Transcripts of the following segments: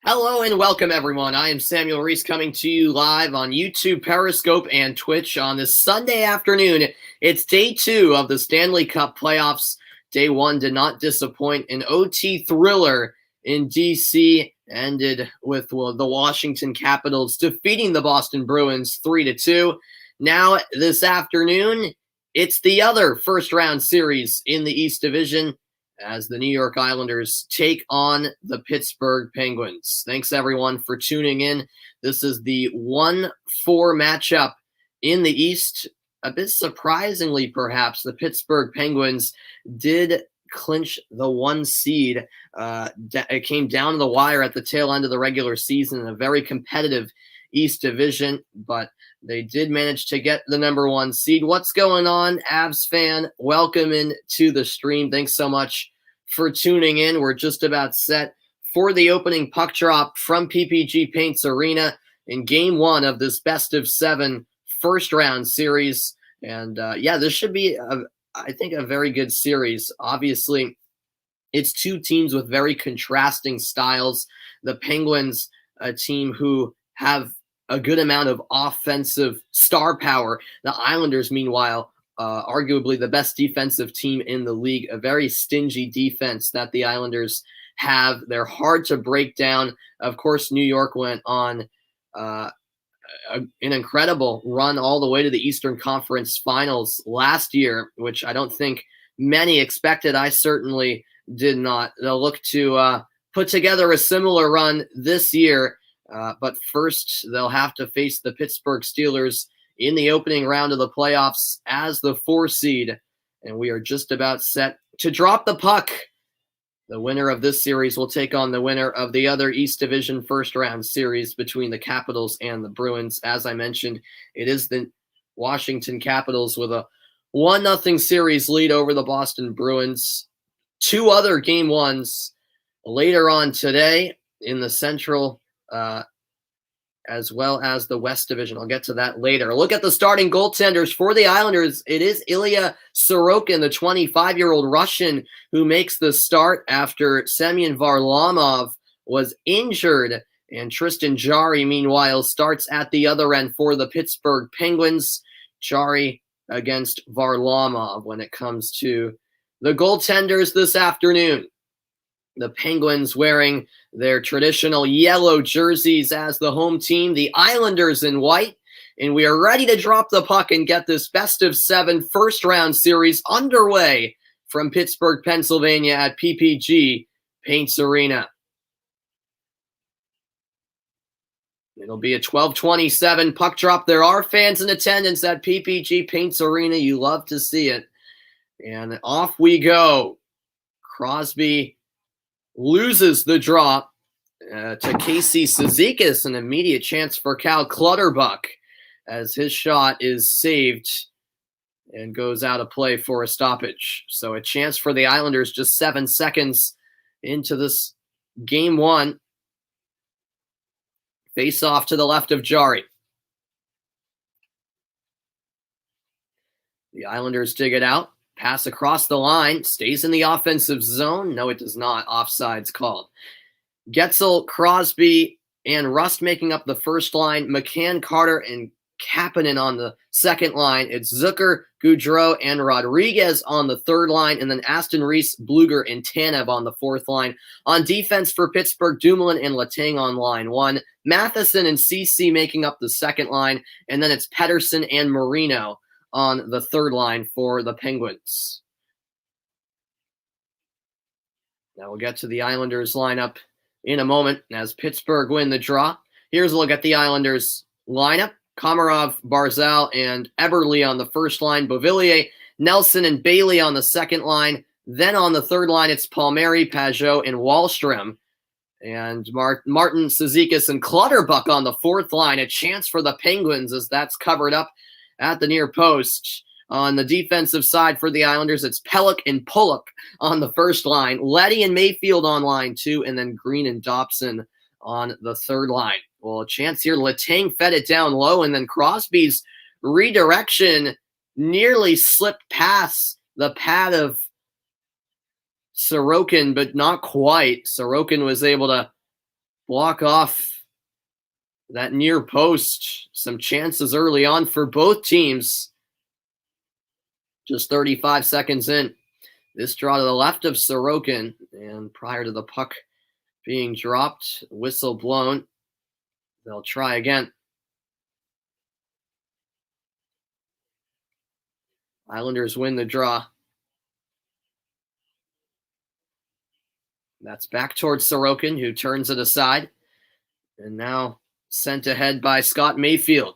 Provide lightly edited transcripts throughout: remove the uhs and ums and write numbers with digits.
Hello and welcome, everyone. I am Samuel Reese coming to you live on YouTube, Periscope, and Twitch on this Sunday afternoon. It's day 2 of the Stanley Cup Playoffs. Day 1 did not disappoint. An OT thriller in D.C. ended with the Washington Capitals defeating the Boston Bruins 3-2. Now, this afternoon, it's the other first-round series in the East Division, as the New York Islanders take on the Pittsburgh Penguins. Thanks, everyone, for tuning in. This is the 1-4 matchup in the East. A bit surprisingly, perhaps, the Pittsburgh Penguins did clinch the 1 seed. It came down to the wire at the tail end of the regular season in a very competitive East Division, but they did manage to get the number 1 seed. What's going on, Avs fan? Welcome in to the stream. Thanks so much for tuning in. We're just about set for the opening puck drop from PPG Paints Arena in Game 1 of this best-of-7 first-round series. And, this should be, I think, a very good series. Obviously, it's 2 teams with very contrasting styles. The Penguins, a team who have a good amount of offensive star power. The Islanders, meanwhile, arguably the best defensive team in the league, a very stingy defense that the Islanders have. They're hard to break down. Of course, New York went on an incredible run all the way to the Eastern Conference Finals last year, which I don't think many expected. I certainly did not. They'll look to put together a similar run this year. But first, they'll have to face the Pittsburgh Steelers in the opening round of the playoffs as the 4 seed. And we are just about set to drop the puck. The winner of this series will take on the winner of the other East Division first round series between the Capitals and the Bruins. As I mentioned, it is the Washington Capitals with a 1-0 series lead over the Boston Bruins. 2 other game 1s later on today in the Central as well as the West Division. I'll get to that later. Look at the starting goaltenders for the Islanders. It is Ilya Sorokin, the 25-year-old Russian, who makes the start after Semyon Varlamov was injured. And Tristan Jarry, meanwhile, starts at the other end for the Pittsburgh Penguins. Jarry against Varlamov when it comes to the goaltenders this afternoon. The Penguins wearing their traditional yellow jerseys as the home team, the Islanders in white, and we are ready to drop the puck and get this best-of-7 first-round series underway from Pittsburgh, Pennsylvania at PPG Paints Arena. It'll be a 12:27 puck drop. There are fans in attendance at PPG Paints Arena. You love to see it. And off we go. Crosby loses the draw to Casey Cizikas, an immediate chance for Cal Clutterbuck as his shot is saved and goes out of play for a stoppage. So a chance for the Islanders just 7 seconds into this game 1. Face off to the left of Jarry. The Islanders dig it out. Pass across the line, stays in the offensive zone. No, it does not. Offsides called. Getzel, Crosby, and Rust making up the first line. McCann, Carter, and Kapanen on the second line. It's Zucker, Goudreau, and Rodriguez on the third line. And then Aston Reese, Bluger, and Tanev on the fourth line. On defense for Pittsburgh, Dumoulin and Letang on line 1. Matheson and CC making up the second line. And then it's Pedersen and Marino on the third line for the Penguins. Now we'll get to the Islanders lineup in a moment as Pittsburgh win the draw. Here's a look at the Islanders lineup. Komarov, Barzal, and Eberle on the first line. Beauvillier, Nelson, and Bailey on the second line. Then on the third line, it's Palmieri, Pajot, and Wahlstrom. And Martin, Cizikas, and Clutterbuck on the fourth line. A chance for the Penguins as that's covered up at the near post. On the defensive side for the Islanders, it's Pelech and Pulock on the first line. Leddy and Mayfield on line 2, and then Green and Dobson on the third line. Well, a chance here. Letang fed it down low, and then Crosby's redirection nearly slipped past the pad of Sorokin, but not quite. Sorokin was able to block off that near post. Some chances early on for both teams. Just 35 seconds in. This draw to the left of Sorokin, and prior to the puck being dropped, whistle blown. They'll try again. Islanders win the draw. That's back towards Sorokin, who turns it aside. And now sent ahead by Scott Mayfield.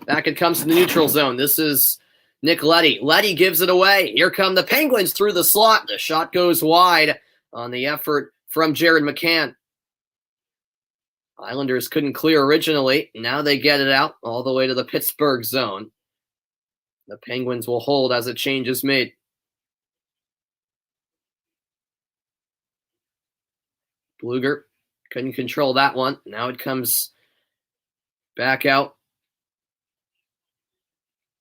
Back it comes to the neutral zone. This is Nick Leddy. Leddy gives it away. Here come the Penguins through the slot. The shot goes wide on the effort from Jared McCann. Islanders couldn't clear originally. Now they get it out all the way to the Pittsburgh zone. The Penguins will hold as a change is made. Bluger couldn't control that one. Now it comes back out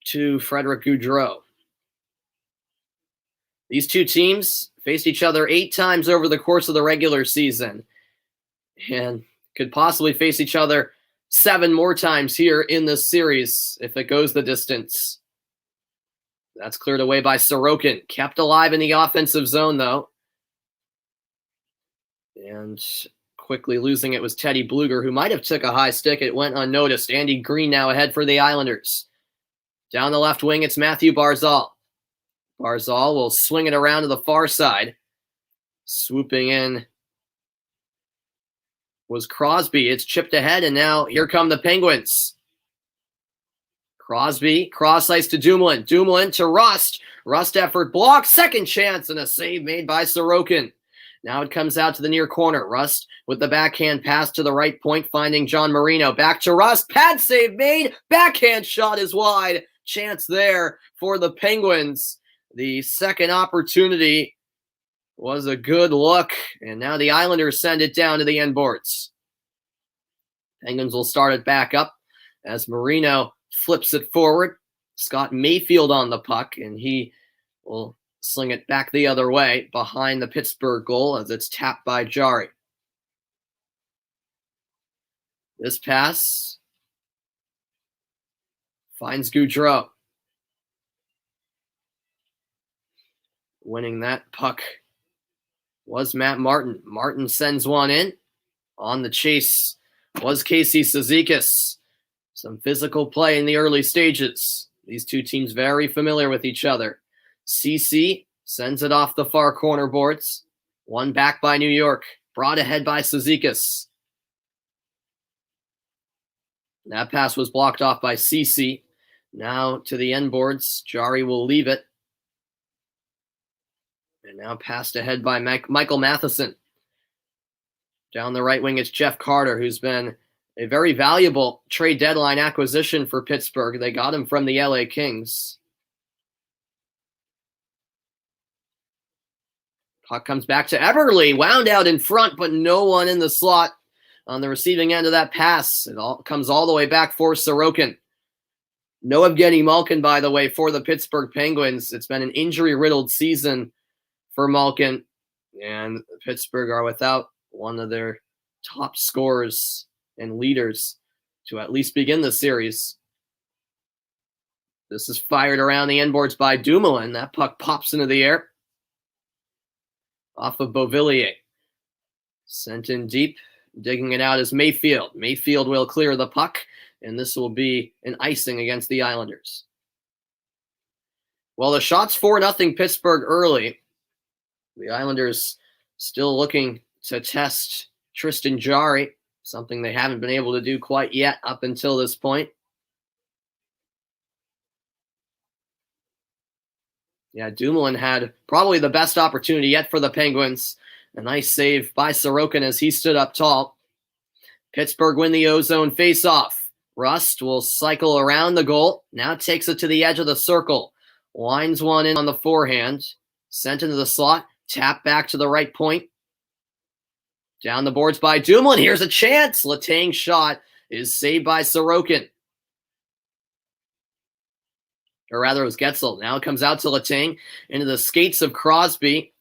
to Frederick Gaudreau. These two teams faced each other 8 times over the course of the regular season and could possibly face each other 7 more times here in this series if it goes the distance. That's cleared away by Sorokin. Kept alive in the offensive zone, though. And quickly losing it was Teddy Bluger, who might have took a high stick. It went unnoticed. Andy Green now ahead for the Islanders. Down the left wing, it's Matthew Barzal. Barzal will swing it around to the far side. Swooping in was Crosby. It's chipped ahead, and now here come the Penguins. Crosby, cross ice to Dumoulin. Dumoulin to Rust. Rust effort blocked. Second chance and a save made by Sorokin. Now it comes out to the near corner. Rust with the backhand pass to the right point, finding John Marino. Back to Rust. Pad save made. Backhand shot is wide. Chance there for the Penguins. The second opportunity was a good look. And now the Islanders send it down to the end boards. Penguins will start it back up as Marino flips it forward. Scott Mayfield on the puck, and he will sling it back the other way behind the Pittsburgh goal as it's tapped by Jari. This pass finds Gaudreau. Winning that puck was Matt Martin. Martin sends one in. On the chase was Casey Cizikas. Some physical play in the early stages. These two teams very familiar with each other. CC sends it off the far corner boards. One back by New York. Brought ahead by Cizikas. That pass was blocked off by CC. Now to the end boards. Jari will leave it. And now passed ahead by Michael Matheson. Down the right wing, it's Jeff Carter, who's been a very valuable trade deadline acquisition for Pittsburgh. They got him from the LA Kings. Puck comes back to Everly. Wound out in front, but no one in the slot on the receiving end of that pass. It all comes all the way back for Sorokin. No Evgeny Malkin, by the way, for the Pittsburgh Penguins. It's been an injury-riddled season for Malkin, and Pittsburgh are without one of their top scorers and leaders to at least begin the series. This is fired around the end boards by Dumoulin. That puck pops into the air off of Beauvillier. Sent in deep. Digging it out is Mayfield. Mayfield will clear the puck, and this will be an icing against the Islanders. Well, the shot's 4-0 Pittsburgh early. The Islanders still looking to test Tristan Jari, something they haven't been able to do quite yet up until this point. Yeah, Dumoulin had probably the best opportunity yet for the Penguins. A nice save by Sorokin as he stood up tall. Pittsburgh win the O-zone face-off. Rust will cycle around the goal. Now takes it to the edge of the circle. Winds one in on the forehand. Sent into the slot. Tap back to the right point. Down the boards by Dumoulin. Here's a chance. Letang's shot is saved by Sorokin. Or rather, it was Getzel. Now it comes out to Letang into the skates of Crosby.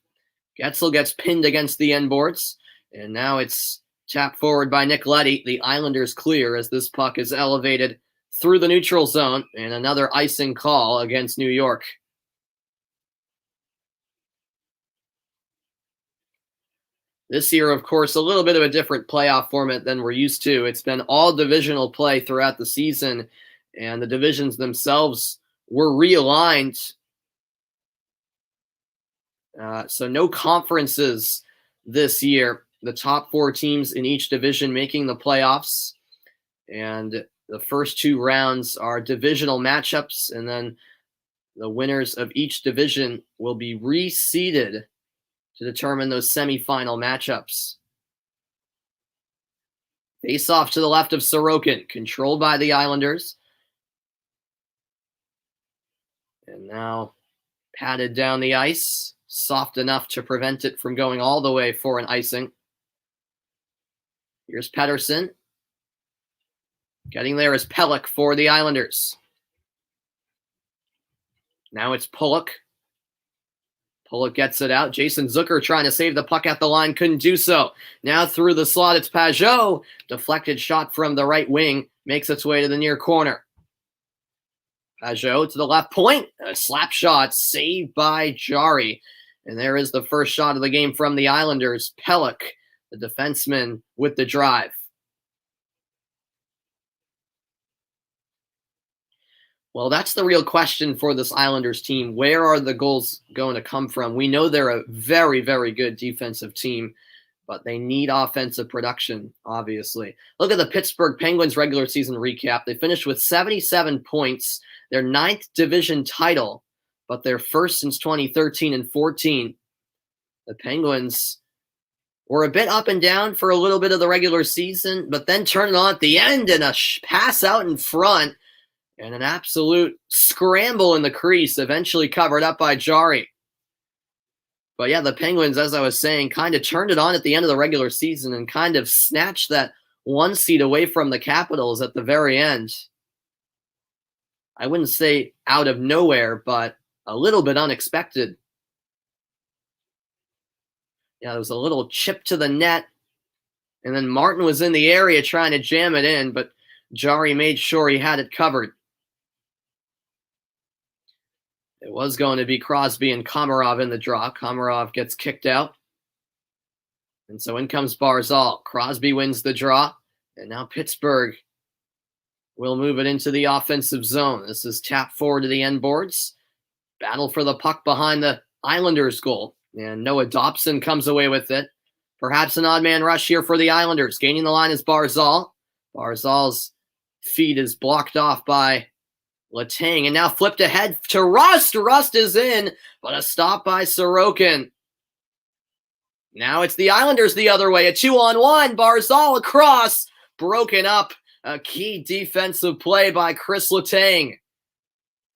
Getzel gets pinned against the end boards. And now it's tapped forward by Nick Leddy. The Islanders clear as this puck is elevated through the neutral zone. And another icing call against New York. This year, of course, a little bit of a different playoff format than we're used to. It's been all divisional play throughout the season, and the divisions themselves were realigned. So no conferences this year. The top 4 teams in each division making the playoffs. And the first 2 rounds are divisional matchups, and then the winners of each division will be reseeded to determine those semifinal matchups. Face off to the left of Sorokin, controlled by the Islanders. And now patted down the ice, soft enough to prevent it from going all the way for an icing. Here's Pettersson. Getting there is Pelech for the Islanders. Now it's Pulock. Pulock gets it out. Jason Zucker trying to save the puck at the line. Couldn't do so. Now through the slot, it's Pajot. Deflected shot from the right wing. Makes its way to the near corner. Pajot to the left point. A slap shot saved by Jari. And there is the first shot of the game from the Islanders. Pelech, the defenseman, with the drive. Well, that's the real question for this Islanders team. Where are the goals going to come from? We know they're a very, very good defensive team, but they need offensive production, obviously. Look at the Pittsburgh Penguins regular season recap. They finished with 77 points, their 9th division title, but their first since 2013 and 14. The Penguins were a bit up and down for a little bit of the regular season, but then turned it on at the end and a pass out in front. And an absolute scramble in the crease, eventually covered up by Jari. But yeah, the Penguins, as I was saying, kind of turned it on at the end of the regular season and kind of snatched that 1 seed away from the Capitals at the very end. I wouldn't say out of nowhere, but a little bit unexpected. Yeah, there was a little chip to the net, and then Martin was in the area trying to jam it in, but Jari made sure he had it covered. It was going to be Crosby and Komarov in the draw. Komarov gets kicked out. And so in comes Barzal. Crosby wins the draw. And now Pittsburgh will move it into the offensive zone. This is tapped forward to the end boards. Battle for the puck behind the Islanders' goal. And Noah Dobson comes away with it. Perhaps an odd man rush here for the Islanders. Gaining the line is Barzal. Barzal's feet is blocked off by Letang, and now flipped ahead to Rust. Rust is in, but a stop by Sorokin. Now it's the Islanders the other way. A 2-on-1. Barzal across. Broken up. A key defensive play by Chris Letang.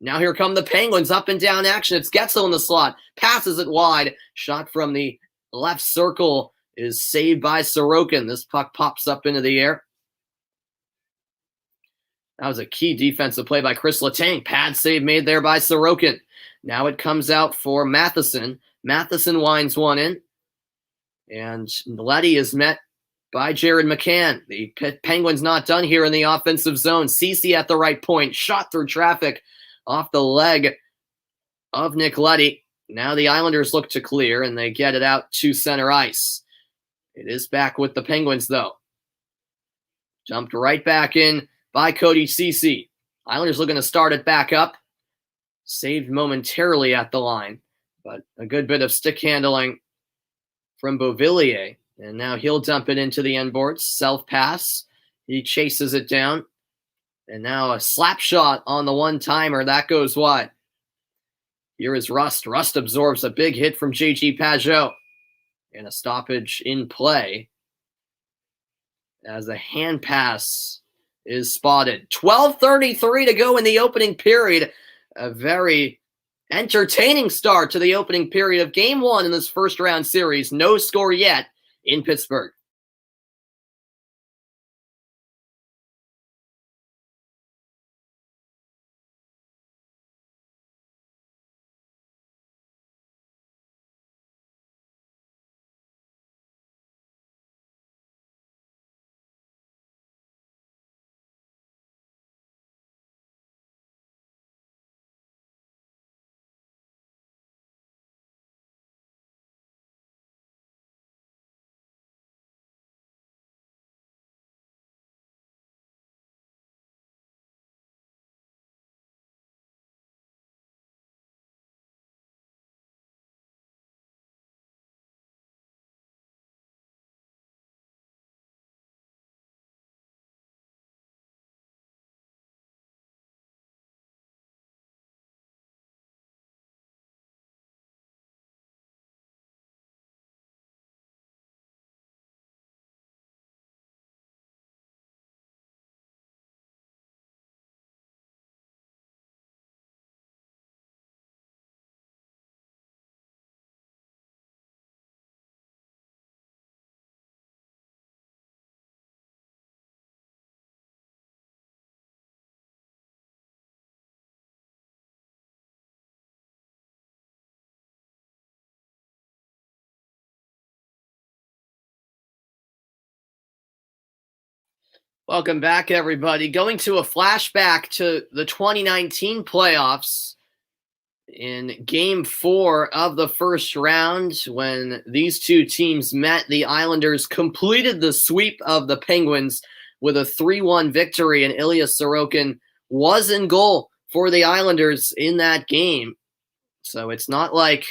Now here come the Penguins. Up and down action. It's Getzel in the slot. Passes it wide. Shot from the left circle is saved by Sorokin. This puck pops up into the air. That was a key defensive play by Chris Letang. Pad save made there by Sorokin. Now it comes out for Matheson. Matheson winds one in. And Leddy is met by Jared McCann. The Penguins not done here in the offensive zone. Ceci at the right point. Shot through traffic off the leg of Nick Leddy. Now the Islanders look to clear, and they get it out to center ice. It is back with the Penguins, though. Jumped right back in by Cody Ceci. Islanders looking to start it back up. Saved momentarily at the line, but a good bit of stick handling from Beauvillier. And now he'll dump it into the end boards. Self-pass. He chases it down. And now a slap shot on the one-timer. That goes wide. Here is Rust. Rust absorbs a big hit from J.G. Pajot. And a stoppage in play as a hand pass is spotted. 12:33 to go in the opening period. A very entertaining start to the opening period of Game 1 in this first-round series. No score yet in Pittsburgh. Welcome back, everybody. Going to a flashback to the 2019 playoffs in Game 4 of the first round when these two teams met. The Islanders completed the sweep of the Penguins with a 3-1 victory, and Ilya Sorokin was in goal for the Islanders in that game. So it's not like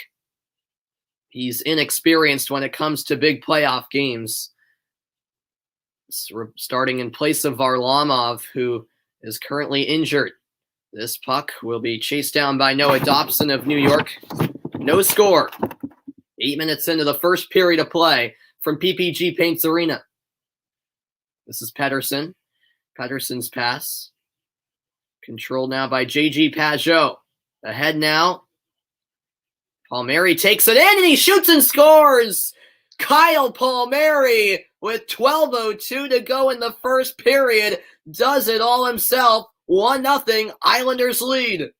he's inexperienced when it comes to big playoff games. Starting in place of Varlamov, who is currently injured. This puck will be chased down by Noah Dobson of New York. No score. 8 minutes into the first period of play from PPG Paints Arena. This is Pettersson. Pettersson's pass. Controlled now by J.G. Pageau. Ahead now. Palmieri takes it in and he shoots and scores! Kyle Palmieri, with 12:02 to go in the first period, does it all himself. 1-0 Islanders lead.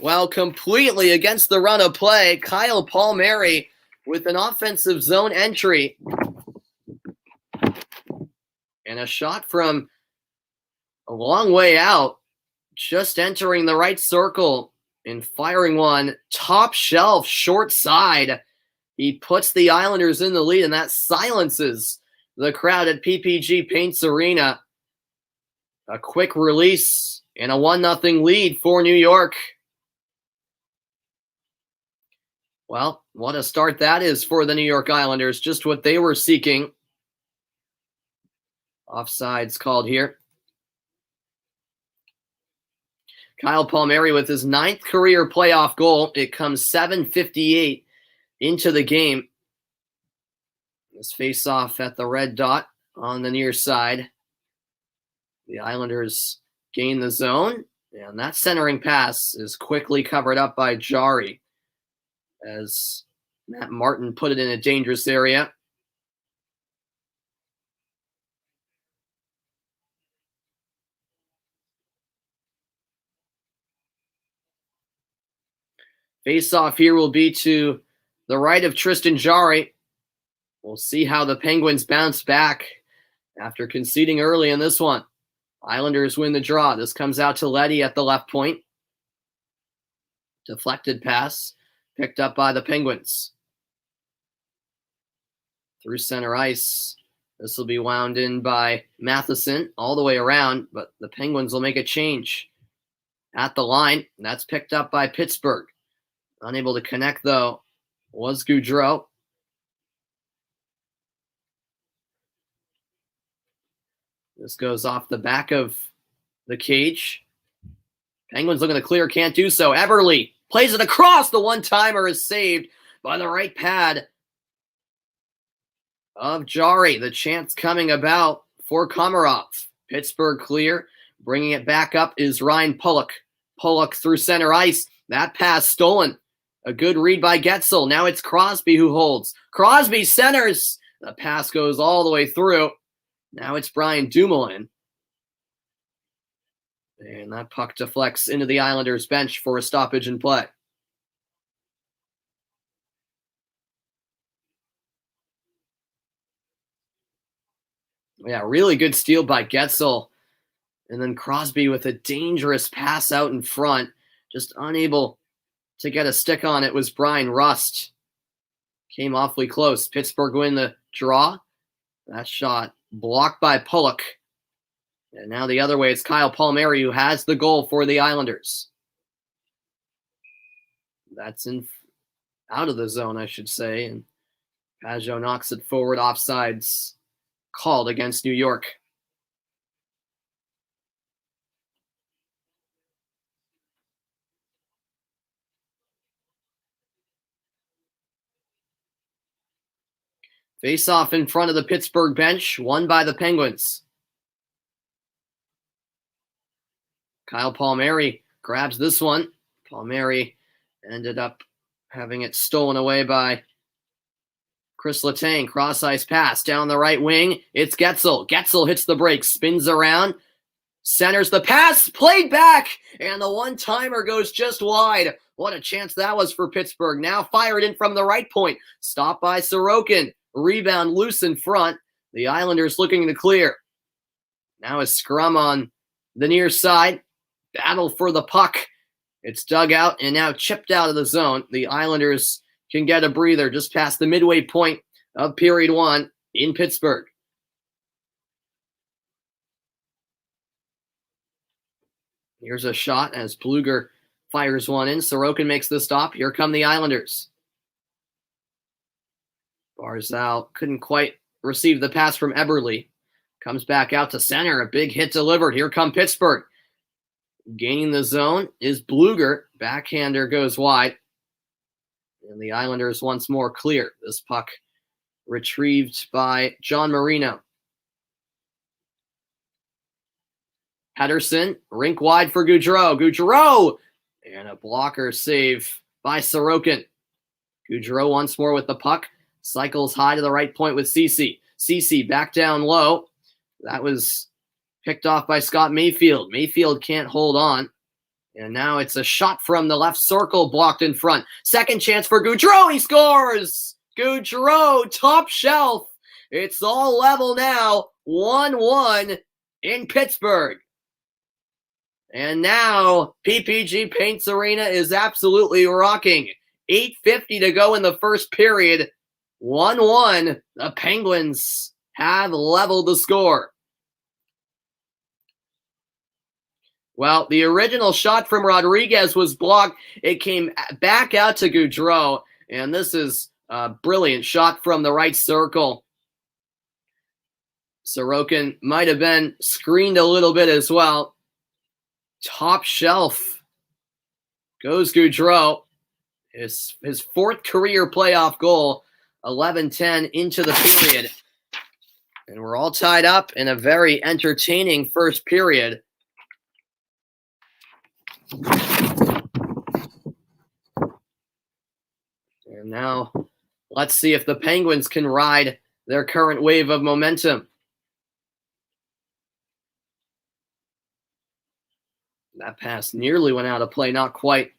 Well, completely against the run of play, Kyle Palmieri with an offensive zone entry. And a shot from a long way out, just entering the right circle and firing one top shelf, short side. He puts the Islanders in the lead, and that silences the crowd at PPG Paints Arena. A quick release and a 1-0 lead for New York. Well, what a start that is for the New York Islanders. Just what they were seeking. Offsides called here. Kyle Palmieri with his 9th career playoff goal. It comes 7:58 into the game. This face-off at the red dot on the near side. The Islanders gain the zone, and that centering pass is quickly covered up by Jari as Matt Martin put it in a dangerous area. Face-off here will be to the right of Tristan Jarry. We'll see how the Penguins bounce back after conceding early in this one. Islanders win the draw. This comes out to Leddy at the left point. Deflected pass picked up by the Penguins. Through center ice. This will be wound in by Matheson all the way around, but the Penguins will make a change at the line. That's picked up by Pittsburgh. Unable to connect, though, was Gaudreau. This goes off the back of the cage. Penguins looking to clear, can't do so. Everly plays it across. The one-timer is saved by the right pad of Jari. The chance coming about for Komarov. Pittsburgh clear. Bringing it back up is Ryan Pulock. Pulock through center ice. That pass stolen. A good read by Getzel. Now it's Crosby who holds. Crosby centers. The pass goes all the way through. Now it's Brian Dumoulin. And that puck deflects into the Islanders bench for a stoppage in play. Yeah, really good steal by Getzel. And then Crosby with a dangerous pass out in front. Just unable to get a stick on it was Brian Rust. Came awfully close. Pittsburgh win the draw. That shot blocked by Pulock. And now the other way, it's Kyle Palmieri who has the goal for the Islanders. That's out of the zone, I should say. And Pageau knocks it forward. Offsides called against New York. Face-off in front of the Pittsburgh bench, won by the Penguins. Kyle Palmieri grabs this one. Palmieri ended up having it stolen away by Chris Letang. Cross-ice pass down the right wing. It's Getzel. Getzel hits the brakes, spins around, centers the pass, played back, and the one-timer goes just wide. What a chance that was for Pittsburgh. Now fired in from the right point. Stopped by Sorokin. Rebound loose in front. The Islanders looking to clear. Now a scrum on the near side. Battle for the puck. It's dug out and now chipped out of the zone. The Islanders can get a breather just past the midway point of period 1 in Pittsburgh. Here's a shot as Bluger fires one in. Sorokin makes the stop. Here come the Islanders. Barzal couldn't quite receive the pass from Eberle. Comes back out to center. A big hit delivered. Here come Pittsburgh. Gaining the zone is Bluger. Backhander goes wide. And the Islanders once more clear. This puck retrieved by John Marino. Pettersson, rink wide for Gaudreau. Gaudreau! And a blocker save by Sorokin. Gaudreau once more with the puck. Cycles high to the right point with Ceci. Ceci back down low. That was picked off by Scott Mayfield. Mayfield can't hold on. And now it's a shot from the left circle blocked in front. Second chance for Gaudreau. He scores! Gaudreau, top shelf. It's all level now. 1-1 in Pittsburgh. And now PPG Paints Arena is absolutely rocking. 8:50 to go in the first period. 1-1. The Penguins have leveled the score. Well, the original shot from Rodriguez was blocked. It came back out to Gaudreau. And this is a brilliant shot from the right circle. Sorokin might have been screened a little bit as well. Top shelf goes Gaudreau. His fourth career playoff goal. 11-10 into the period. And we're all tied up in a very entertaining first period. And now let's see if the Penguins can ride their current wave of momentum. That pass nearly went out of play, not quite.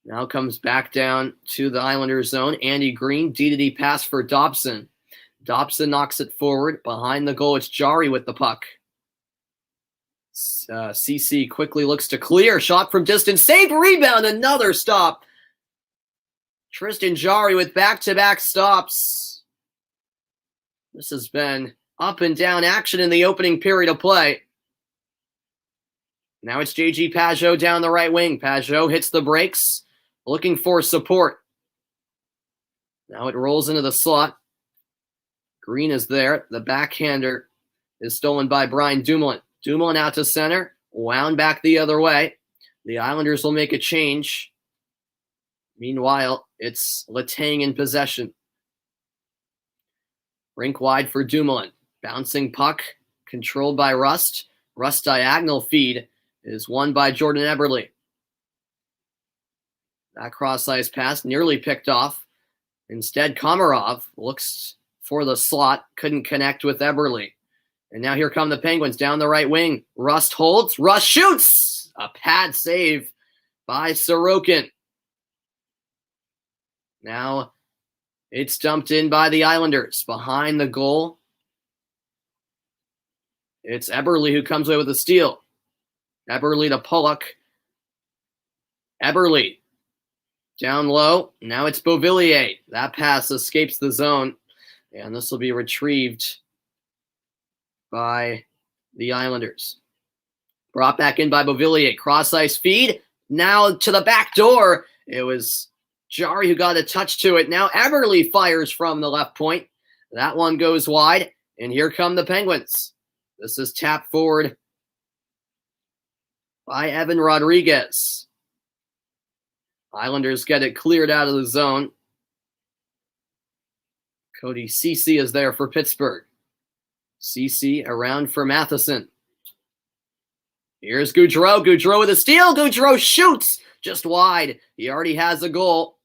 Now comes back down to the Islanders zone. Andy Green, D-to-D pass for Dobson. Dobson knocks it forward. Behind the goal, it's Jarry with the puck. CC quickly looks to clear. Shot from distance. Save, rebound, another stop. Tristan Jarry with back-to-back stops. This has been up and down action in the opening period of play. Now it's JG Pageau down the right wing. Pageau hits the brakes, looking for support. Now it rolls into the slot. Green is there. The backhander is stolen by Brian Dumoulin. Dumoulin out to center, wound back the other way. The Islanders will make a change. Meanwhile, it's Letang in possession. Rink wide for Dumoulin. Bouncing puck, controlled by Rust. Rust diagonal feed is won by Jordan Eberle. That cross-ice pass nearly picked off. Instead, Komarov looks for the slot, couldn't connect with Eberle. And now here come the Penguins down the right wing. Rust holds. Rust shoots! A pad save by Sorokin. Now it's dumped in by the Islanders. Behind the goal, it's Eberle who comes away with a steal. Eberle to Pollock. Eberle down low. Now it's Beauvillier. That pass escapes the zone. And this will be retrieved by the Islanders. Brought back in by Beauvillier. Cross-ice feed. Now to the back door. It was Jarry who got a touch to it. Now Eberle fires from the left point. That one goes wide. And here come the Penguins. This is tapped forward by Evan Rodriguez. Islanders get it cleared out of the zone. Cody Ceci is there for Pittsburgh. Ceci around for Matheson. Here's Gaudreau. Gaudreau with a steal. Gaudreau shoots just wide. He already has a goal.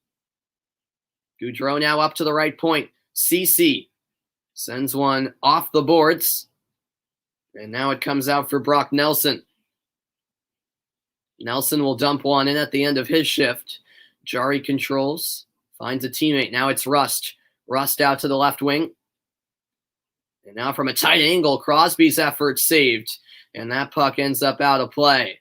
Gaudreau now up to the right point. Ceci sends one off the boards. And now it comes out for Brock Nelson. Nelson will dump one in at the end of his shift. Jari controls, finds a teammate. Now it's Rust. Rust out to the left wing. And now from a tight angle, Crosby's effort saved. And that puck ends up out of play.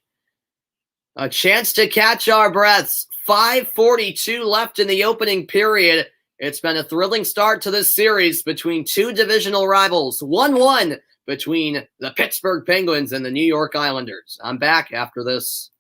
A chance to catch our breaths. 5:42 left in the opening period. It's been a thrilling start to this series between two divisional rivals. 1-1 between the Pittsburgh Penguins and the New York Islanders. I'm back after this.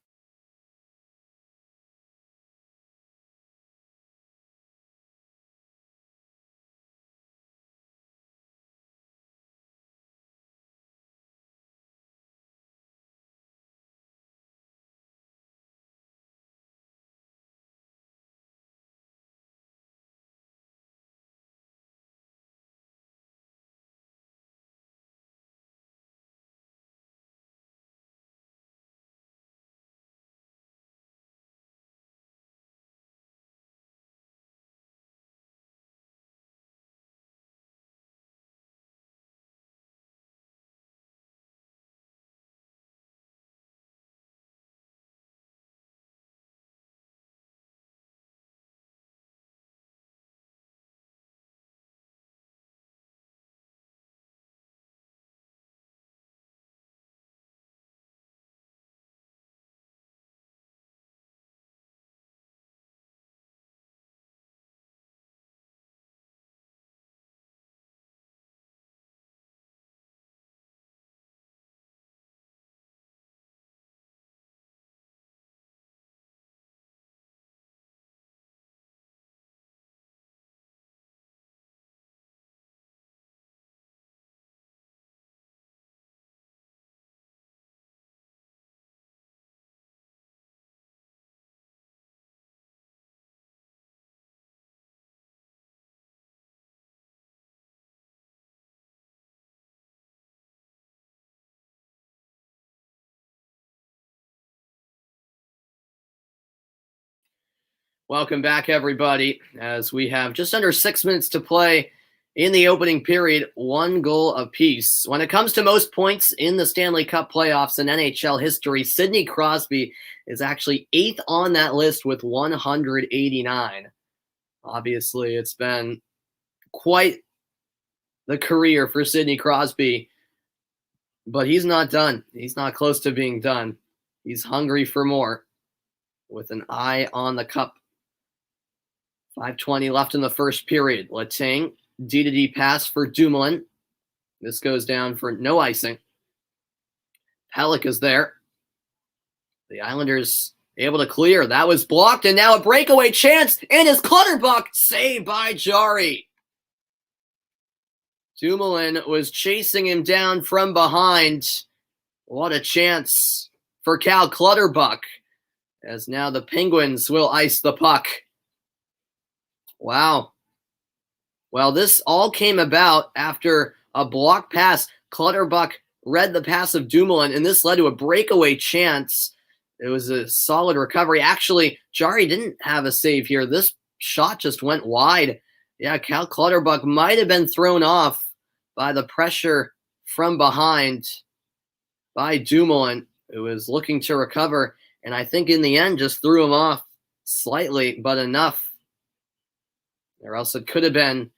Welcome back, everybody, as we have just under 6 minutes to play in the opening period, 1 goal apiece. When it comes to most points in the Stanley Cup Playoffs in NHL history, Sidney Crosby is actually 8th on that list with 189. Obviously, it's been quite the career for Sidney Crosby, but he's not done. He's not close to being done. He's hungry for more with an eye on the cup. 5:20 left in the first period. Letang, D-to-D pass for Dumoulin. This goes down for no icing. Pelech is there. The Islanders able to clear. That was blocked, and now a breakaway chance, and his Clutterbuck saved by Jari. Dumoulin was chasing him down from behind. What a chance for Cal Clutterbuck, as now the Penguins will ice the puck. Wow. Well, this all came about after a block pass. Clutterbuck read the pass of Dumoulin, and this led to a breakaway chance. It was a solid recovery. Actually, Jari didn't have a save here. This shot just went wide. Yeah, Cal Clutterbuck might have been thrown off by the pressure from behind by Dumoulin, who was looking to recover, and I think in the end just threw him off slightly, but enough. Or else it could have been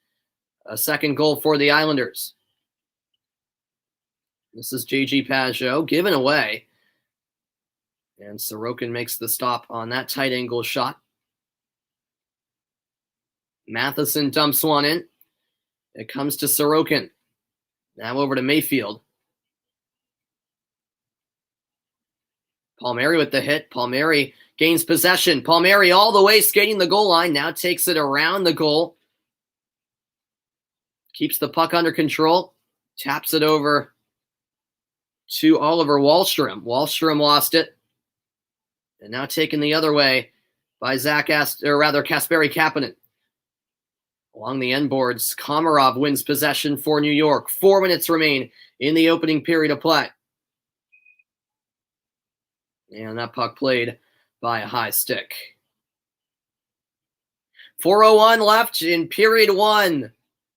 a second goal for the Islanders. This is J.G. Pageau given away. And Sorokin makes the stop on that tight angle shot. Matheson dumps one in. It comes to Sorokin. Now over to Mayfield. Palmieri with the hit. Palmieri gains possession. Palmieri all the way skating the goal line. Now takes it around the goal. Keeps the puck under control. Taps it over to Oliver Wahlstrom. Wahlstrom lost it. And now taken the other way by Kasperi Kapanen. Along the end boards, Komarov wins possession for New York. 4 minutes remain in the opening period of play. And that puck played by a high stick. 4:01 left in period 1.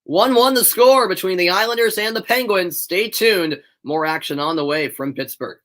1-1 the score between the Islanders and the Penguins. Stay tuned. More action on the way from Pittsburgh.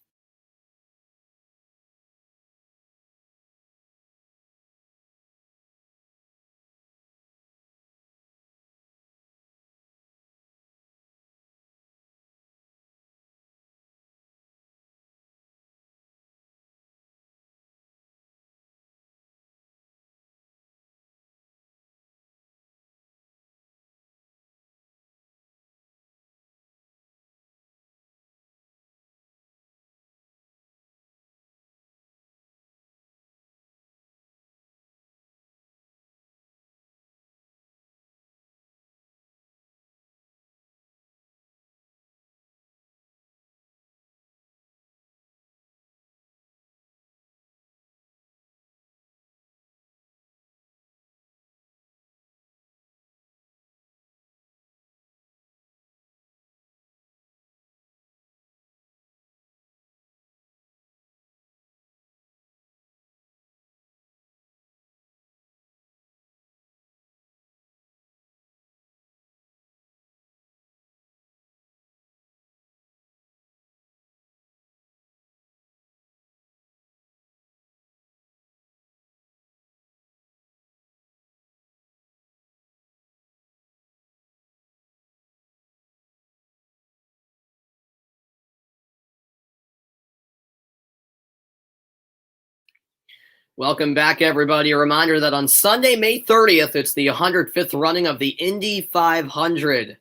Welcome back, everybody. A reminder that on Sunday, May 30th, it's the 105th running of the Indy 500.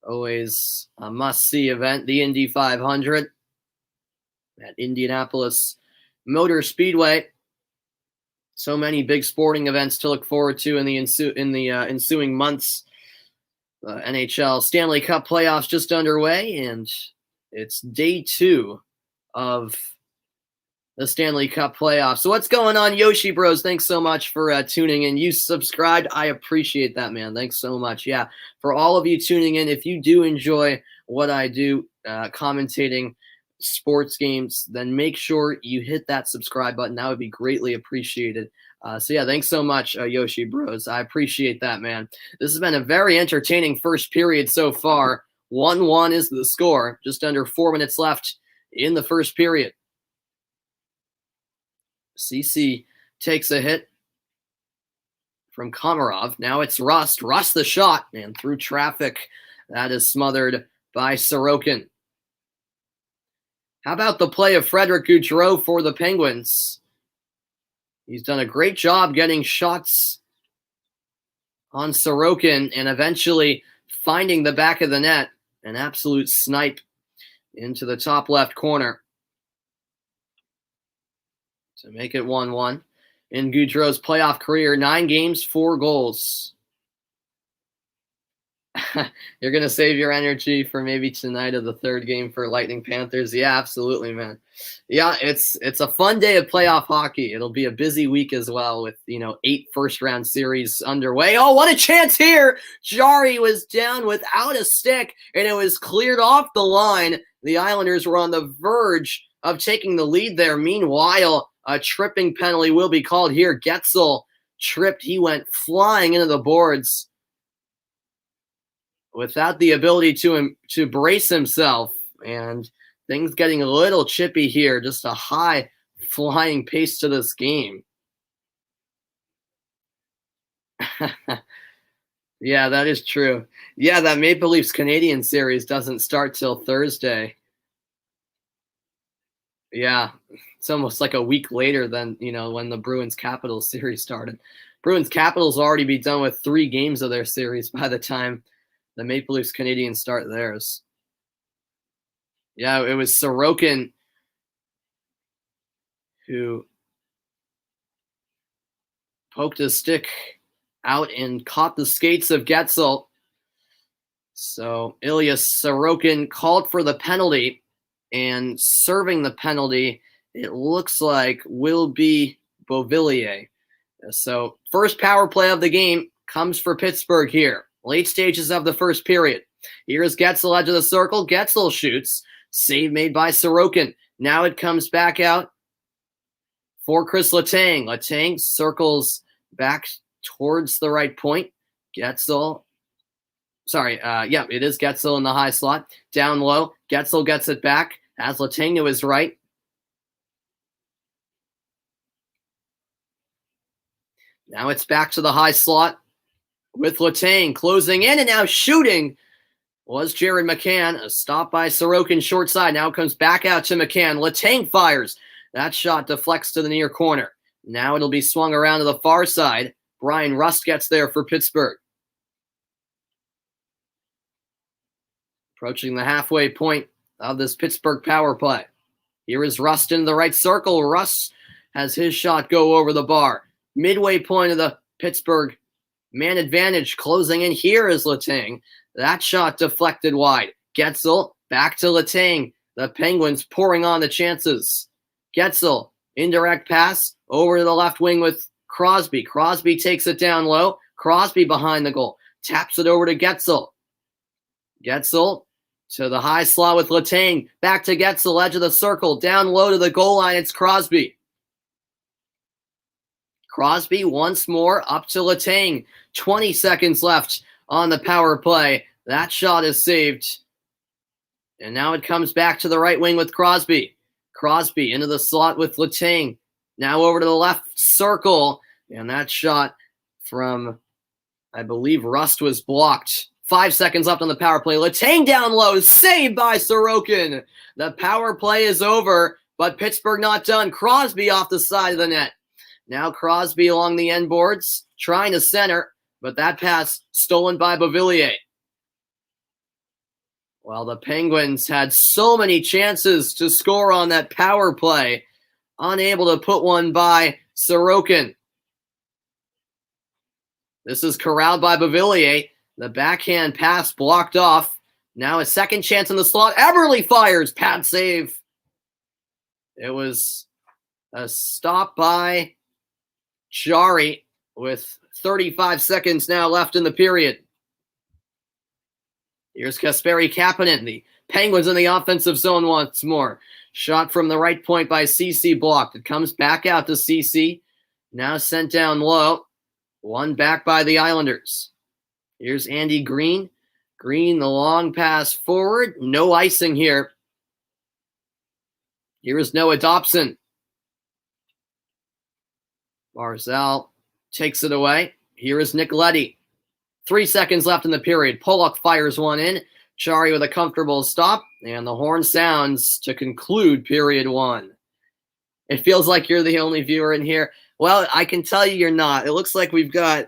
Always a must-see event, the Indy 500 at Indianapolis Motor Speedway. So many big sporting events to look forward to in the ensuing months. NHL Stanley Cup Playoffs just underway, and it's day 2 of the Stanley Cup Playoffs. So what's going on, Yoshi Bros? Thanks so much for tuning in. You subscribed. I appreciate that, man. Thanks so much. Yeah, for all of you tuning in, if you do enjoy what I do, commentating sports games, then make sure you hit that subscribe button. That would be greatly appreciated. So yeah, thanks so much, Yoshi Bros. I appreciate that, man. This has been a very entertaining first period so far. 1-1 is the score. Just under 4 minutes left in the first period. CC takes a hit from Komarov. Now it's Rust. Rust the shot, and through traffic, that is smothered by Sorokin. How about the play of Frederick Gaudreau for the Penguins? He's done a great job getting shots on Sorokin and eventually finding the back of the net. An absolute snipe into the top left corner to make it 1-1. In Gaudreau's playoff career, 9 games, 4 goals. You're going to save your energy for maybe tonight of the third game for Lightning Panthers? Yeah, absolutely, man. Yeah, it's a fun day of playoff hockey. It'll be a busy week as well with, 8 first-round series underway. Oh, what a chance here! Jari was down without a stick, and it was cleared off the line. The Islanders were on the verge of taking the lead there. Meanwhile, a tripping penalty will be called here. Getzel tripped. He went flying into the boards without the ability to brace himself, and things getting a little chippy here. Just a high flying pace to this game. Yeah, that is true. Yeah, that Maple Leafs Canadian series doesn't start till Thursday. Yeah, it's almost like a week later than, when the Bruins Capitals series started. Bruins Capitals will already be done with 3 games of their series by the time the Maple Leafs Canadians start theirs. Yeah, it was Sorokin who poked his stick out and caught the skates of Getzel. So Ilya Sorokin called for the penalty, and serving the penalty, it looks like, will be Beauvillier. So first power play of the game comes for Pittsburgh here. Late stages of the first period. Here's Getzel edge of the circle. Getzel shoots. Save made by Sorokin. Now it comes back out for Chris Letang. Letang circles back towards the right point. Getzel. It is Getzel in the high slot. Down low. Getzel gets it back. Has Letang to his right. Now it's back to the high slot with Letang closing in, and now shooting was Jared McCann. A stop by Sorokin short side. Now it comes back out to McCann. Letang fires. That shot deflects to the near corner. Now it'll be swung around to the far side. Brian Rust gets there for Pittsburgh. Approaching the halfway point of this Pittsburgh power play. Here is Rust in the right circle. Rust has his shot go over the bar. Midway point of the Pittsburgh man advantage closing in. Here is Letang. That shot deflected wide. Getzel back to Letang. The Penguins pouring on the chances. Getzel, indirect pass over to the left wing with Crosby. Crosby takes it down low. Crosby behind the goal. Taps it over to Getzel. Getzel to the high slot with Letang. Back to Getzel, edge of the circle. Down low to the goal line. It's Crosby. Crosby once more up to Letang. 20 seconds left on the power play. That shot is saved. And now it comes back to the right wing with Crosby. Crosby into the slot with Letang. Now over to the left circle. And that shot from, I believe, Rust was blocked. 5 seconds left on the power play. Letang down low. Saved by Sorokin. The power play is over. But Pittsburgh not done. Crosby off the side of the net. Now Crosby along the end boards, trying to center, but that pass stolen by Beauvillier. Well, the Penguins had so many chances to score on that power play, unable to put one by Sorokin. This is corralled by Beauvillier. The backhand pass blocked off. Now a second chance in the slot. Eberle fires. Pad save. It was a stop by Jari with 35 seconds now left in the period. Here's Kasperi Kapanen. The Penguins in the offensive zone once more. Shot from the right point by Ceci blocked. It comes back out to Ceci. Now sent down low. One back by the Islanders. Here's Andy Green. Green, the long pass forward. No icing here. Here is Noah Dobson. Barzal takes it away. Here is Nick Leddy. 3 seconds left in the period. Pollock fires one in. Chari with a comfortable stop. And the horn sounds to conclude period one. It feels like you're the only viewer in here. Well, I can tell you you're not. It looks like we've got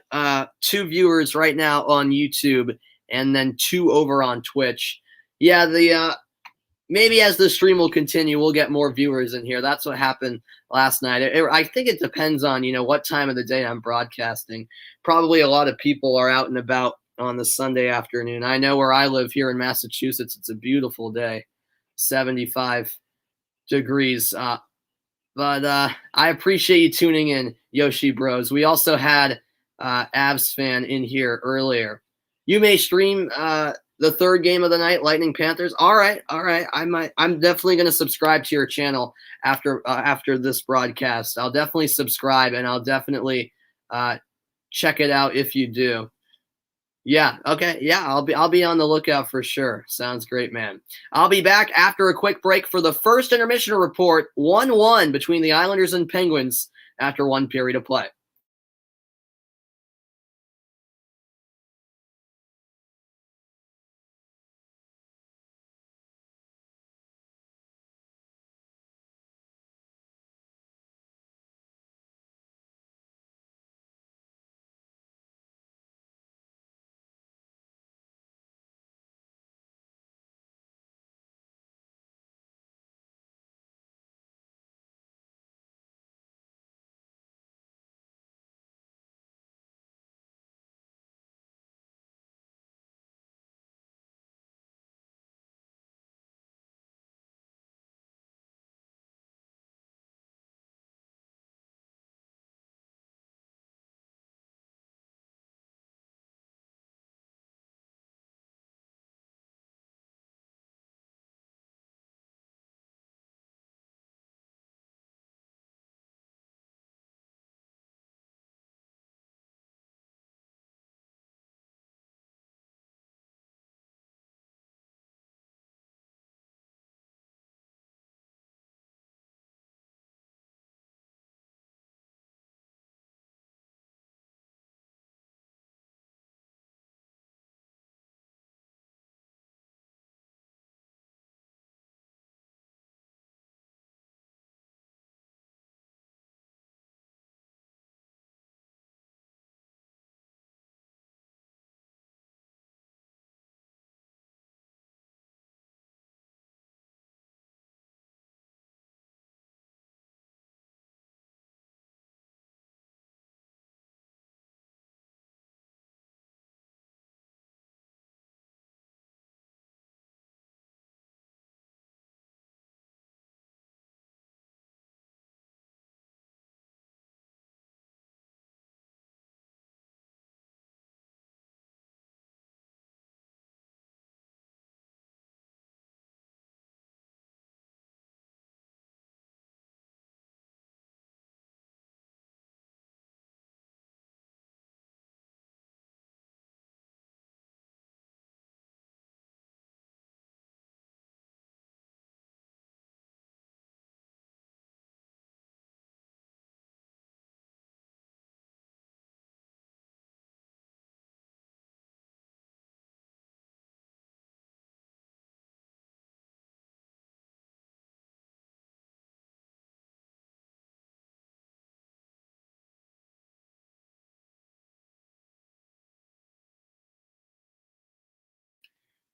2 viewers right now on YouTube and then 2 over on Twitch. Yeah, maybe as the stream will continue, we'll get more viewers in here. That's what happened last night. I think it depends on, what time of the day I'm broadcasting. Probably a lot of people are out and about on the Sunday afternoon. I know where I live here in Massachusetts, it's a beautiful day, 75 degrees. But I appreciate you tuning in, Yoshi Bros. We also had Avs fan in here earlier. You may stream the third game of the night, Lightning Panthers. All right. I'm definitely going to subscribe to your channel after this broadcast. I'll definitely subscribe, and I'll definitely check it out if you do. Yeah. Okay. Yeah. I'll be on the lookout for sure. Sounds great, man. I'll be back after a quick break for the first intermission report. 1-1 between the Islanders and Penguins after 1 period of play.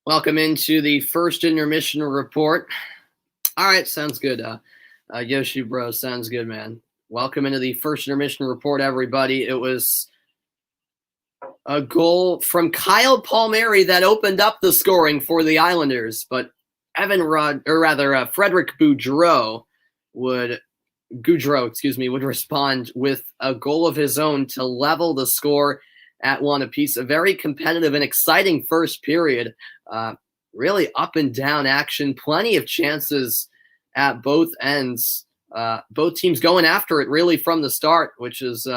Welcome into the first intermission report. All right, sounds good. Yoshi Bro, sounds good, man. Welcome into the first intermission report, everybody. It was a goal from Kyle Palmieri that opened up the scoring for the Islanders, but Frederick Goudreau would respond with a goal of his own to level the score at one apiece. A very competitive and exciting first period. Really up and down action, plenty of chances at both ends. Both teams going after it really from the start, which is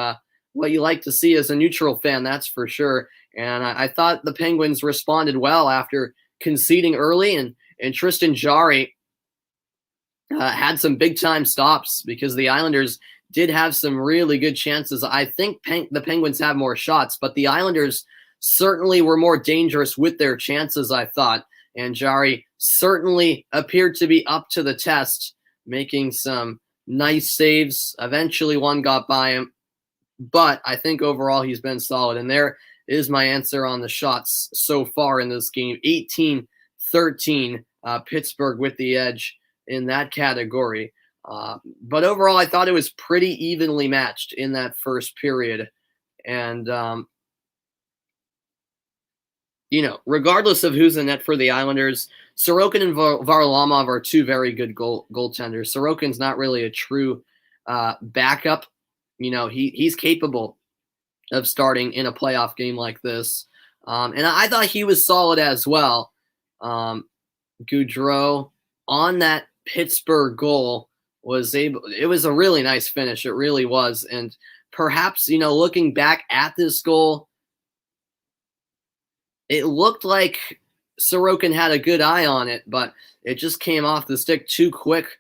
what you like to see as a neutral fan, that's for sure. And I thought the Penguins responded well after conceding early, and Tristan Jarry had some big-time stops because the Islanders did have some really good chances. I think the Penguins have more shots, but the Islanders certainly were more dangerous with their chances, I thought. And Jarry certainly appeared to be up to the test, making some nice saves. Eventually one got by him, but I think overall he's been solid. And there is my answer on the shots so far in this game. 18-13, Pittsburgh with the edge in that category. But overall, I thought it was pretty evenly matched in that first period. And, regardless of who's in net for the Islanders, Sorokin and Varlamov are two very good goaltenders. Sorokin's not really a true backup. He's capable of starting in a playoff game like this. And I thought he was solid as well. Goudreau on that Pittsburgh goal it was a really nice finish. It really was. And perhaps, looking back at this goal, it looked like Sorokin had a good eye on it, but it just came off the stick too quick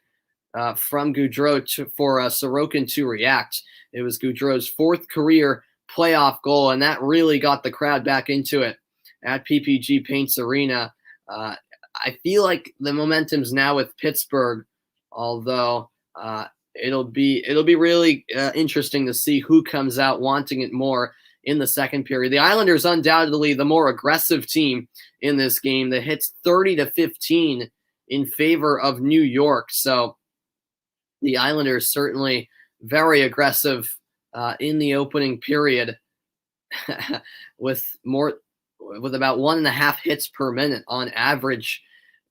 from Goudreau for Sorokin to react. It was Goudreau's fourth career playoff goal, and that really got the crowd back into it at PPG Paints Arena. I feel like the momentum's now with Pittsburgh, although it'll be really interesting to see who comes out wanting it more in the second period. The Islanders undoubtedly the more aggressive team in this game that hits 30-15 in favor of New York. So the Islanders certainly very aggressive in the opening period with about 1.5 hits per minute on average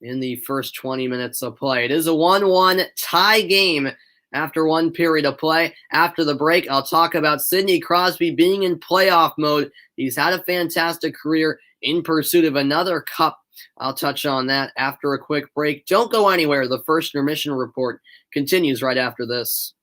in the first 20 minutes of play. It is a 1-1 tie game after one period of play. After the break, I'll talk about Sidney Crosby being in playoff mode. He's had a fantastic career in pursuit of another cup. I'll touch on that after a quick break. Don't go anywhere. The first intermission report continues right after this.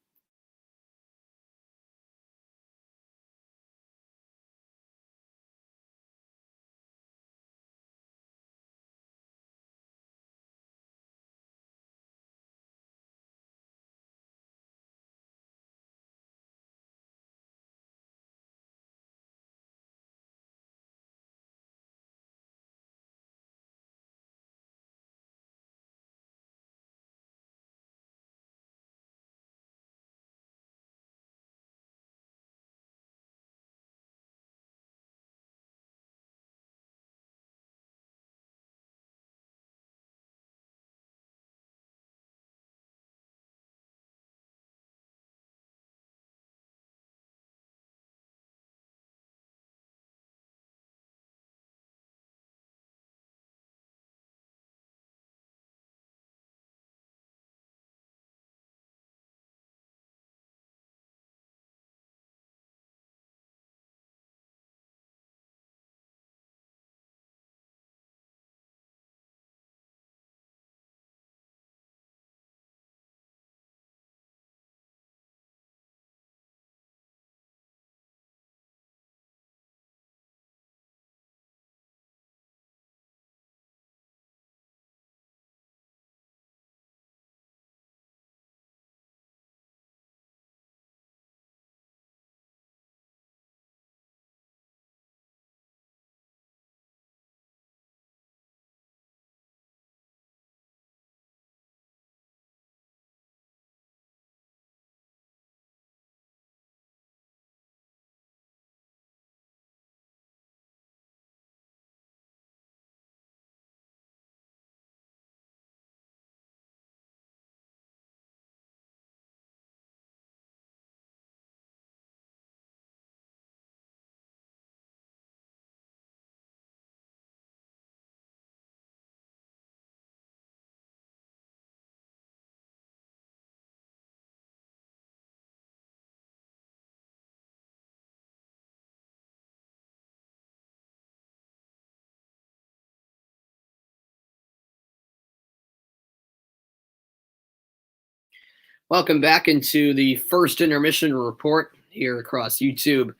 Welcome back into the first intermission report here across YouTube,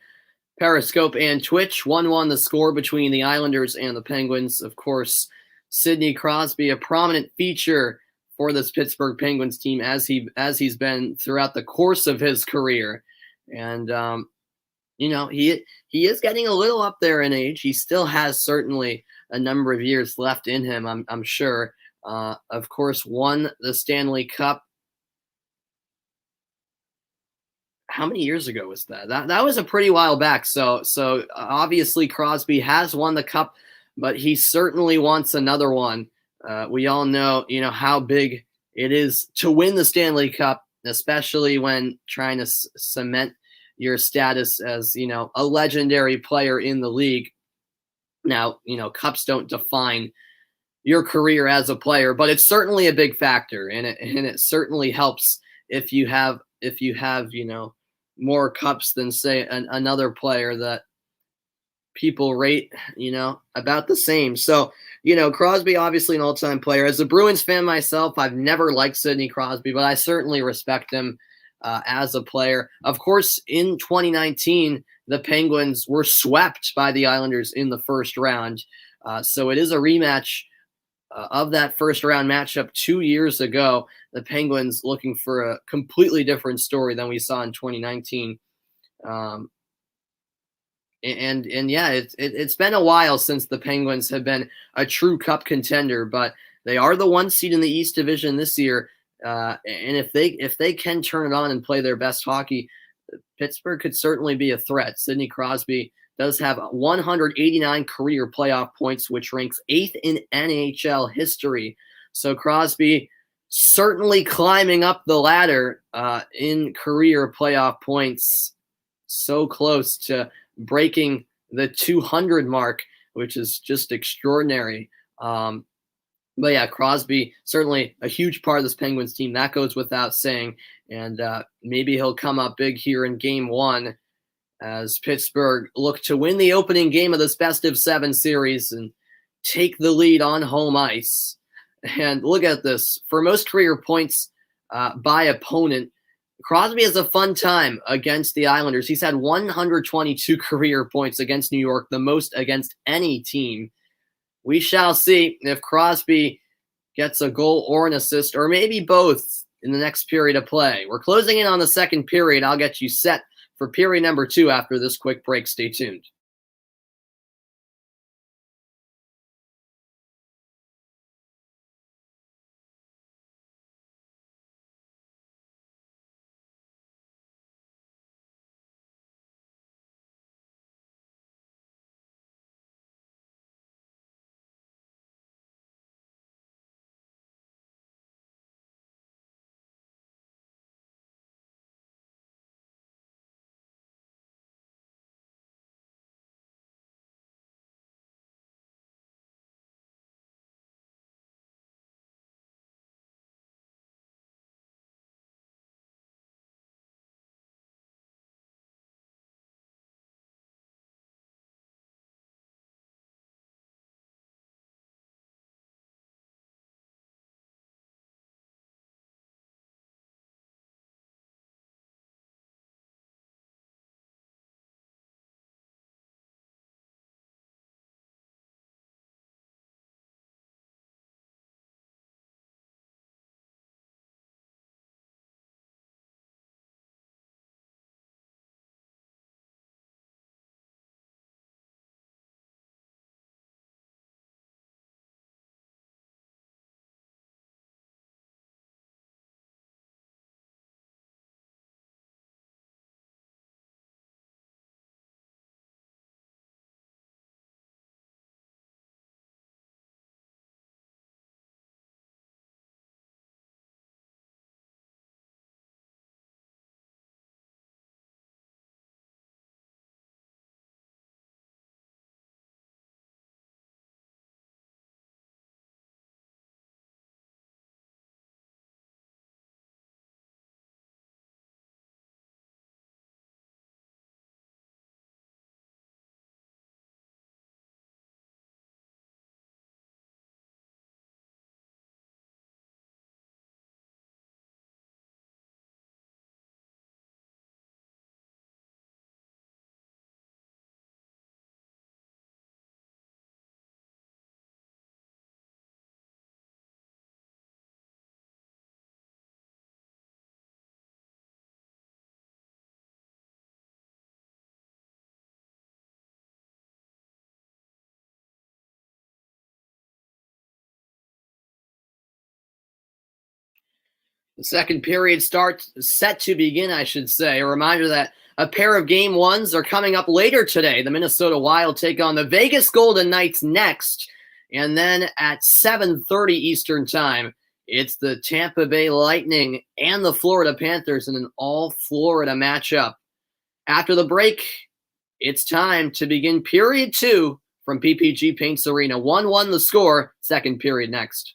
Periscope, and Twitch. 1-1 the score between the Islanders and the Penguins. Of course, Sidney Crosby, a prominent feature for this Pittsburgh Penguins team as he's been throughout the course of his career. And he is getting a little up there in age. He still has certainly a number of years left in him, I'm sure. Of course, won the Stanley Cup. How many years ago was that? That was a pretty while back. So obviously Crosby has won the cup, but he certainly wants another one. We all know, how big it is to win the Stanley Cup, especially when trying to cement your status as, a legendary player in the league. Now, cups don't define your career as a player, but it's certainly a big factor, and it certainly helps if you have more cups than say another player that people rate about the same. So Crosby, obviously an all-time player. As a Bruins fan myself, I've never liked Sidney Crosby, but I certainly respect him as a player. Of course, in 2019 the Penguins were swept by the Islanders in the first round, so it is a rematch of that first round matchup 2 years ago. The Penguins looking for a completely different story than we saw in 2019. And yeah, it's been a while since the Penguins have been a true cup contender, but they are the 1 seed in the East Division this year. And if they can turn it on and play their best hockey, Pittsburgh could certainly be a threat. Sidney Crosby does have 189 career playoff points, which ranks 8th in NHL history. So Crosby certainly climbing up the ladder in career playoff points, so close to breaking the 200 mark, which is just extraordinary. But yeah, Crosby, certainly a huge part of this Penguins team. That goes without saying. And maybe he'll come up big here in Game 1 as Pittsburgh look to win the opening game of this best-of-7 series and take the lead on home ice. And look at this. For most career points by opponent, Crosby has a fun time against the Islanders. He's had 122 career points against New York, the most against any team. We shall see if Crosby gets a goal or an assist, or maybe both in the next period of play. We're closing in on the second period. I'll get you set for period number 2 after this quick break. Stay tuned. The second period set to begin, I should say. A reminder that a pair of game ones are coming up later today. The Minnesota Wild take on the Vegas Golden Knights next. And then at 7:30 Eastern Time, it's the Tampa Bay Lightning and the Florida Panthers in an all-Florida matchup. After the break, it's time to begin period 2 from PPG Paints Arena. 1-1 the score, second period next.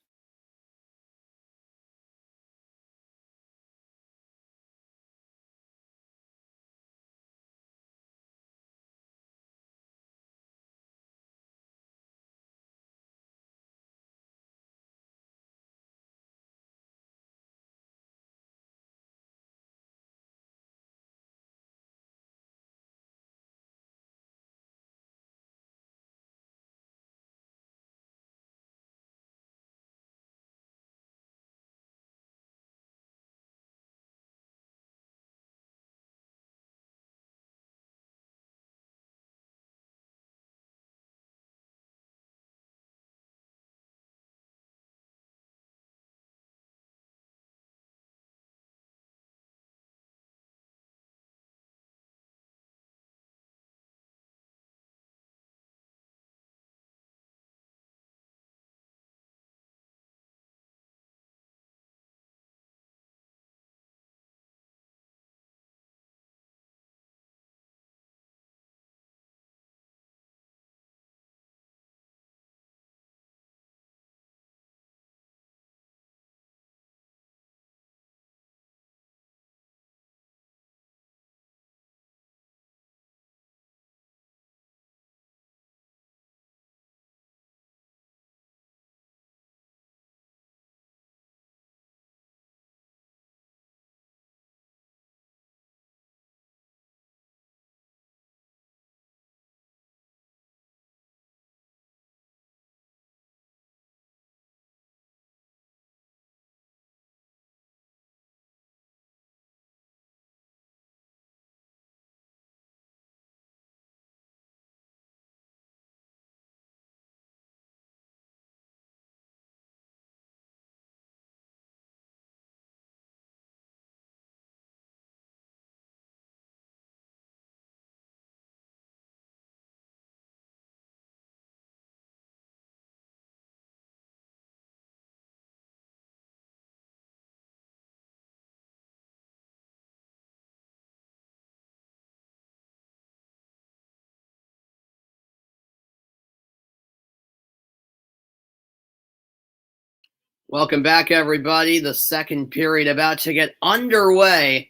Welcome back, everybody. The second period about to get underway.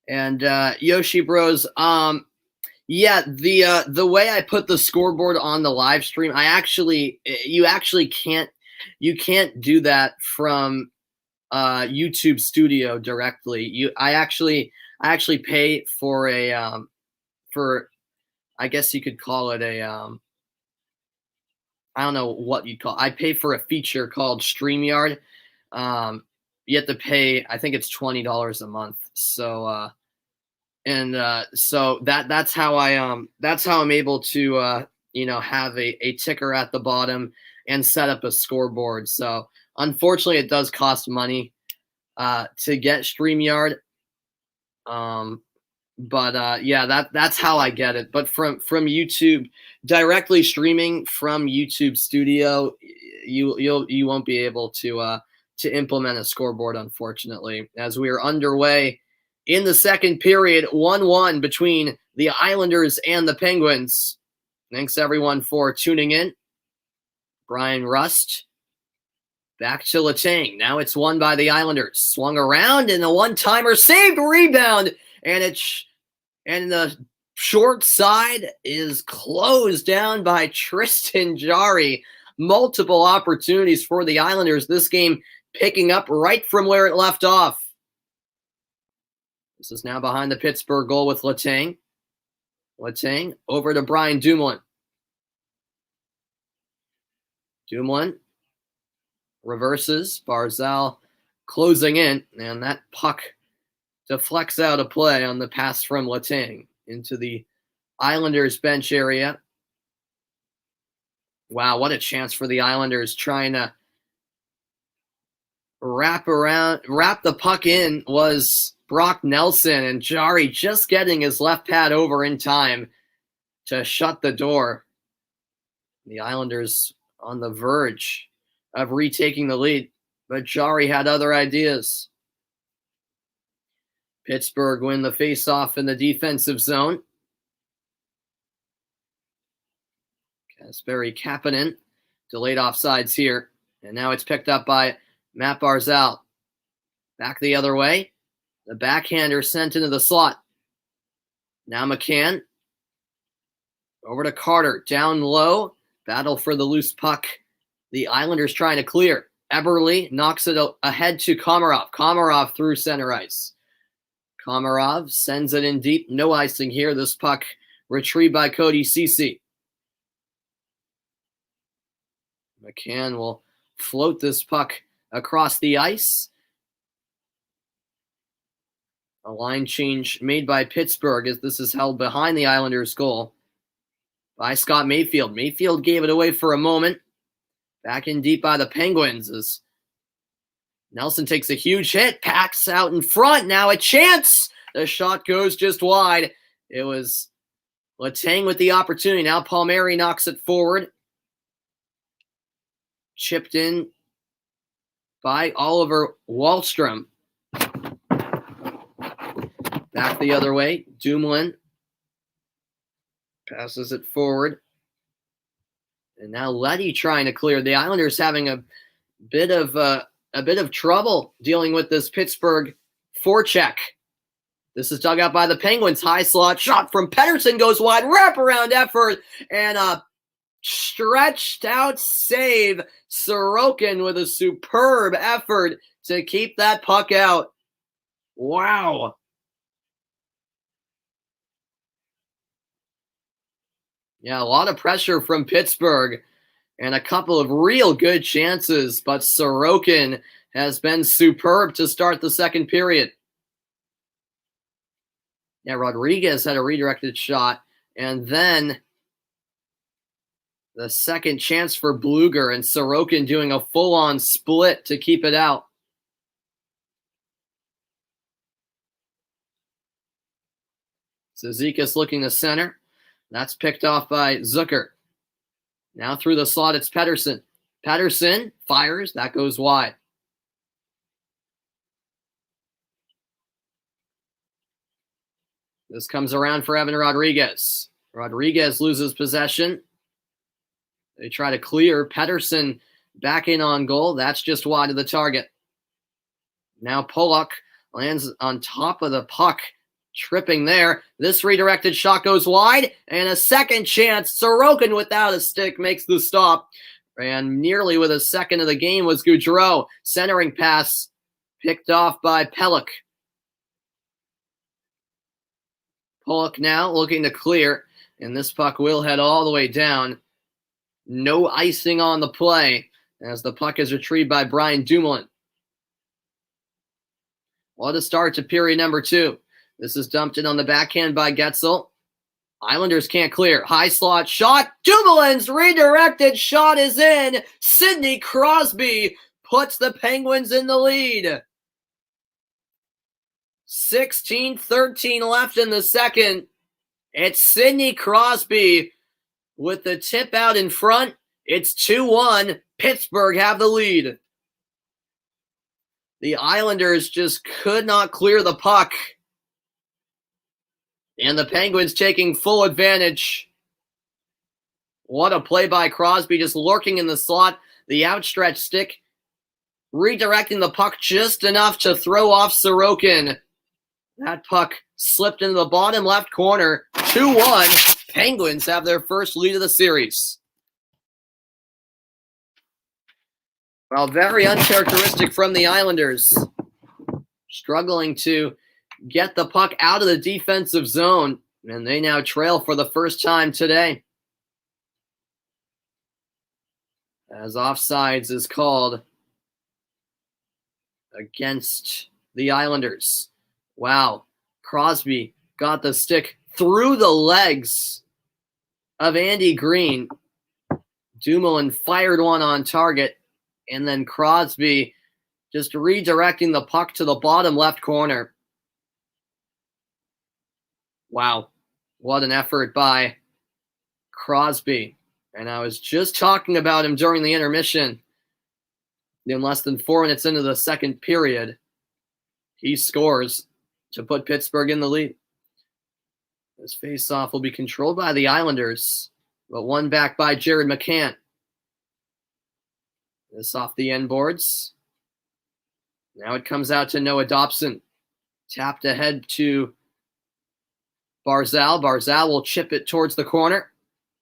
And Yoshi Bros, the way I put the scoreboard on the live stream, you can't do that from YouTube Studio directly. I actually pay for for I guess you could call it I don't know what you'd call it. I pay for a feature called StreamYard. You have to pay, I think it's $20 a month. So so that's how I'm able to have a ticker at the bottom and set up a scoreboard. So unfortunately, it does cost money to get StreamYard. That's how I get it. But from YouTube, directly streaming from YouTube Studio, you won't be able to implement a scoreboard, unfortunately. As we are underway in the second period, 1-1 between the Islanders and the Penguins. Thanks everyone for tuning in. Brian Rust back to Letang. Now it's won by the Islanders. Swung around and a one-timer, saved, rebound, and the short side is closed down by Tristan Jarry. Multiple opportunities for the Islanders. This game picking up right from where it left off. This is now behind the Pittsburgh goal with Letang. Letang over to Brian Dumoulin. Dumoulin reverses. Barzal closing in, and that puck deflects out a play on the pass from Letang into the Islanders bench area. Wow, what a chance for the Islanders trying to wrap the puck in was Brock Nelson, and Jarry just getting his left pad over in time to shut the door. The Islanders on the verge of retaking the lead, but Jarry had other ideas. Pittsburgh win the faceoff in the defensive zone. Kasperi Kapanen delayed offsides here, and now it's picked up by Matt Barzal. Back the other way. The backhander sent into the slot. Now McCann. Over to Carter. Down low. Battle for the loose puck. The Islanders trying to clear. Eberle knocks it ahead to Komarov. Komarov through center ice. Komarov sends it in deep. No icing here. This puck retrieved by Cody Ceci. McCann will float this puck across the ice. A line change made by Pittsburgh as this is held behind the Islanders' goal by Scott Mayfield. Mayfield gave it away for a moment. Back in deep by the Penguins as Nelson takes a huge hit, packs out in front. Now a chance. The shot goes just wide. It was Letang with the opportunity. Now Palmieri knocks it forward. Chipped in by Oliver Wahlstrom. Back the other way. Dumoulin passes it forward. And now Leddy trying to clear. The Islanders having a bit of trouble dealing with this Pittsburgh forecheck. This is dug out by the Penguins. High slot shot from Pettersson goes wide. Wraparound effort and a stretched out save. Sorokin with a superb effort to keep that puck out. Wow. Yeah, a lot of pressure from Pittsburgh and a couple of real good chances, but Sorokin has been superb to start the second period. Yeah, Rodriguez had a redirected shot, and then the second chance for Bluger, and Sorokin doing a full-on split to keep it out. Zizekas looking to center. That's picked off by Zucker. Now through the slot, it's Pettersson. Pettersson fires. That goes wide. This comes around for Evan Rodriguez. Rodriguez loses possession. They try to clear. Pettersson back in on goal. That's just wide of the target. Now Pollock lands on top of the puck. Tripping there. This redirected shot goes wide. And a second chance. Sorokin without a stick makes the stop. And nearly with a second of the game was Gaudreau. Centering pass picked off by Pelech. Pollock now looking to clear. And this puck will head all the way down. No icing on the play as the puck is retrieved by Brian Dumoulin. What a start to period number 2. This is dumped in on the backhand by Getzel. Islanders can't clear. High slot shot. Dumoulin's redirected shot is in. Sidney Crosby puts the Penguins in the lead. 16:13 left in the second. It's Sidney Crosby with the tip out in front. It's 2-1. Pittsburgh have the lead. The Islanders just could not clear the puck. And the Penguins taking full advantage. What a play by Crosby, just lurking in the slot. The outstretched stick, redirecting the puck just enough to throw off Sorokin. That puck slipped into the bottom left corner. 2-1. Penguins have their first lead of the series. Well, very uncharacteristic from the Islanders. Struggling to get the puck out of the defensive zone, and they now trail for the first time today. As offsides is called against the Islanders. Wow, Crosby got the stick through the legs of Andy Green. Dumoulin fired one on target, and then Crosby just redirecting the puck to the bottom left corner. Wow, what an effort by Crosby. And I was just talking about him during the intermission. In less than 4 minutes into the second period, he scores to put Pittsburgh in the lead. This faceoff will be controlled by the Islanders, but won back by Jared McCann. This off the end boards. Now it comes out to Noah Dobson. Tapped ahead to Barzal. Barzal will chip it towards the corner.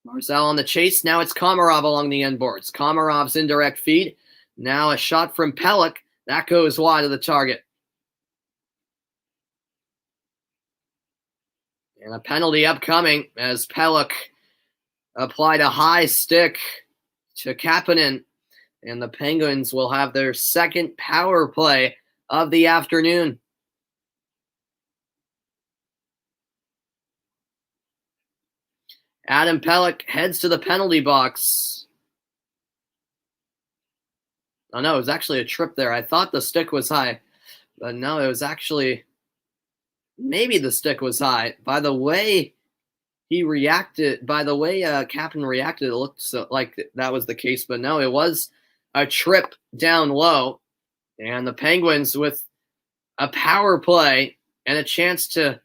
Barzal on the chase. Now it's Komarov along the end boards. Komarov's indirect feed. Now a shot from Pelech. That goes wide of the target. And a penalty upcoming as Pelech applied a high stick to Kapanen. And the Penguins will have their second power play of the afternoon. Adam Pelech heads to the penalty box. Oh, no, it was actually a trip there. I thought the stick was high. But no, it was actually... Maybe the stick was high. By the way he reacted, Kapanen reacted, it looked like that was the case. But no, it was a trip down low. And the Penguins with a power play and a chance to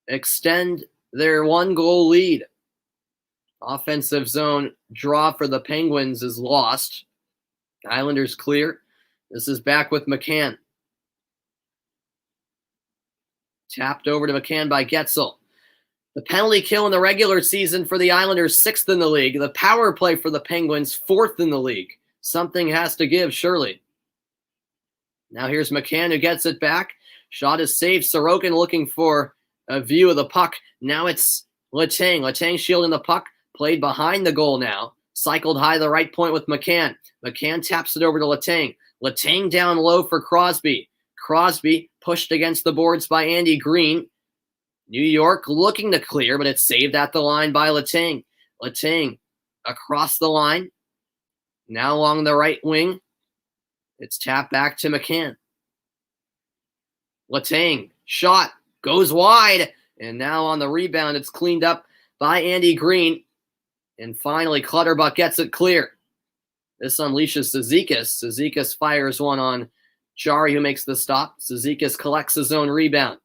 extend their 1-goal lead. Offensive zone draw for the Penguins is lost. Islanders clear. This is back with McCann. Tapped over to McCann by Getzel. The penalty kill in the regular season for the Islanders, 6th in the league. The power play for the Penguins, 4th in the league. Something has to give, surely. Now here's McCann who gets it back. Shot is saved. Sorokin looking for a view of the puck. Now it's Letang. Letang shielding the puck. Played behind the goal now. Cycled high to the right point with McCann. McCann taps it over to Letang. Letang down low for Crosby. Crosby pushed against the boards by Andy Green. New York looking to clear, but it's saved at the line by Letang. Letang across the line. Now along the right wing. It's tapped back to McCann. Letang, shot, goes wide. And now on the rebound, it's cleaned up by Andy Green. And finally, Clutterbuck gets it clear. This unleashes Cizikas. Cizikas fires one on Jari, who makes the stop. Cizikas collects his own rebound.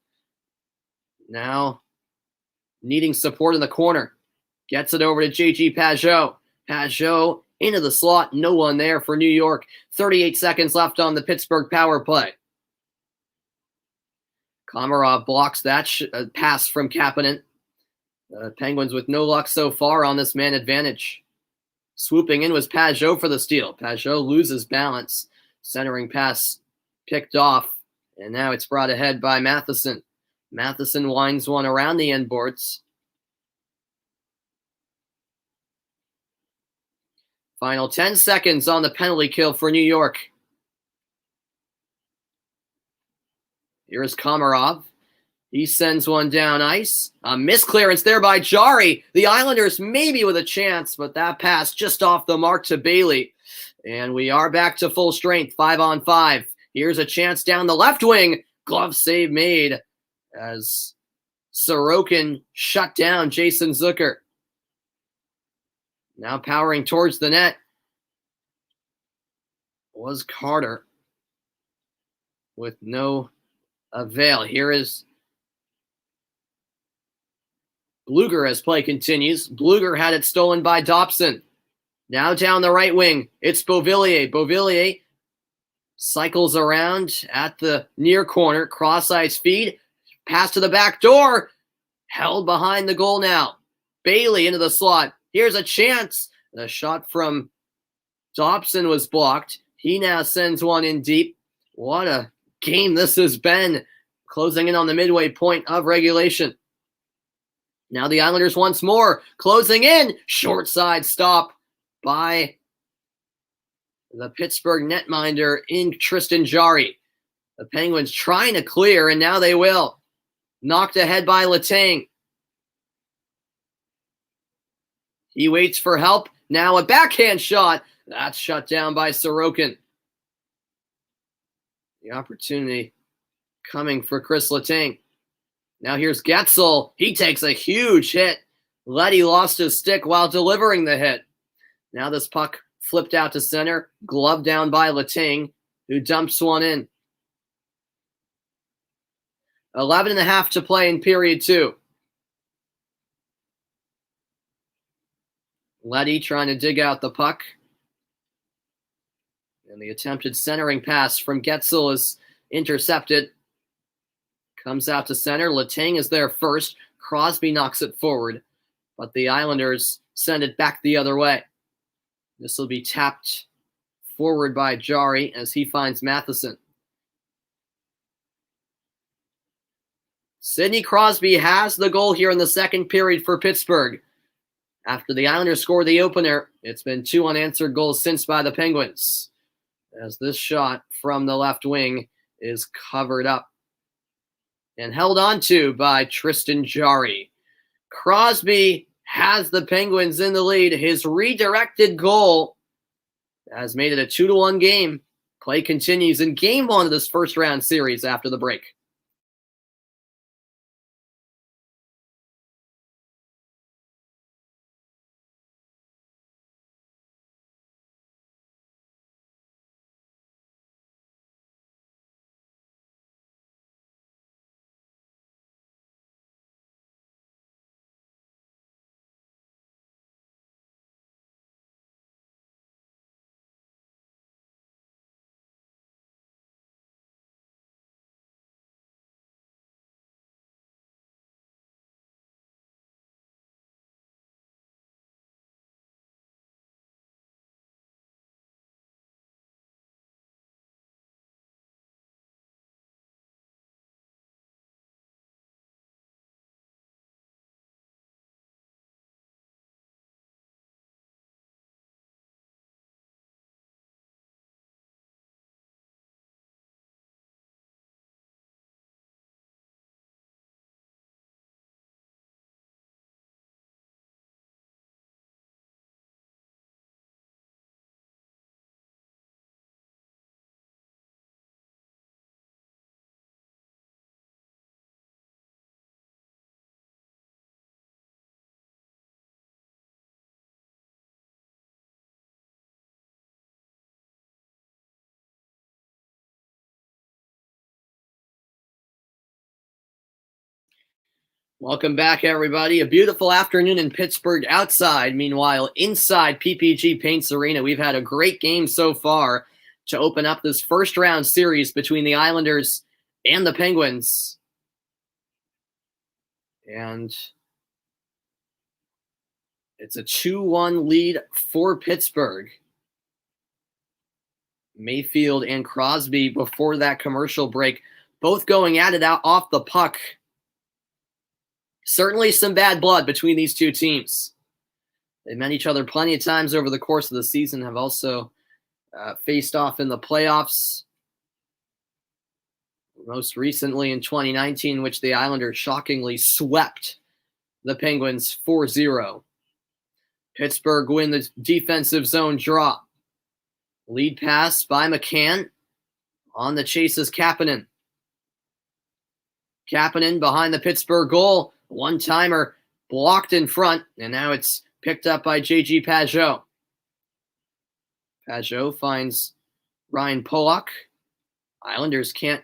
Now, needing support in the corner. Gets it over to J.G. Pageau. Pageau into the slot. No one there for New York. 38 seconds left on the Pittsburgh power play. Komarov blocks that pass from Kapanen. Penguins with no luck so far on this man advantage. Swooping in was Pageau for the steal. Pageau loses balance. Centering pass picked off. And now it's brought ahead by Matheson. Matheson winds one around the end boards. Final 10 seconds on the penalty kill for New York. Here's Komarov. He sends one down ice. A misclearance there by Jari. The Islanders maybe with a chance, but that pass just off the mark to Bailey. And we are back to full strength, 5-on-5. Here's a chance down the left wing. Glove save made as Sorokin shut down Jason Zucker. Now powering towards the net was Carter with no avail. Here is Bluger as play continues. Bluger had it stolen by Dobson. Now down the right wing, it's Beauvillier. Beauvillier cycles around at the near corner. Cross-ice feed. Pass to the back door. Held behind the goal now. Bailey into the slot. Here's a chance. The shot from Dobson was blocked. He now sends one in deep. What a game this has been. Closing in on the midway point of regulation. Now the Islanders once more. Closing in. Short side stop by the Pittsburgh netminder in Tristan Jari. The Penguins trying to clear, and now they will. Knocked ahead by Letang. He waits for help. Now a backhand shot. That's shut down by Sorokin. The opportunity coming for Chris Letang. Now here's Getzel. He takes a huge hit. Letty lost his stick while delivering the hit. Now this puck flipped out to center, gloved down by Letang, who dumps one in. 11.5 to play in period 2. Letty trying to dig out the puck. And the attempted centering pass from Getzel is intercepted. Comes out to center. Letang is there first. Crosby knocks it forward, but the Islanders send it back the other way. This will be tapped forward by Jari as he finds Matheson. Sidney Crosby has the goal here in the second period for Pittsburgh. After the Islanders score the opener, it's been 2 unanswered goals since by the Penguins, as this shot from the left wing is covered up and held on to by Tristan Jari. Crosby has the Penguins in the lead. His redirected goal has made it a 2-1 game. Play continues in game 1 of this first round series after the break. Welcome back, everybody. A beautiful afternoon in Pittsburgh outside. Meanwhile, inside PPG Paints Arena, we've had a great game so far to open up this first round series between the Islanders and the Penguins. And it's a 2-1 lead for Pittsburgh. Mayfield and Crosby before that commercial break, both going at it out off the puck. Certainly some bad blood between these two teams. They met each other plenty of times over the course of the season, have also faced off in the playoffs. Most recently in 2019, which the Islanders shockingly swept the Penguins 4-0. Pittsburgh win the defensive zone draw. Lead pass by McCann. On the chase is Kapanen. Kapanen behind the Pittsburgh goal. One-timer blocked in front, and now it's picked up by J.G. Pageau. Pageau finds Ryan Pollock. Islanders can't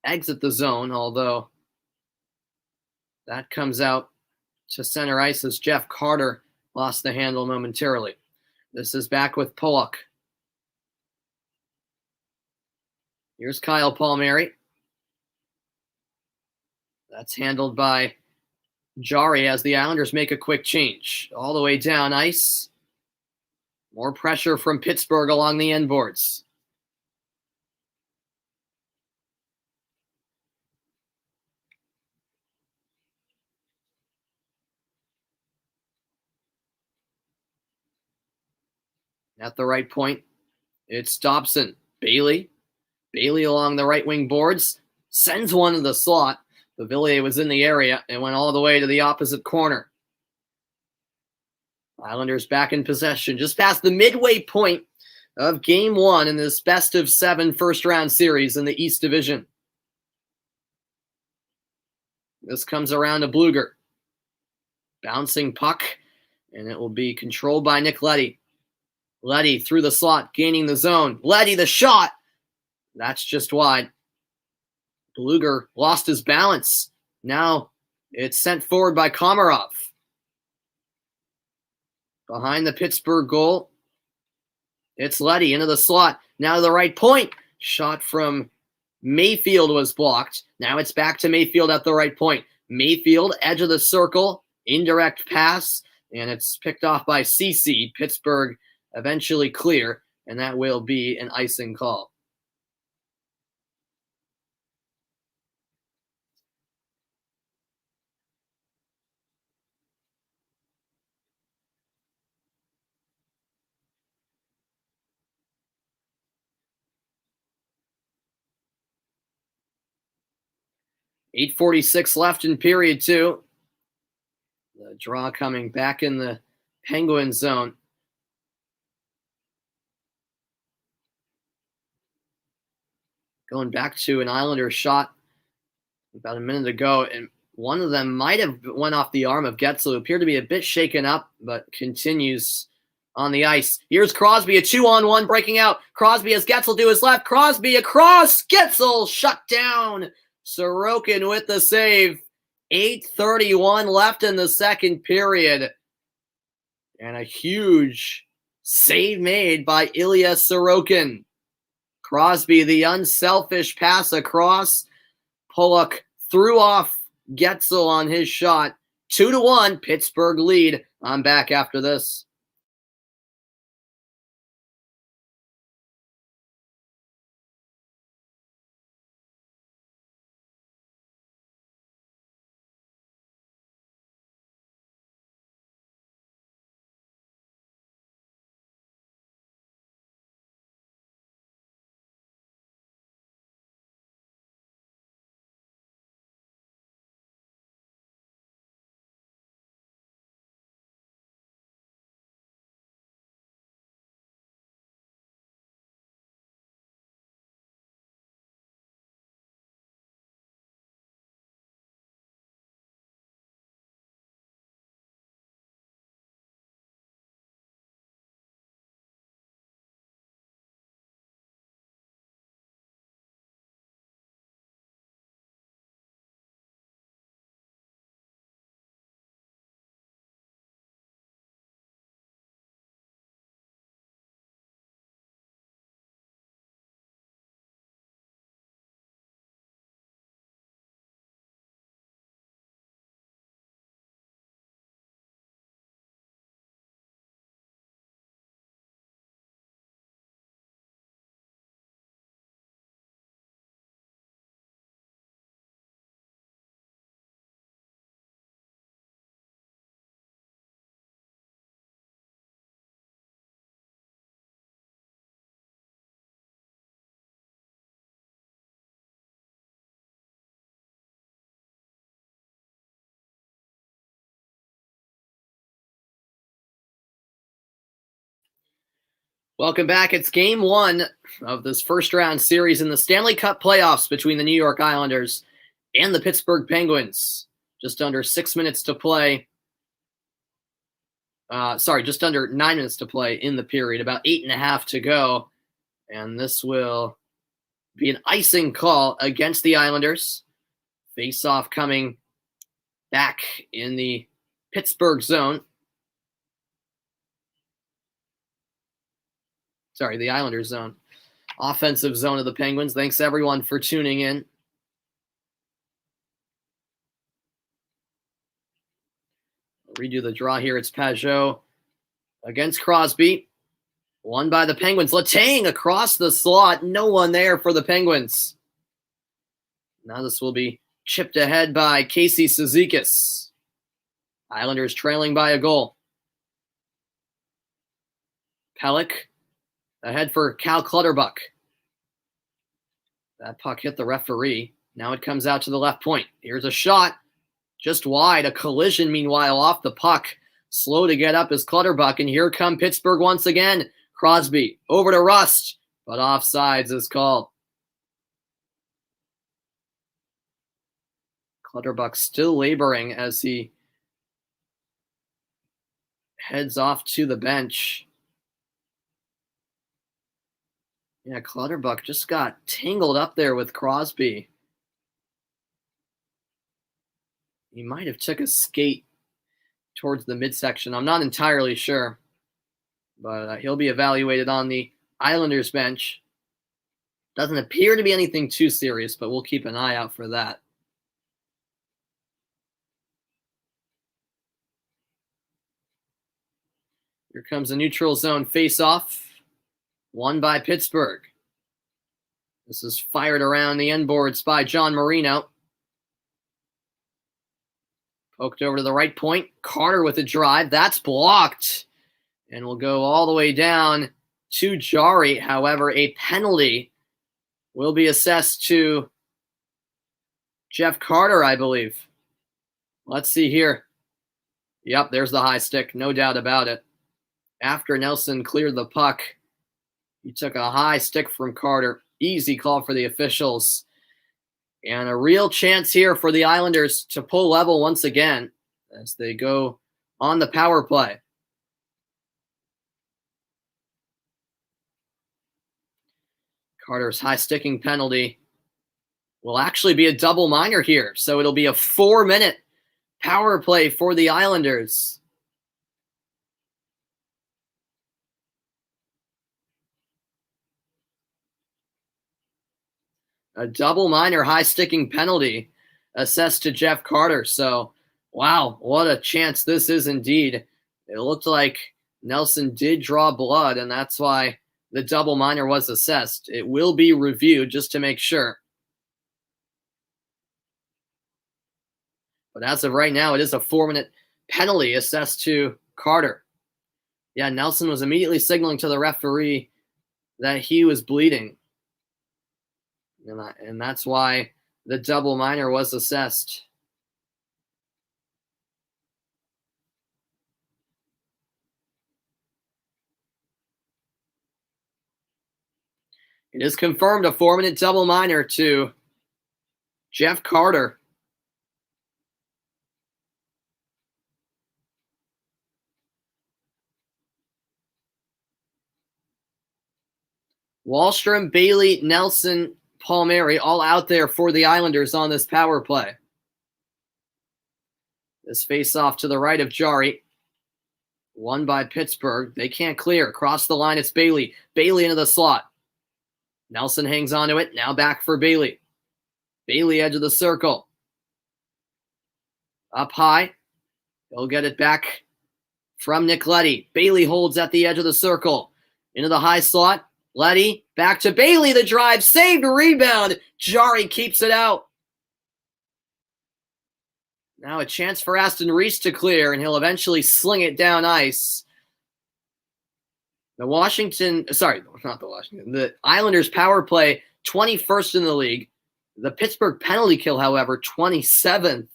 exit the zone, although that comes out to center ice as Jeff Carter lost the handle momentarily. This is back with Pollock. Here's Kyle Palmieri. That's handled by Jari as the Islanders make a quick change. All the way down ice. More pressure from Pittsburgh along the end boards. At the right point, it's Dobson. Bailey along the right wing boards. Sends one to the slot. Villiers was in the area and went all the way to the opposite corner. Islanders back in possession. Just past the midway point of Game 1 in this best-of-7 first-round series in the East Division. This comes around to Bluger. Bouncing puck, and it will be controlled by Nick Leddy. Leddy through the slot, gaining the zone. Leddy, the shot! That's just wide. Bluger lost his balance. Now it's sent forward by Komarov. Behind the Pittsburgh goal, it's Leddy into the slot. Now to the right point. Shot from Mayfield was blocked. Now it's back to Mayfield at the right point. Mayfield, edge of the circle, indirect pass, and it's picked off by CC. Pittsburgh eventually clear, and that will be an icing call. .846 left in period 2. The draw coming back in the Penguin zone. Going back to an Islander shot about a minute ago, and one of them might have went off the arm of Getzel, who appeared to be a bit shaken up, but continues on the ice. Here's Crosby, a 2-on-1 breaking out. Crosby has Getzel to his left. Crosby across. Getzel shut down. Sorokin with the save. 8:31 left in the second period. And a huge save made by Ilya Sorokin. Crosby, the unselfish pass across. Pollock threw off Getzel on his shot. 2-1, Pittsburgh lead. I'm back after this. Welcome back. It's Game 1 of this first-round series in the Stanley Cup Playoffs between the New York Islanders and the Pittsburgh Penguins. Just under 6 minutes to play. Just under 9 minutes to play in the period. About 8.5 to go. And this will be an icing call against the Islanders. Face-off coming back in the Pittsburgh zone. The Islanders zone. Offensive zone of the Penguins. Thanks, everyone, for tuning in. I'll redo the draw here. It's Pajot against Crosby. Won by the Penguins. Letang across the slot. No one there for the Penguins. Now this will be chipped ahead by Casey Cizikas. Islanders trailing by a goal. Pelech ahead for Cal Clutterbuck. That puck hit the referee. Now it comes out to the left point. Here's a shot. Just wide. A collision, meanwhile, off the puck. Slow to get up is Clutterbuck. And here come Pittsburgh once again. Crosby over to Rust, but offsides is called. Clutterbuck still laboring as he heads off to the bench. Yeah, Clutterbuck just got tangled up there with Crosby. He might have took a skate towards the midsection. I'm not entirely sure, but he'll be evaluated on the Islanders bench. Doesn't appear to be anything too serious, but we'll keep an eye out for that. Here comes a neutral zone face-off, won by Pittsburgh. This is fired around the end boards by John Marino. Poked over to the right point. Carter with a drive. That's blocked. And will go all the way down to Jari. However, a penalty will be assessed to Jeff Carter, I believe. Let's see here. Yep, there's the high stick. No doubt about it. After Nelson cleared the puck, he took a high stick from Carter. Easy call for the officials. And a real chance here for the Islanders to pull level once again as they go on the power play. Carter's high sticking penalty will actually be a double minor here. So it'll be a 4-minute power play for the Islanders. A double minor high sticking penalty assessed to Jeff Carter. So, wow, what a chance this is indeed. It looked like Nelson did draw blood, and that's why the double minor was assessed. It will be reviewed just to make sure. But as of right now, it is a 4-minute penalty assessed to Carter. Yeah, Nelson was immediately signaling to the referee that he was bleeding. And that's why the double minor was assessed. It is confirmed a 4-minute double minor to Jeff Carter. Wahlstrom, Bailey, Nelson, Palmieri all out there for the Islanders on this power play. This face-off to the right of Jari. Won by Pittsburgh. They can't clear. Across the line, it's Bailey. Bailey into the slot. Nelson hangs on to it. Now back for Bailey. Bailey, edge of the circle. Up high. He'll get it back from Nick Leddy. Bailey holds at the edge of the circle. Into the high slot. Leddy, back to Bailey, the drive, saved, rebound. Jari keeps it out. Now a chance for Aston Reese to clear, and he'll eventually sling it down ice. The Islanders power play, 21st in the league. The Pittsburgh penalty kill, however, 27th.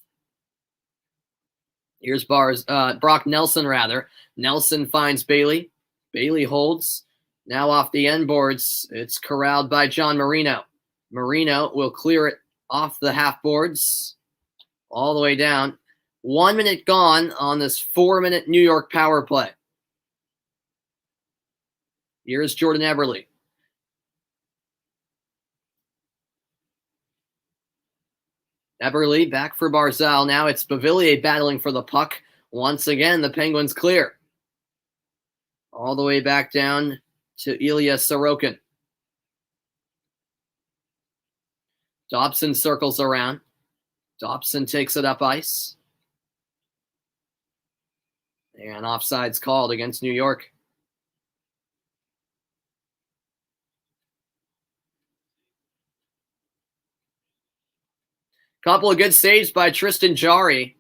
Here's Brock Nelson, rather. Nelson finds Bailey. Bailey holds. Now off the end boards, it's corralled by John Marino. Marino will clear it off the half boards all the way down. 1 minute gone on this 4-minute New York power play. Here's Jordan Eberle. Eberle back for Barzal. Now it's Beauvillier battling for the puck. Once again, the Penguins clear. All the way back down to Ilya Sorokin. Dobson circles around. Dobson takes it up ice. And offside's called against New York. Couple of good saves by Tristan Jari.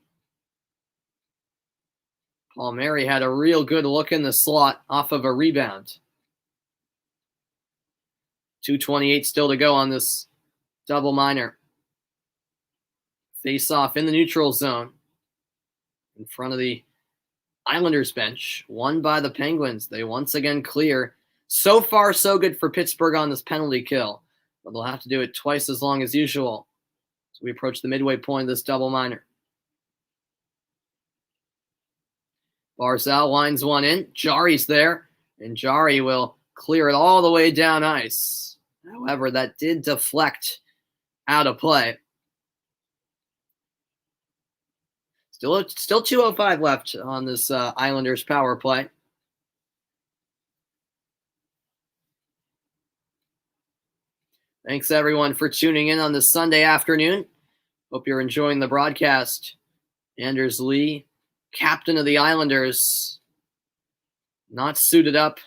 Palmieri had a real good look in the slot off of a rebound. 2:28 still to go on this double minor. Face off in the neutral zone in front of the Islanders bench. Won by the Penguins. They once again clear So far, so good for Pittsburgh on this penalty kill, but they'll have to do it twice as long as usual as we approach the midway point of this double minor. Barzal lines one in. Jari's there, and Jari will clear it all the way down ice. However, that did deflect out of play. Still 2:05 left on this Islanders power play. Thanks, everyone, for tuning in on this Sunday afternoon. Hope you're enjoying the broadcast. Anders Lee, captain of the Islanders, not suited up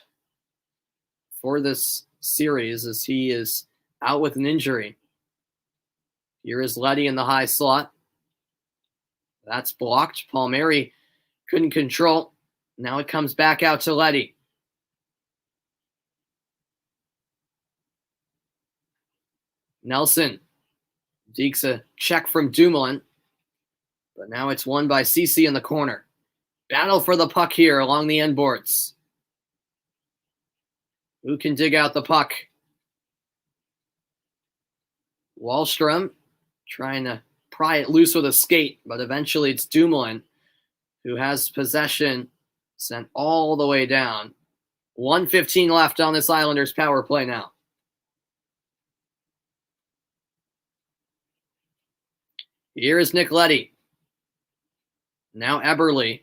for this series as he is out with an injury. Here is Leddy in the high slot. That's blocked. Palmieri couldn't control. Now it comes back out to Leddy. Nelson. Deeks a check from Dumoulin. But now it's won by Ceci in the corner. Battle for the puck here along the end boards. Who can dig out the puck? Wahlstrom trying to pry it loose with a skate, but eventually it's Dumoulin who has possession sent all the way down. 1:15 left on this Islanders power play now. Here is Nick Leddy. Now Eberle.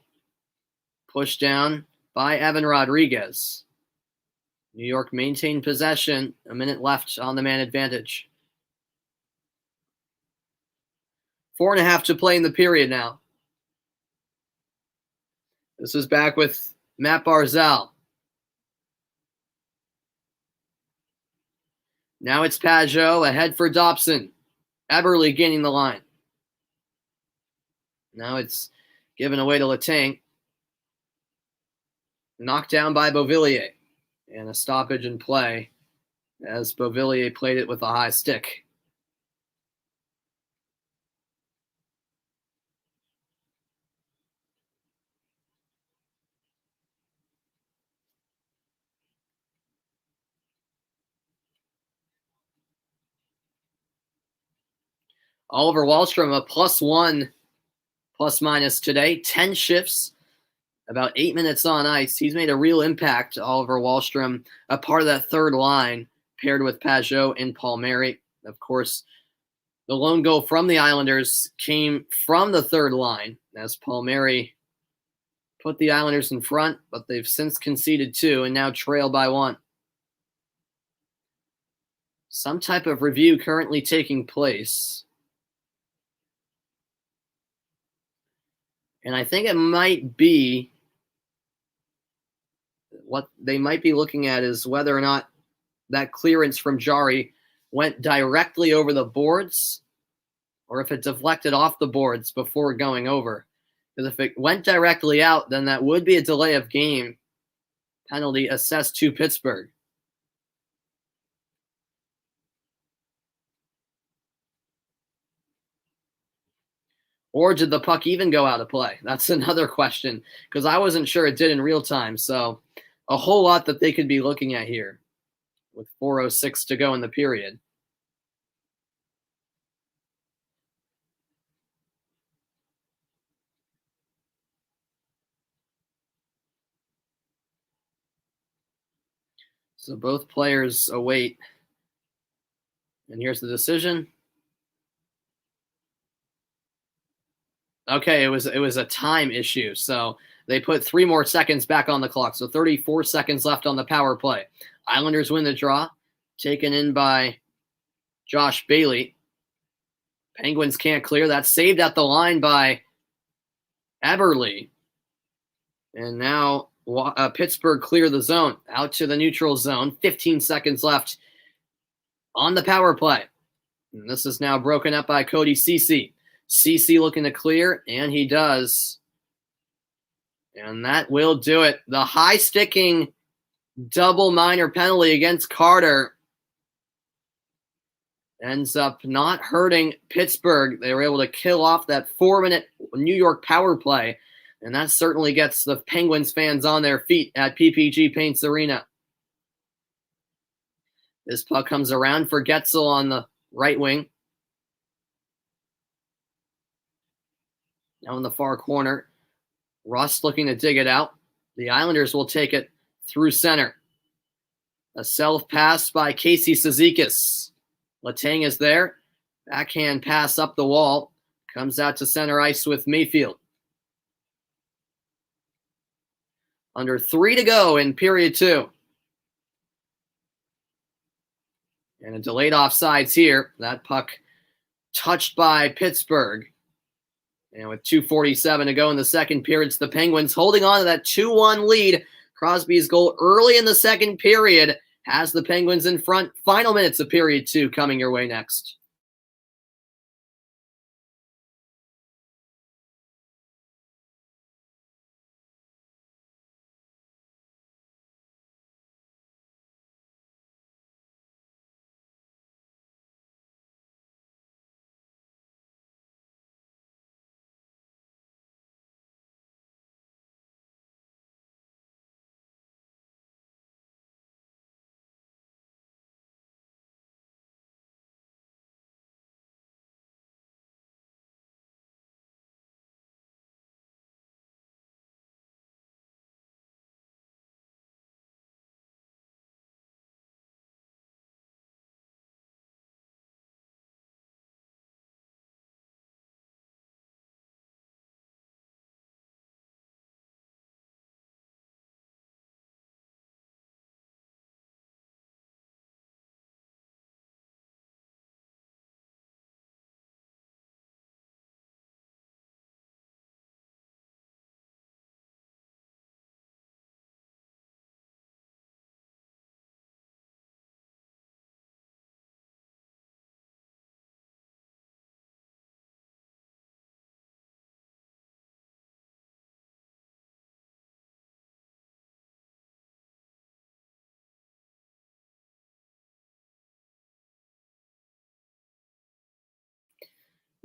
Pushed down by Evan Rodriguez. New York maintained possession. A minute left on the man advantage. 4.5 to play in the period now. This is back with Matt Barzal. Now it's Pajot ahead for Dobson. Eberle gaining the line. Now it's given away to Letang. Knocked down by Beauvillier. And a stoppage in play as Beauvillier played it with a high stick. Oliver Wahlstrom, a +1 plus-minus today. 10 shifts, about 8 minutes on ice. He's made a real impact, Oliver Wahlstrom, a part of that third line, paired with Pajot and Palmieri. Of course, the lone goal from the Islanders came from the third line, as Palmieri put the Islanders in front, but they've since conceded 2 and now trail by 1. Some type of review currently taking place. And I think it might be what they might be looking at is whether or not that clearance from Jari went directly over the boards or if it deflected off the boards before going over. Because if it went directly out, then that would be a delay of game penalty assessed to Pittsburgh. Or did the puck even go out of play? That's another question, because I wasn't sure it did in real time. So a whole lot that they could be looking at here with 4:06 to go in the period. So both players await. And here's the decision. Okay, it was a time issue. So they put 3 more seconds back on the clock. So 34 seconds left on the power play. Islanders win the draw. Taken in by Josh Bailey. Penguins can't clear. That's saved at the line by Eberle. And now Pittsburgh clear the zone. Out to the neutral zone. 15 seconds left on the power play. And this is now broken up by Cody Ceci. Ceci looking to clear, and he does. And that will do it. The high-sticking double minor penalty against Carter ends up not hurting Pittsburgh. They were able to kill off that 4-minute New York power play, and that certainly gets the Penguins fans on their feet at PPG Paints Arena. This puck comes around for Getzel on the right wing. Now in the far corner, Rust looking to dig it out. The Islanders will take it through center. A self-pass by Casey Cizikas. Letang is there. Backhand pass up the wall. Comes out to center ice with Mayfield. Under 3 to go in period 2. And a delayed offsides here. That puck touched by Pittsburgh. And with 2:47 to go in the second period, it's the Penguins holding on to that 2-1 lead. Crosby's goal early in the second period has the Penguins in front. Final minutes of period 2 coming your way next.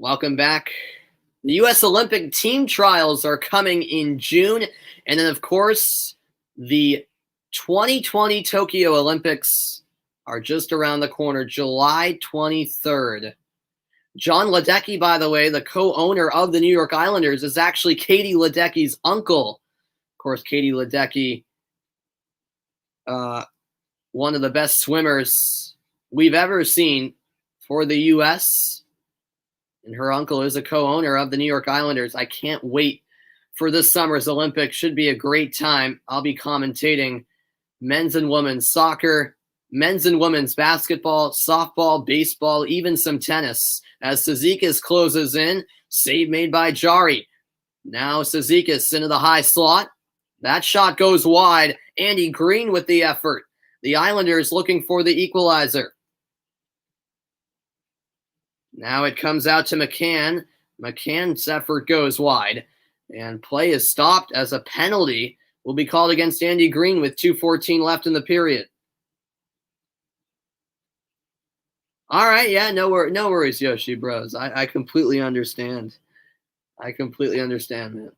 Welcome back. The U.S. Olympic team trials are coming in June. And then, of course, the 2020 Tokyo Olympics are just around the corner, July 23rd. John Ledecky, by the way, the co-owner of the New York Islanders, is actually Katie Ledecky's uncle. Of course, Katie Ledecky, one of the best swimmers we've ever seen for the U.S., and her uncle is a co-owner of the New York Islanders. I can't wait for this summer's Olympics. Should be a great time. I'll be commentating men's and women's soccer, men's and women's basketball, softball, baseball, even some tennis. As Cizikas closes in, save made by Jari. Now Cizikas into the high slot. That shot goes wide. Andy Green with the effort. The Islanders looking for the equalizer. Now it comes out to McCann. McCann's effort goes wide. And play is stopped as a penalty will be called against Andy Green with 2:14 left in the period. All right, yeah, no worries, Yoshi Bros. I completely understand. I completely understand, man.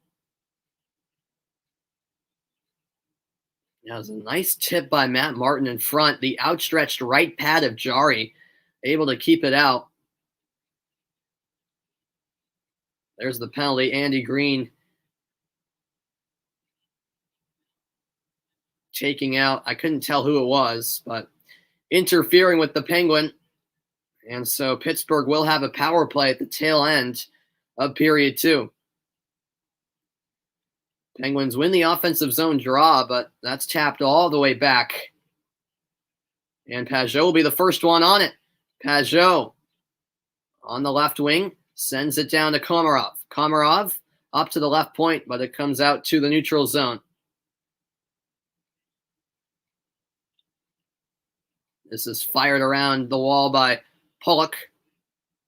That was a nice tip by Matt Martin in front. The outstretched right pad of Jari, able to keep it out. There's the penalty. Andy Green taking out, I couldn't tell who it was, but interfering with the Penguin. And so Pittsburgh will have a power play at the tail end of period 2. Penguins win the offensive zone draw, but that's tapped all the way back. And Pajot will be the first one on it. Pajot on the left wing. Sends it down to Komarov. Komarov up to the left point, but it comes out to the neutral zone. This is fired around the wall by Pollock.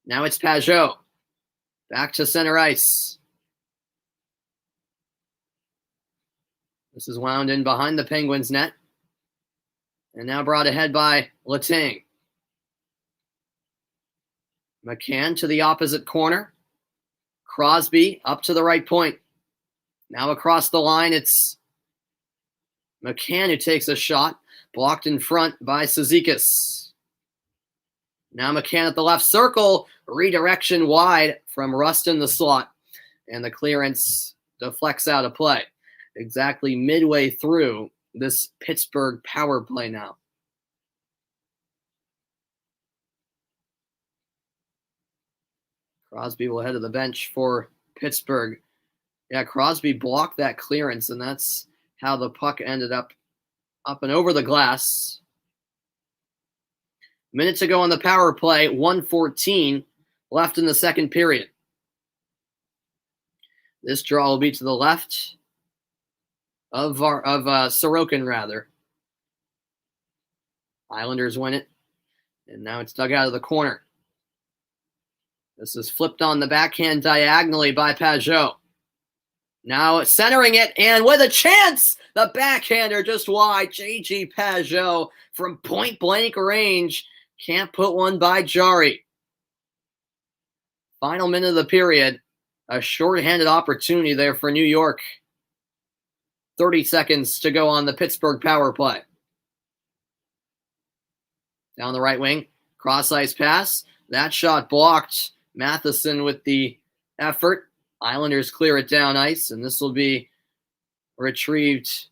Now it's Pajot. Back to center ice. This is wound in behind the Penguins' net. And now brought ahead by Letang. McCann to the opposite corner. Crosby up to the right point. Now across the line, it's McCann who takes a shot. Blocked in front by Cizikas. Now McCann at the left circle. Redirection wide from Rust in the slot. And the clearance deflects out of play. Exactly midway through this Pittsburgh power play now. Crosby will head to the bench for Pittsburgh. Yeah, Crosby blocked that clearance, and that's how the puck ended up and over the glass. Minute to go on the power play, 1:14 left in the second period. This draw will be to the left of Sorokin, rather. Islanders win it, and now it's dug out of the corner. This is flipped on the backhand diagonally by Pajot. Now centering it, and with a chance, the backhander just wide. J.G. Pajot from point-blank range can't put one by Jarry. Final minute of the period. A shorthanded opportunity there for New York. 30 seconds to go on the Pittsburgh power play. Down the right wing, cross-ice pass. That shot blocked. Matheson with the effort. Islanders clear it down ice, and this will be retrieved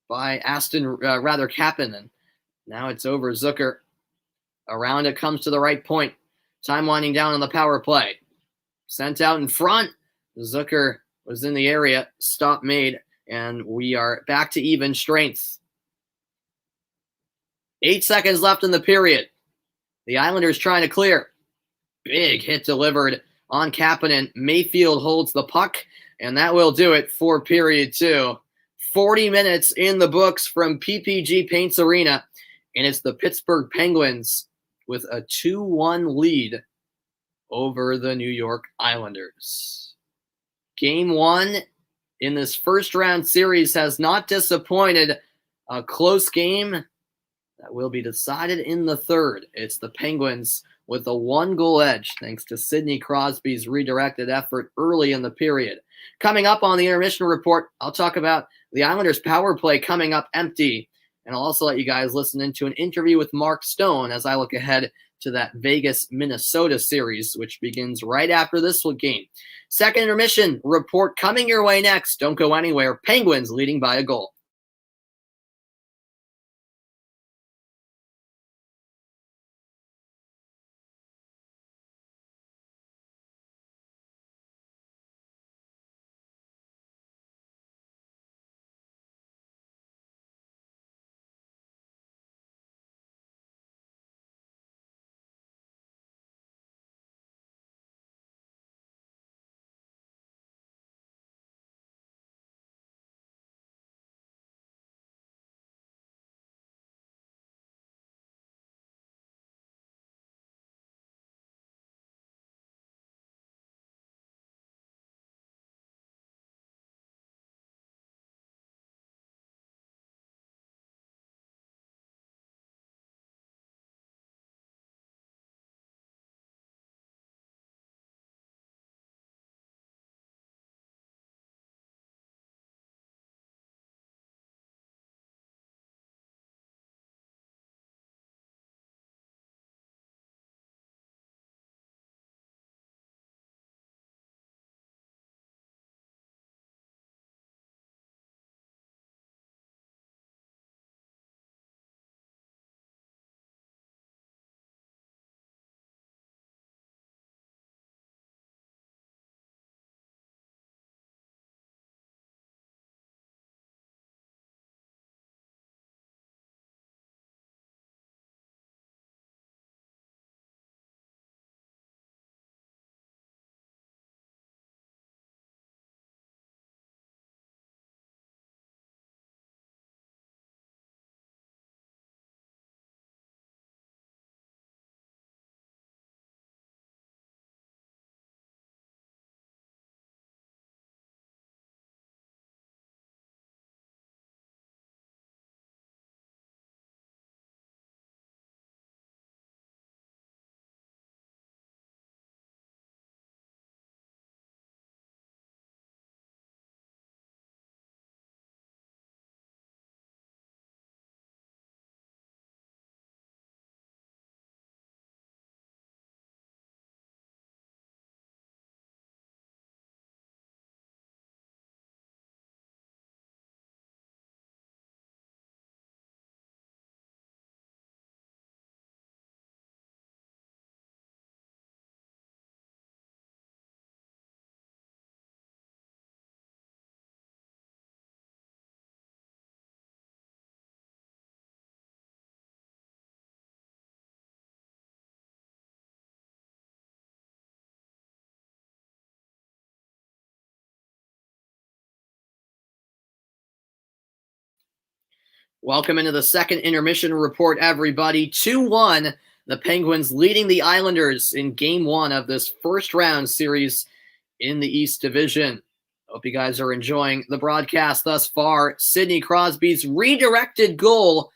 by Kapanen. Now it's over Zucker. Around it comes to the right point. Time winding down on the power play. Sent out in front. Zucker was in the area. Stop made, and we are back to even strength. 8 seconds left in the period. The Islanders trying to clear. Big hit delivered on Kapanen. Mayfield holds the puck, and that will do it for period 2. 40 minutes in the books from PPG Paints Arena, and it's the Pittsburgh Penguins with a 2-1 lead over the New York Islanders. Game 1 in this first-round series has not disappointed. A close game that will be decided in the third. It's the Penguins with a 1-goal edge thanks to Sidney Crosby's redirected effort early in the period. Coming up on the intermission report, I'll talk about the Islanders' power play coming up empty, and I'll also let you guys listen into an interview with Mark Stone as I look ahead to that Vegas-Minnesota series, which begins right after this game. Second intermission report coming your way next. Don't go anywhere. Penguins leading by a goal. Welcome into the second intermission report, everybody. 2-1, the Penguins leading the Islanders in Game 1 of this first-round series in the East Division. Hope you guys are enjoying the broadcast thus far. Sidney Crosby's redirected goal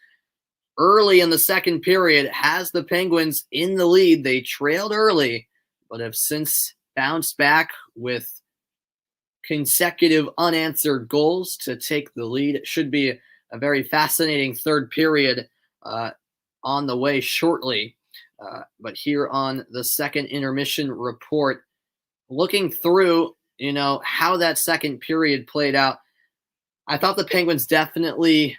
early in the second period has the Penguins in the lead. They trailed early, but have since bounced back with consecutive unanswered goals to take the lead. It should be a very fascinating third period on the way shortly. But here on the second intermission report, looking through, how that second period played out, I thought the Penguins definitely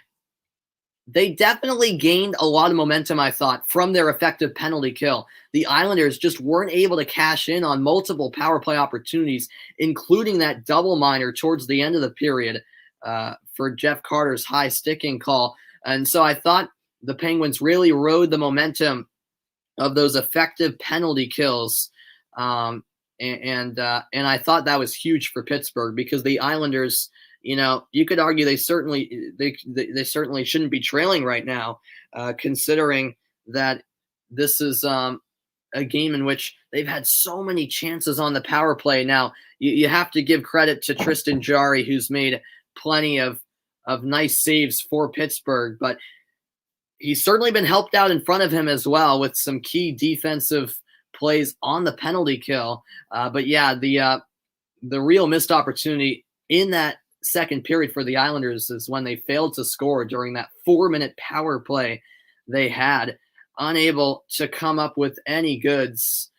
gained a lot of momentum, I thought, from their effective penalty kill. The Islanders just weren't able to cash in on multiple power play opportunities, including that double minor towards the end of the period for Jeff Carter's high sticking call. And so I thought the Penguins really rode the momentum of those effective penalty kills. And I thought that was huge for Pittsburgh because the Islanders, you could argue they certainly shouldn't be trailing right now, considering that this is a game in which they've had so many chances on the power play. Now, you have to give credit to Tristan Jarry, who's made plenty of nice saves for Pittsburgh, but he's certainly been helped out in front of him as well with some key defensive plays on the penalty kill. But yeah, the real missed opportunity in that second period for the Islanders is when they failed to score during that 4-minute power play they had, unable to come up with any goods.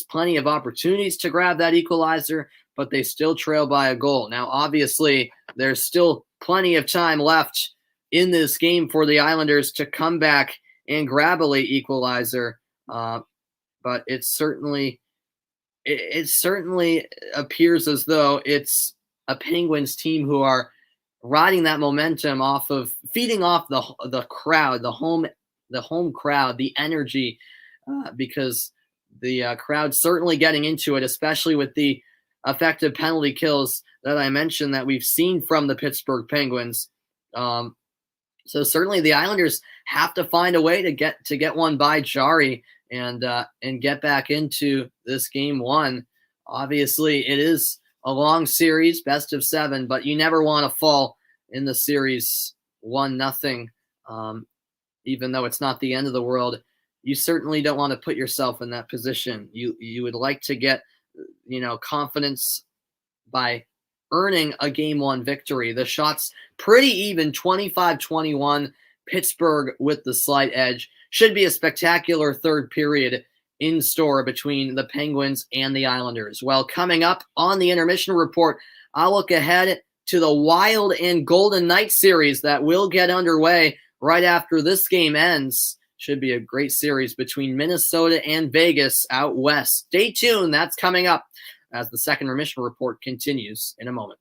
Plenty of opportunities to grab that equalizer, but they still trail by a goal. Now, obviously, there's still plenty of time left in this game for the Islanders to come back and grab a late equalizer, but it certainly appears as though it's a Penguins team who are riding that momentum off of feeding off the crowd, the home crowd, the energy, because the crowd's certainly getting into it, especially with the effective penalty kills that I mentioned that we've seen from the Pittsburgh Penguins. So certainly the Islanders have to find a way to get one by Jarry and get back into this game one. Obviously, it is a long series, best of 7, but you never want to fall in the series 1-0, even though it's not the end of the world. You certainly don't want to put yourself in that position. You would like to get, confidence by earning a game 1 victory. The shot's pretty even, 25-21. Pittsburgh with the slight edge. Should be a spectacular third period in store between the Penguins and the Islanders. Well, coming up on the intermission report, I'll look ahead to the Wild and Golden Knights series that will get underway right after this game ends. Should be a great series between Minnesota and Vegas out west. Stay tuned. That's coming up as the second intermission report continues in a moment.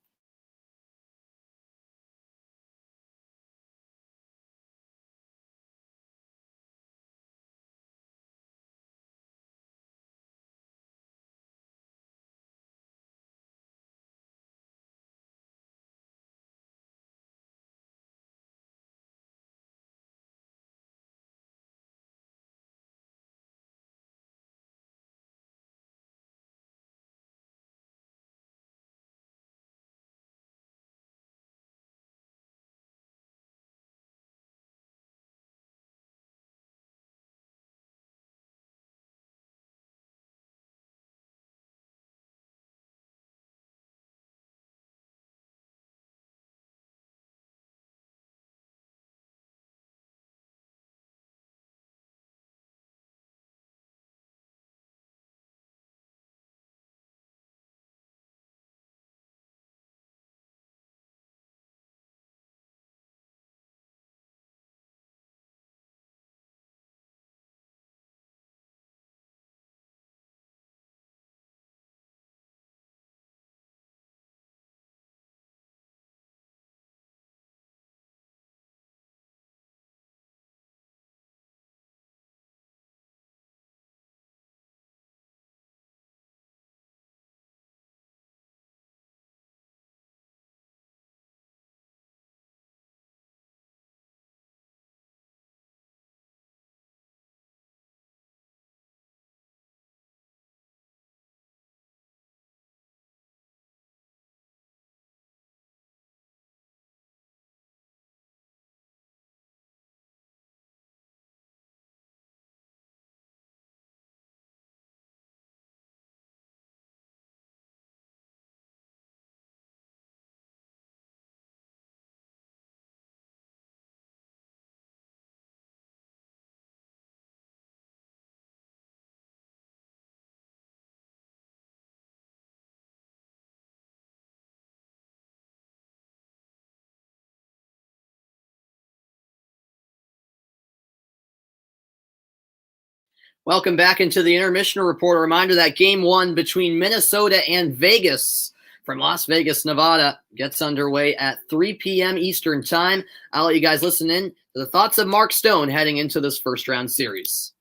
Welcome back into the Intermission Report. A reminder that Game 1 between Minnesota and Vegas from Las Vegas, Nevada gets underway at 3 p.m. Eastern Time. I'll let you guys listen in to the thoughts of Mark Stone heading into this first-round series.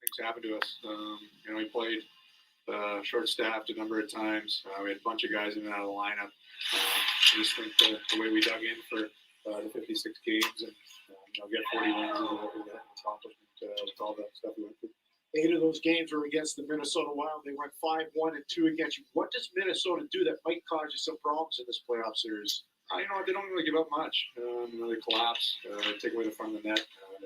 Things happen to us. We played short-staffed a number of times. We had a bunch of guys in and out of the lineup. I just think the way we dug in for the 56 games and get 40 wins is an accomplishment with all the stuff we went through. 8 of those games were against the Minnesota Wild. They went 5-1 and 2 against you. What does Minnesota do that might cause you some problems in this playoff series? They don't really give up much. They collapse, take away the front of the net.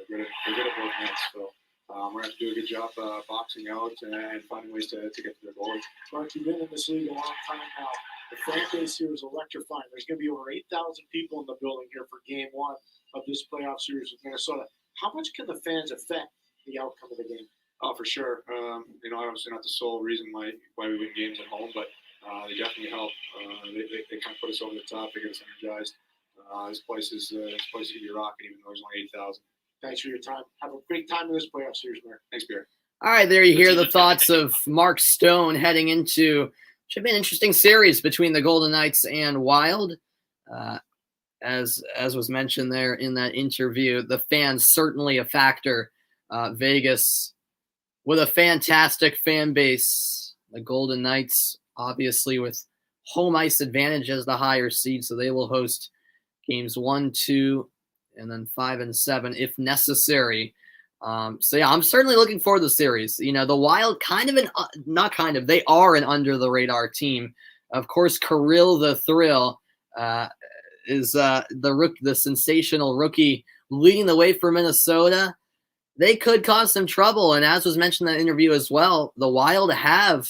They're good at both nets. So we're going to have to do a good job boxing out and finding ways to get to their goals. Mark, you've been in this league a long time now. The fan base here is electrifying. There's going to be over 8,000 people in the building here for Game 1 of this playoff series with Minnesota. How much can the fans affect the outcome of the game? Oh, for sure. Obviously not the sole reason why we win games at home, but they definitely help. They kind of put us over the top. They get us energized. This place is going to be rocking, even though there's only 8,000. Thanks for your time. Have a great time in this playoff series, Mark. Thanks, Pierre. All right, there you hear the thoughts of Mark Stone heading into should be an interesting series between the Golden Knights and Wild. As was mentioned there in that interview, the fans certainly a factor. Vegas with a fantastic fan base. The Golden Knights, obviously, with home ice advantage as the higher seed, so they will host games 1, 2, and then 5 and 7 if necessary. I'm certainly looking forward to the series. The Wild they are an under the radar team. Of course, Kirill the Thrill is the sensational rookie leading the way for Minnesota. They could cause some trouble, and as was mentioned in that interview as well, the Wild have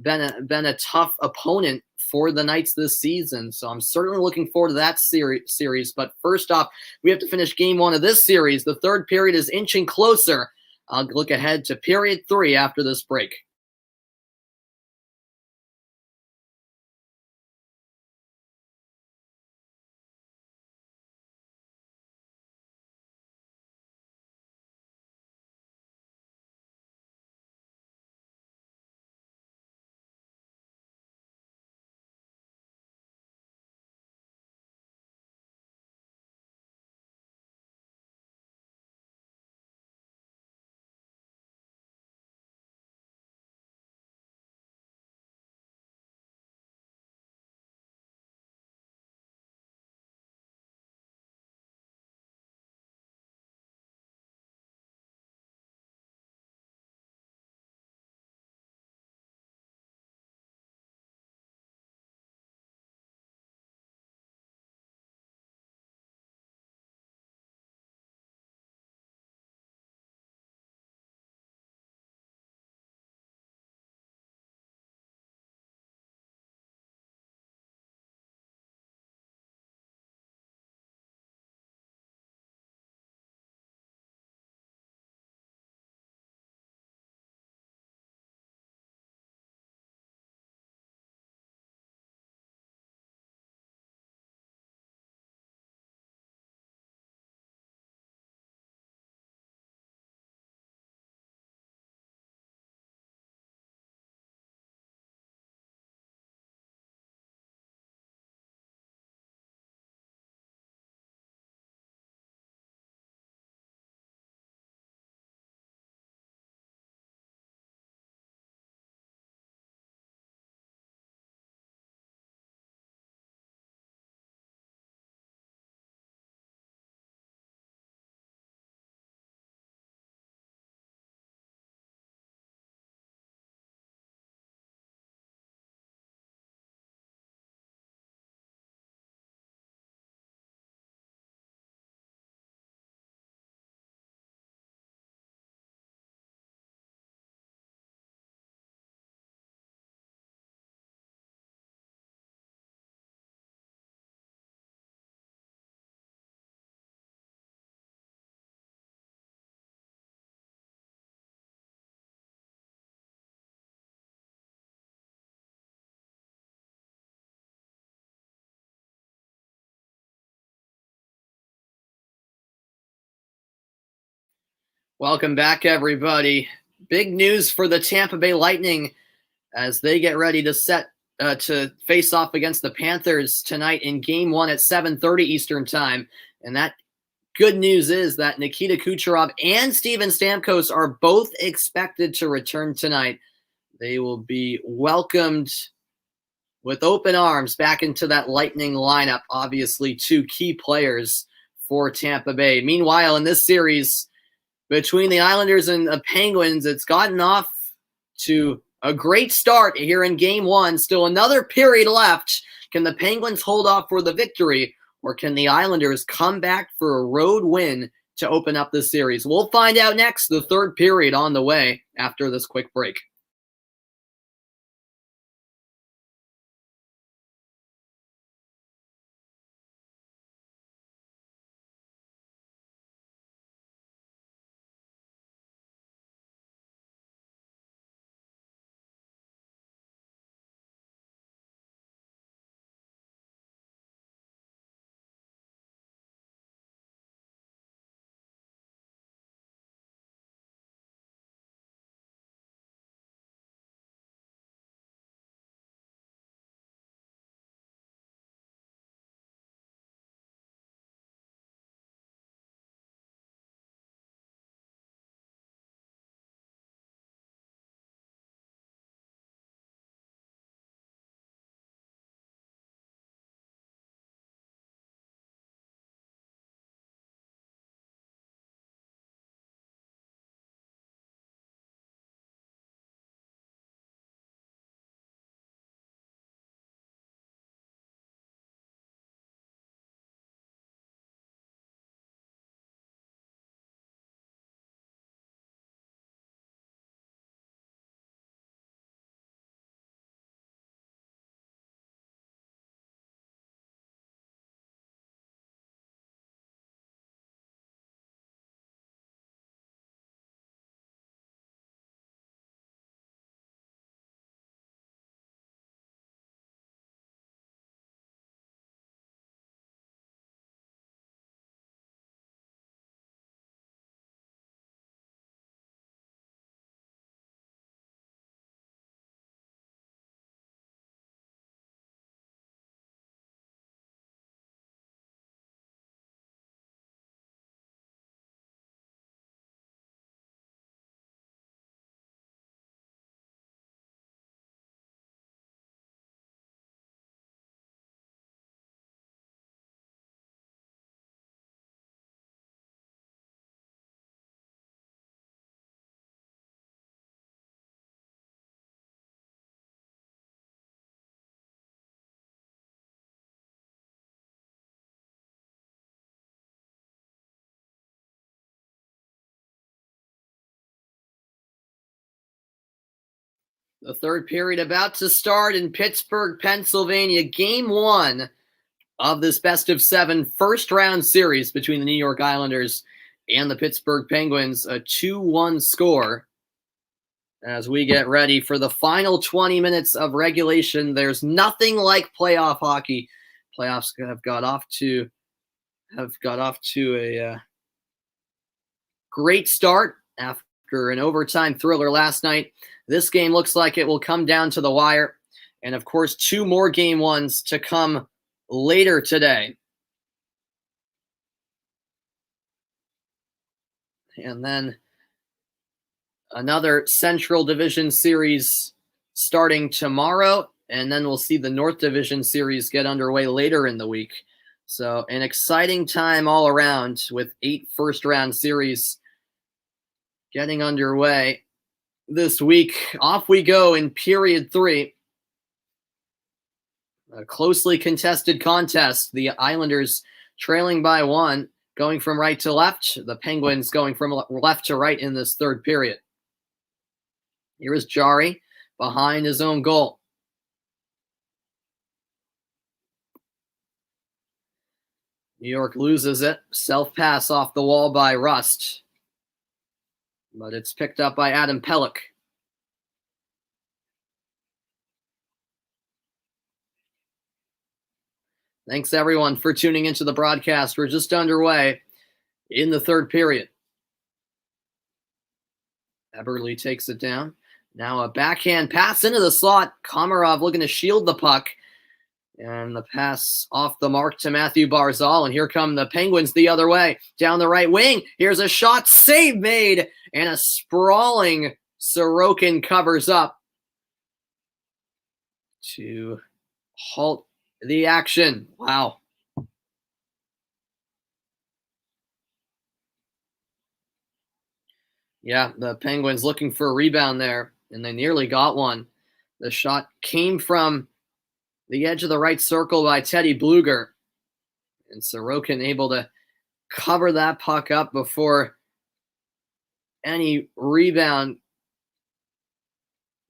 been a tough opponent for the Knights this season. So I'm certainly looking forward to that series. But first off, we have to finish Game 1 of this series. The third period is inching closer. I'll look ahead to period 3 after this break. Welcome back, everybody. Big news for the Tampa Bay Lightning as they get ready to face off against the Panthers tonight in Game 1 at 7:30 Eastern Time. And that good news is that Nikita Kucherov and Steven Stamkos are both expected to return tonight. They will be welcomed with open arms back into that Lightning lineup. Obviously, two key players for Tampa Bay. Meanwhile, in this series between the Islanders and the Penguins, it's gotten off to a great start here in Game 1. Still another period left. Can the Penguins hold off for the victory, or can the Islanders come back for a road win to open up this series? We'll find out next. The third period on the way after this quick break. The third period about to start in Pittsburgh, Pennsylvania. Game 1 of this best-of-7 first-round series between the New York Islanders and the Pittsburgh Penguins. A 2-1 score as we get ready for the final 20 minutes of regulation. There's nothing like playoff hockey. Playoffs have got off to a great start after an overtime thriller last night. This game looks like it will come down to the wire. And, of course, 2 more Game 1s to come later today. And then another Central Division series starting tomorrow. And then we'll see the North Division series get underway later in the week. So an exciting time all around with 8 first-round series getting underway this week. Off we go in period 3. A closely contested contest. The Islanders trailing by 1, going from right to left. The Penguins going from left to right in this third period. Here is Jari behind his own goal. New York loses it. Self-pass off the wall by Rust. But it's picked up by Adam Pelech. Thanks, everyone, for tuning into the broadcast. We're just underway in the third period. Eberle takes it down. Now a backhand pass into the slot. Komarov looking to shield the puck. And the pass off the mark to Matthew Barzal. And here come the Penguins the other way. Down the right wing. Here's a shot. Save made. And a sprawling Sorokin covers up to halt the action. Wow. Yeah, the Penguins looking for a rebound there, and they nearly got one. The shot came from the edge of the right circle by Teddy Bluger, and Sorokin able to cover that puck up before any rebound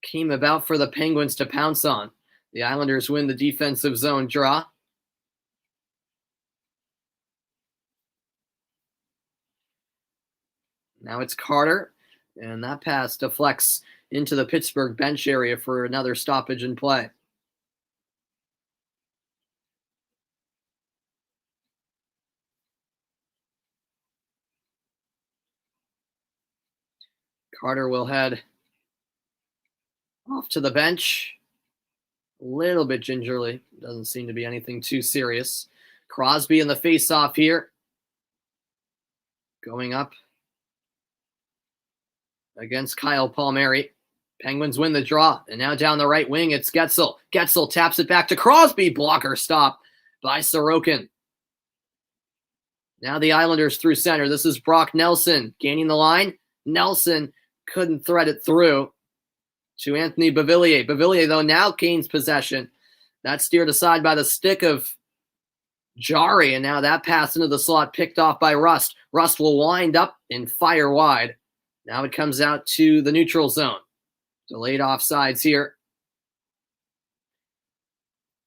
came about for the Penguins to pounce on. The Islanders win the defensive zone draw. Now it's Carter, and that pass deflects into the Pittsburgh bench area for another stoppage in play. Carter will head off to the bench. A little bit gingerly. Doesn't seem to be anything too serious. Crosby in the face-off here. Going up against Kyle Palmieri. Penguins win the draw. And now down the right wing, it's Getzel. Getzel taps it back to Crosby. Blocker stop by Sorokin. Now the Islanders through center. This is Brock Nelson gaining the line. Nelson couldn't thread it through to Anthony Beauvillier. Beauvillier, though, now gains possession. That's steered aside by the stick of Jari, and now that pass into the slot picked off by Rust. Rust will wind up and fire wide. Now it comes out to the neutral zone. Delayed offsides here.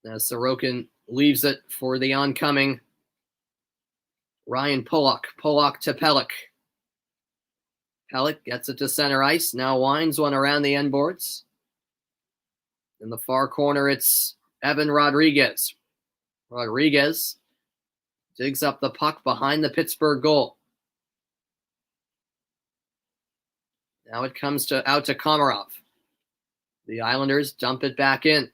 Now Sorokin leaves it for the oncoming Ryan Pulock. Pulock to Pelech. Pelech gets it to center ice. Now winds one around the end boards. In the far corner, it's Evan Rodriguez. Rodriguez digs up the puck behind the Pittsburgh goal. Now it comes out to Komarov. The Islanders dump it back in.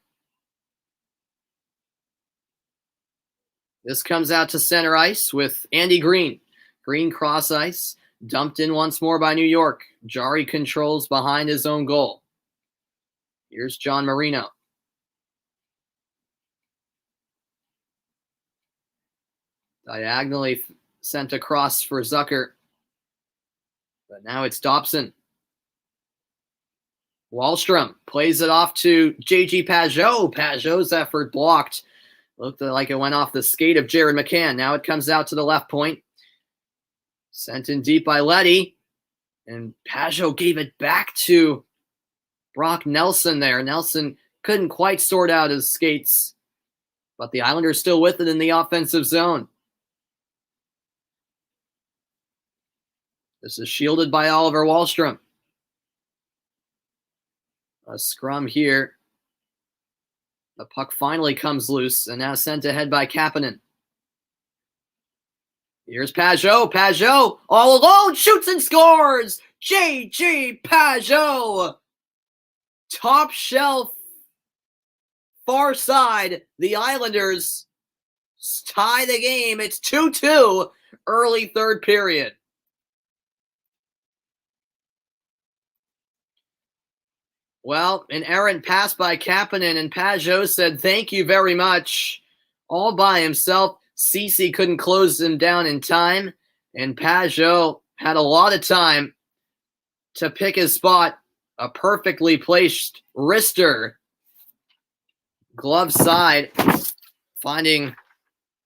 This comes out to center ice with Andy Green. Green cross ice. Dumped in once more by New York. Jari controls behind his own goal. Here's John Marino. Diagonally sent across for Zucker. But now it's Dobson. Wahlstrom plays it off to J.G. Pageau. Pageau's effort blocked. Looked like it went off the skate of Jared McCann. Now it comes out to the left point. Sent in deep by Leddy. And Pageau gave it back to Brock Nelson there. Nelson couldn't quite sort out his skates. But the Islanders still with it in the offensive zone. This is shielded by Oliver Wahlstrom. A scrum here. The puck finally comes loose and now sent ahead by Kapanen. Here's Pageau. Pageau all alone shoots and scores. J.G. Pageau. Top shelf. Far side. The Islanders tie the game. It's 2-2 early third period. Well, an errant pass by Kapanen, and Pageau said, "Thank you very much." All by himself. Ceci couldn't close him down in time, and Pageau had a lot of time to pick his spot. A perfectly placed wrister. Glove side, finding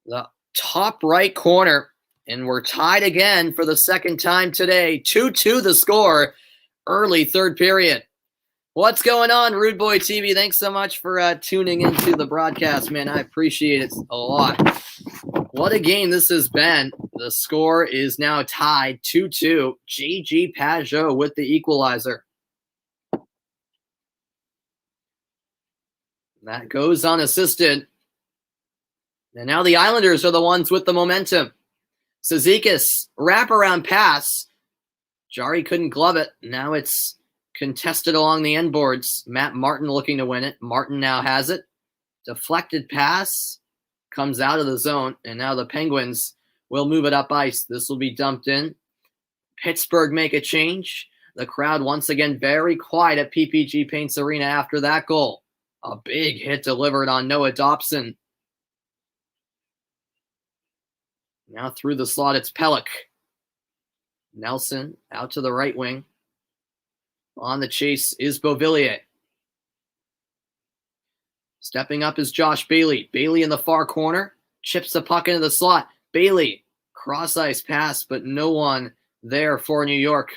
the top right corner, and we're tied again for the second time today. 2-2 the score, early third period. What's going on, Rude Boy TV? Thanks so much for tuning into the broadcast, man. I appreciate it a lot. What a game this has been. The score is now tied 2-2. J.G. Pageau with the equalizer. That goes unassisted. And now the Islanders are the ones with the momentum. Cizikas, wraparound pass. Jari couldn't glove it. Now it's contested along the end boards. Matt Martin looking to win it. Martin now has it. Deflected pass comes out of the zone, and now the Penguins will move it up ice. This will be dumped in. Pittsburgh make a change. The crowd once again very quiet at PPG Paints Arena after that goal. A big hit delivered on Noah Dobson. Now through the slot, it's Pelech. Nelson out to the right wing. On the chase is Beauvillier. Stepping up is Josh Bailey. Bailey in the far corner. Chips the puck into the slot. Bailey, cross-ice pass, but no one there for New York.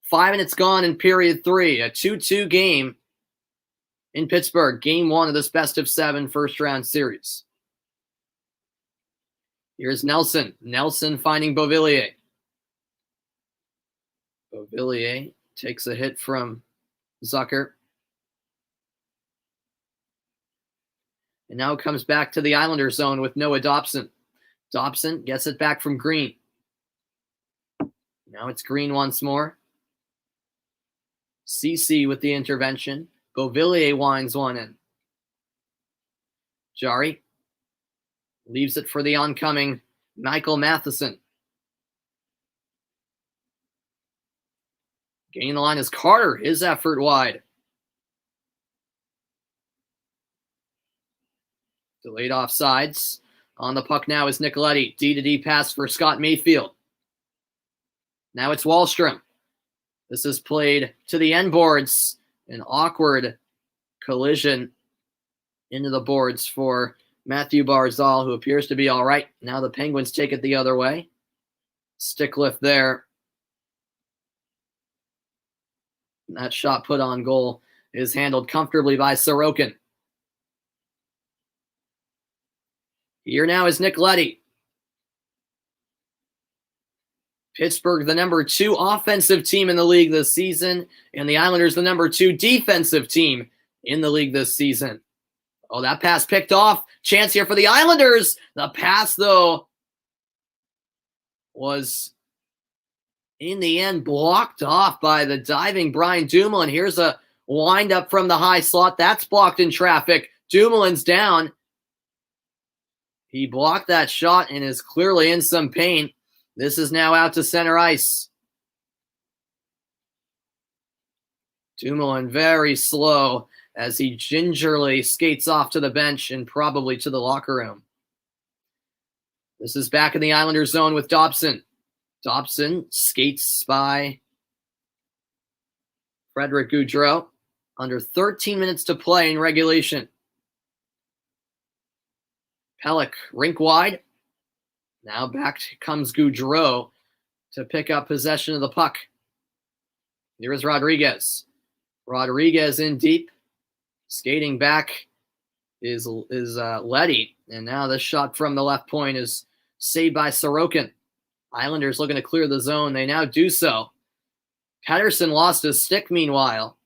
5 minutes gone in period 3. A 2-2 game in Pittsburgh. Game 1 of this best-of-7 first-round series. Here's Nelson. Nelson finding Beauvillier. Beauvillier takes a hit from Zucker. And now it comes back to the Islanders zone with Noah Dobson. Dobson gets it back from Green. Now it's Green once more. CC with the intervention. Beauvillier winds one in. Jari leaves it for the oncoming Michael Matheson. Gaining the line is Carter. His effort wide. Delayed offsides. On the puck now is Nicoletti. D-to-D pass for Scott Mayfield. Now it's Wahlstrom. This is played to the end boards. An awkward collision into the boards for Matthew Barzal, who appears to be all right. Now the Penguins take it the other way. Stick lift there. And that shot put on goal is handled comfortably by Sorokin. Here now is Nicoletti. Pittsburgh, the number 2 offensive team in the league this season, and the Islanders, the number 2 defensive team in the league this season. Oh, that pass picked off. Chance here for the Islanders. The pass, though, was in the end blocked off by the diving Brian Dumoulin. Here's a windup from the high slot. That's blocked in traffic. Dumoulin's down. He blocked that shot and is clearly in some pain. This is now out to center ice. Dumoulin very slow as he gingerly skates off to the bench and probably to the locker room. This is back in the Islanders zone with Dobson. Dobson skates by Frederick Gaudreau. Under 13 minutes to play in regulation. Pelech, rink wide. Now back comes Gaudreau to pick up possession of the puck. Here is Rodriguez. Rodriguez in deep. Skating back is Leddy. And now this shot from the left point is saved by Sorokin. Islanders looking to clear the zone. They now do so. Pettersson lost his stick meanwhile.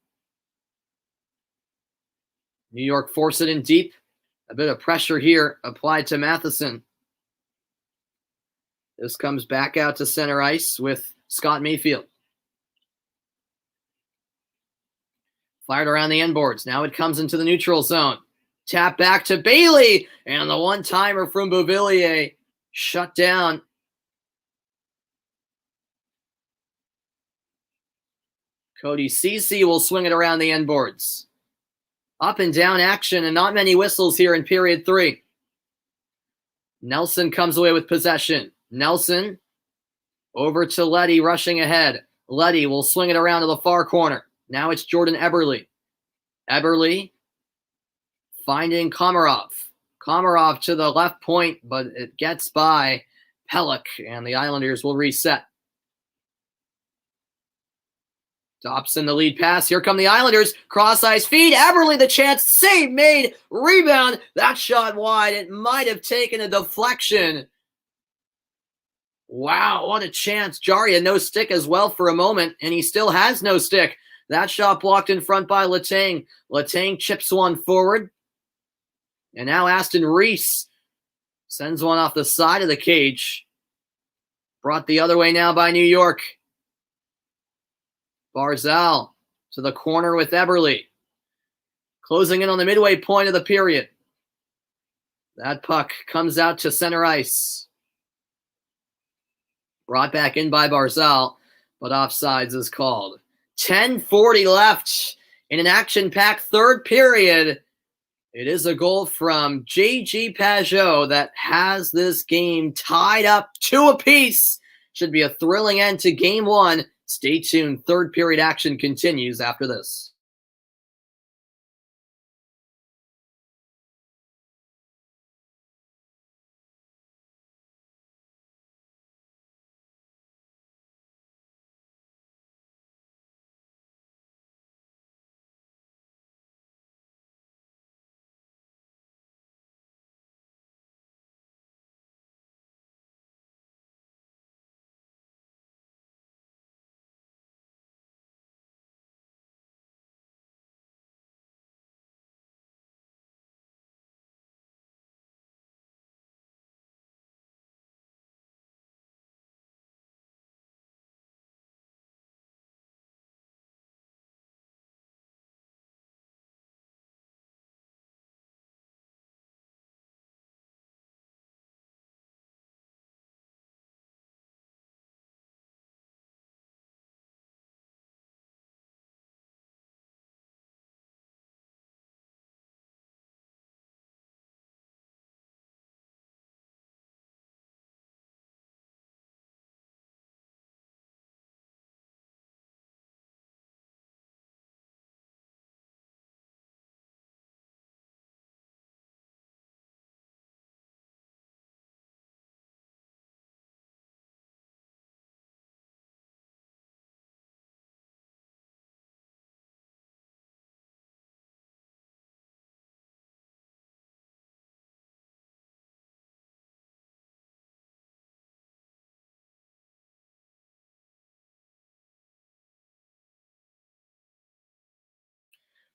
New York force it in deep. A bit of pressure here applied to Matheson. This comes back out to center ice with Scott Mayfield. Fired around the end boards. Now it comes into the neutral zone. Tap back to Bailey. And the one-timer from Beauvillier shut down. Cody Ceci will swing it around the end boards. Up and down action and not many whistles here in period 3. Nelson comes away with possession. Nelson over to Leddy rushing ahead. Leddy will swing it around to the far corner. Now it's Jordan Eberle. Eberle finding Komarov. Komarov to the left point, but it gets by Pelech, and the Islanders will reset. Dobson, the lead pass. Here come the Islanders. Cross-ice feed. Eberle, the chance. Save made. Rebound. That shot wide. It might have taken a deflection. Wow, what a chance. Jari had no stick as well for a moment, and he still has no stick. That shot blocked in front by Letang. Letang chips one forward. And now Aston Reese sends one off the side of the cage. Brought the other way now by New York. Barzal to the corner with Eberle. Closing in on the midway point of the period. That puck comes out to center ice. Brought back in by Barzal, but offsides is called. 10:40 left in an action-packed third period. It is a goal from J.G. Pageau that has this game tied up 2 apiece. Should be a thrilling end to game 1. Stay tuned. Third period action continues after this.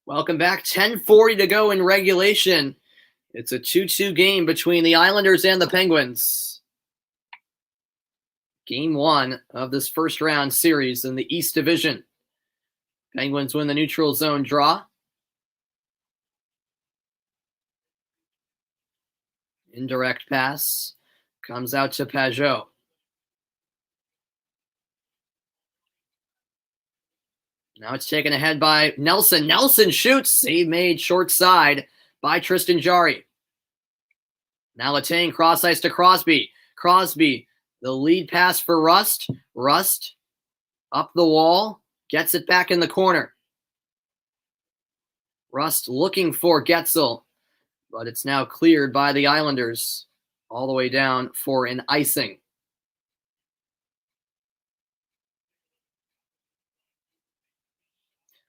Welcome back. 10:40 to go in regulation. It's a 2-2 game between the Islanders and the Penguins. Game 1 of this first round series in the East Division. Penguins win the neutral zone draw. Indirect pass comes out to Pageau. Now it's taken ahead by Nelson. Nelson shoots. Save made short side by Tristan Jarry. Now Letang cross ice to Crosby. Crosby, the lead pass for Rust. Rust up the wall. Gets it back in the corner. Rust looking for Getzel. But it's now cleared by the Islanders. All the way down for an icing.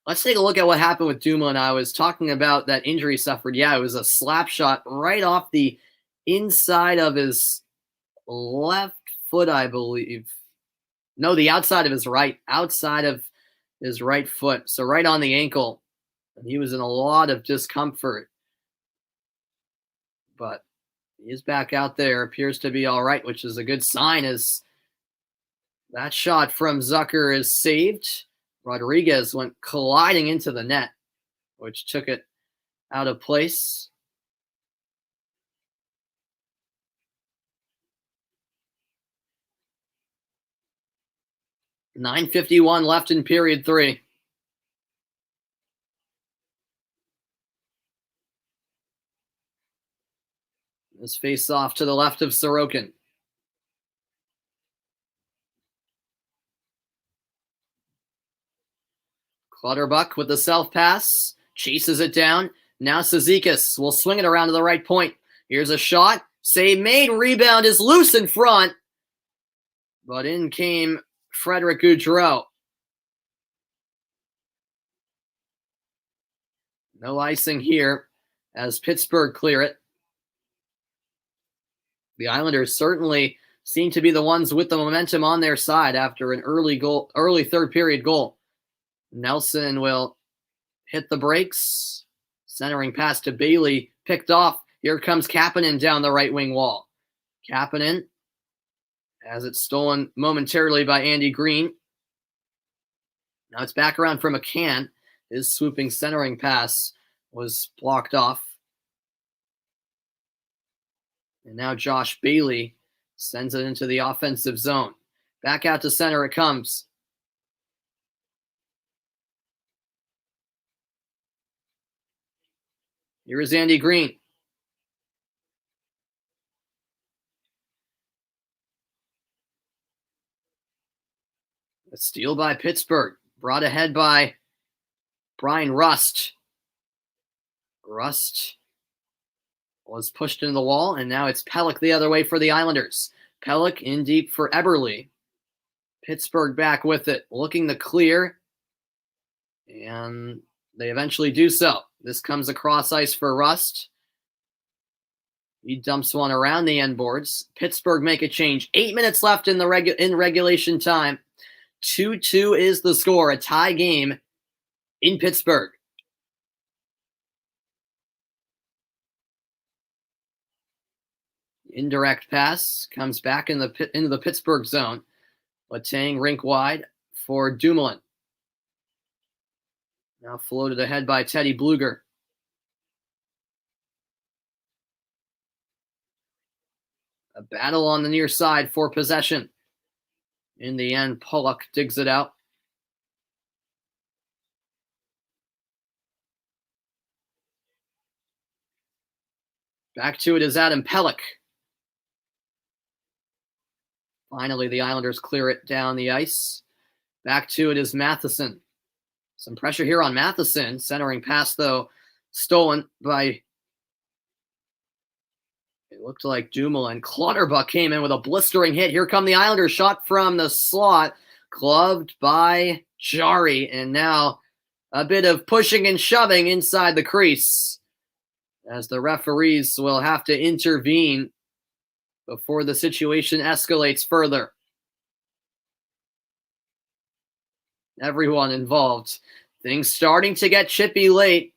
Let's take a look at what happened with Dumoulin. I was talking about that injury suffered. Yeah, it was a slap shot right off the inside of his left foot, I believe. No, the outside of his right. Outside of his right foot. So right on the ankle. And he was in a lot of discomfort. But he's back out there. Appears to be all right, which is a good sign as that shot from Zucker is saved. Rodriguez went colliding into the net, which took it out of place. .951 left in period 3. This face off to the left of Sorokin. Clutterbuck with the self-pass. Chases it down. Now Cizikas will swing it around to the right point. Here's a shot. Save made. Rebound is loose in front. But in came Frederick Gaudreau. No icing here as Pittsburgh clear it. The Islanders certainly seem to be the ones with the momentum on their side after an early third period goal. Nelson will hit the brakes. Centering pass to Bailey. Picked off. Here comes Kapanen down the right wing wall. Kapanen has it stolen momentarily by Andy Green. Now it's back around for McCann. His swooping centering pass was blocked off. And now Josh Bailey sends it into the offensive zone. Back out to center it comes. Here is Andy Green. A steal by Pittsburgh. Brought ahead by Brian Rust. Rust was pushed into the wall, and now it's Pelech the other way for the Islanders. Pelech in deep for Eberle. Pittsburgh back with it, looking to clear, and they eventually do so. This comes across ice for Rust. He dumps one around the end boards. Pittsburgh make a change. 8 minutes left in regulation time. 2-2 is the score, a tie game in Pittsburgh. Indirect pass comes back into the Pittsburgh zone. Letang rink wide for Dumoulin. Now floated ahead by Teddy Bluger. A battle on the near side for possession. In the end, Pollock digs it out. Back to it is Adam Pelech. Finally, the Islanders clear it down the ice. Back to it is Matheson. Some pressure here on Matheson. Centering pass, though, stolen by, it looked like Dumoulin. Clutterbuck came in with a blistering hit. Here come the Islanders. Shot from the slot. Gloved by Jarry. And now a bit of pushing and shoving inside the crease, as the referees will have to intervene before the situation escalates further. Everyone involved. Things starting to get chippy late.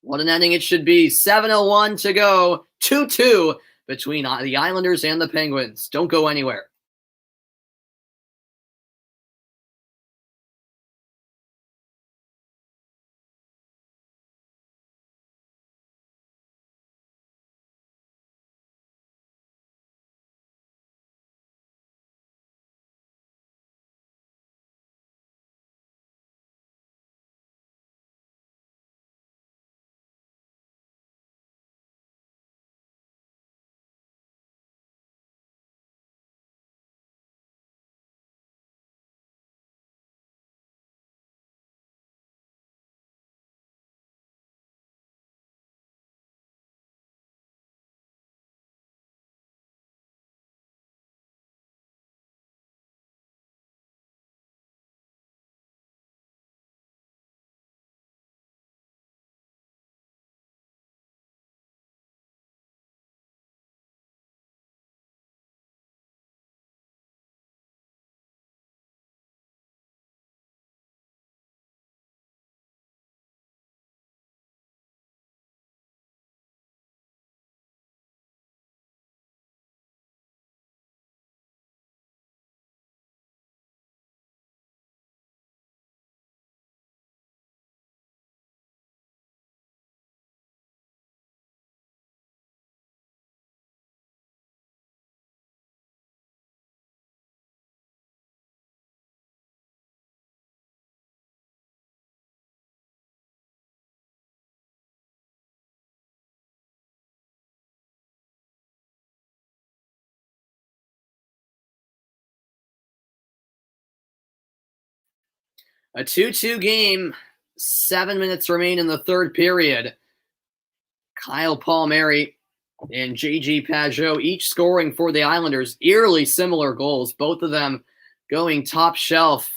What an ending it should be. 7:01 to go. 2-2 between the Islanders and the Penguins. Don't go anywhere. A 2-2 game. 7 minutes remain in the third period. Kyle Palmieri and J.G. Pageau each scoring for the Islanders. Eerily similar goals, both of them going top shelf.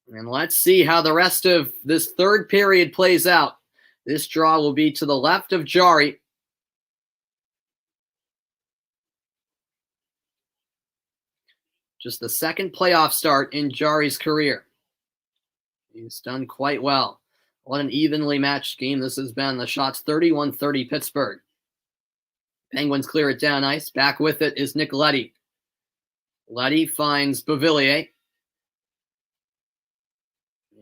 And let's see how the rest of this third period plays out. This draw will be to the left of Jarry. Just the second playoff start in Jarry's career. He's done quite well. What an evenly matched game this has been. The shots 31-30 Pittsburgh. Penguins clear it down ice. Back with it is Nicoletti. Letty finds Beauvillier.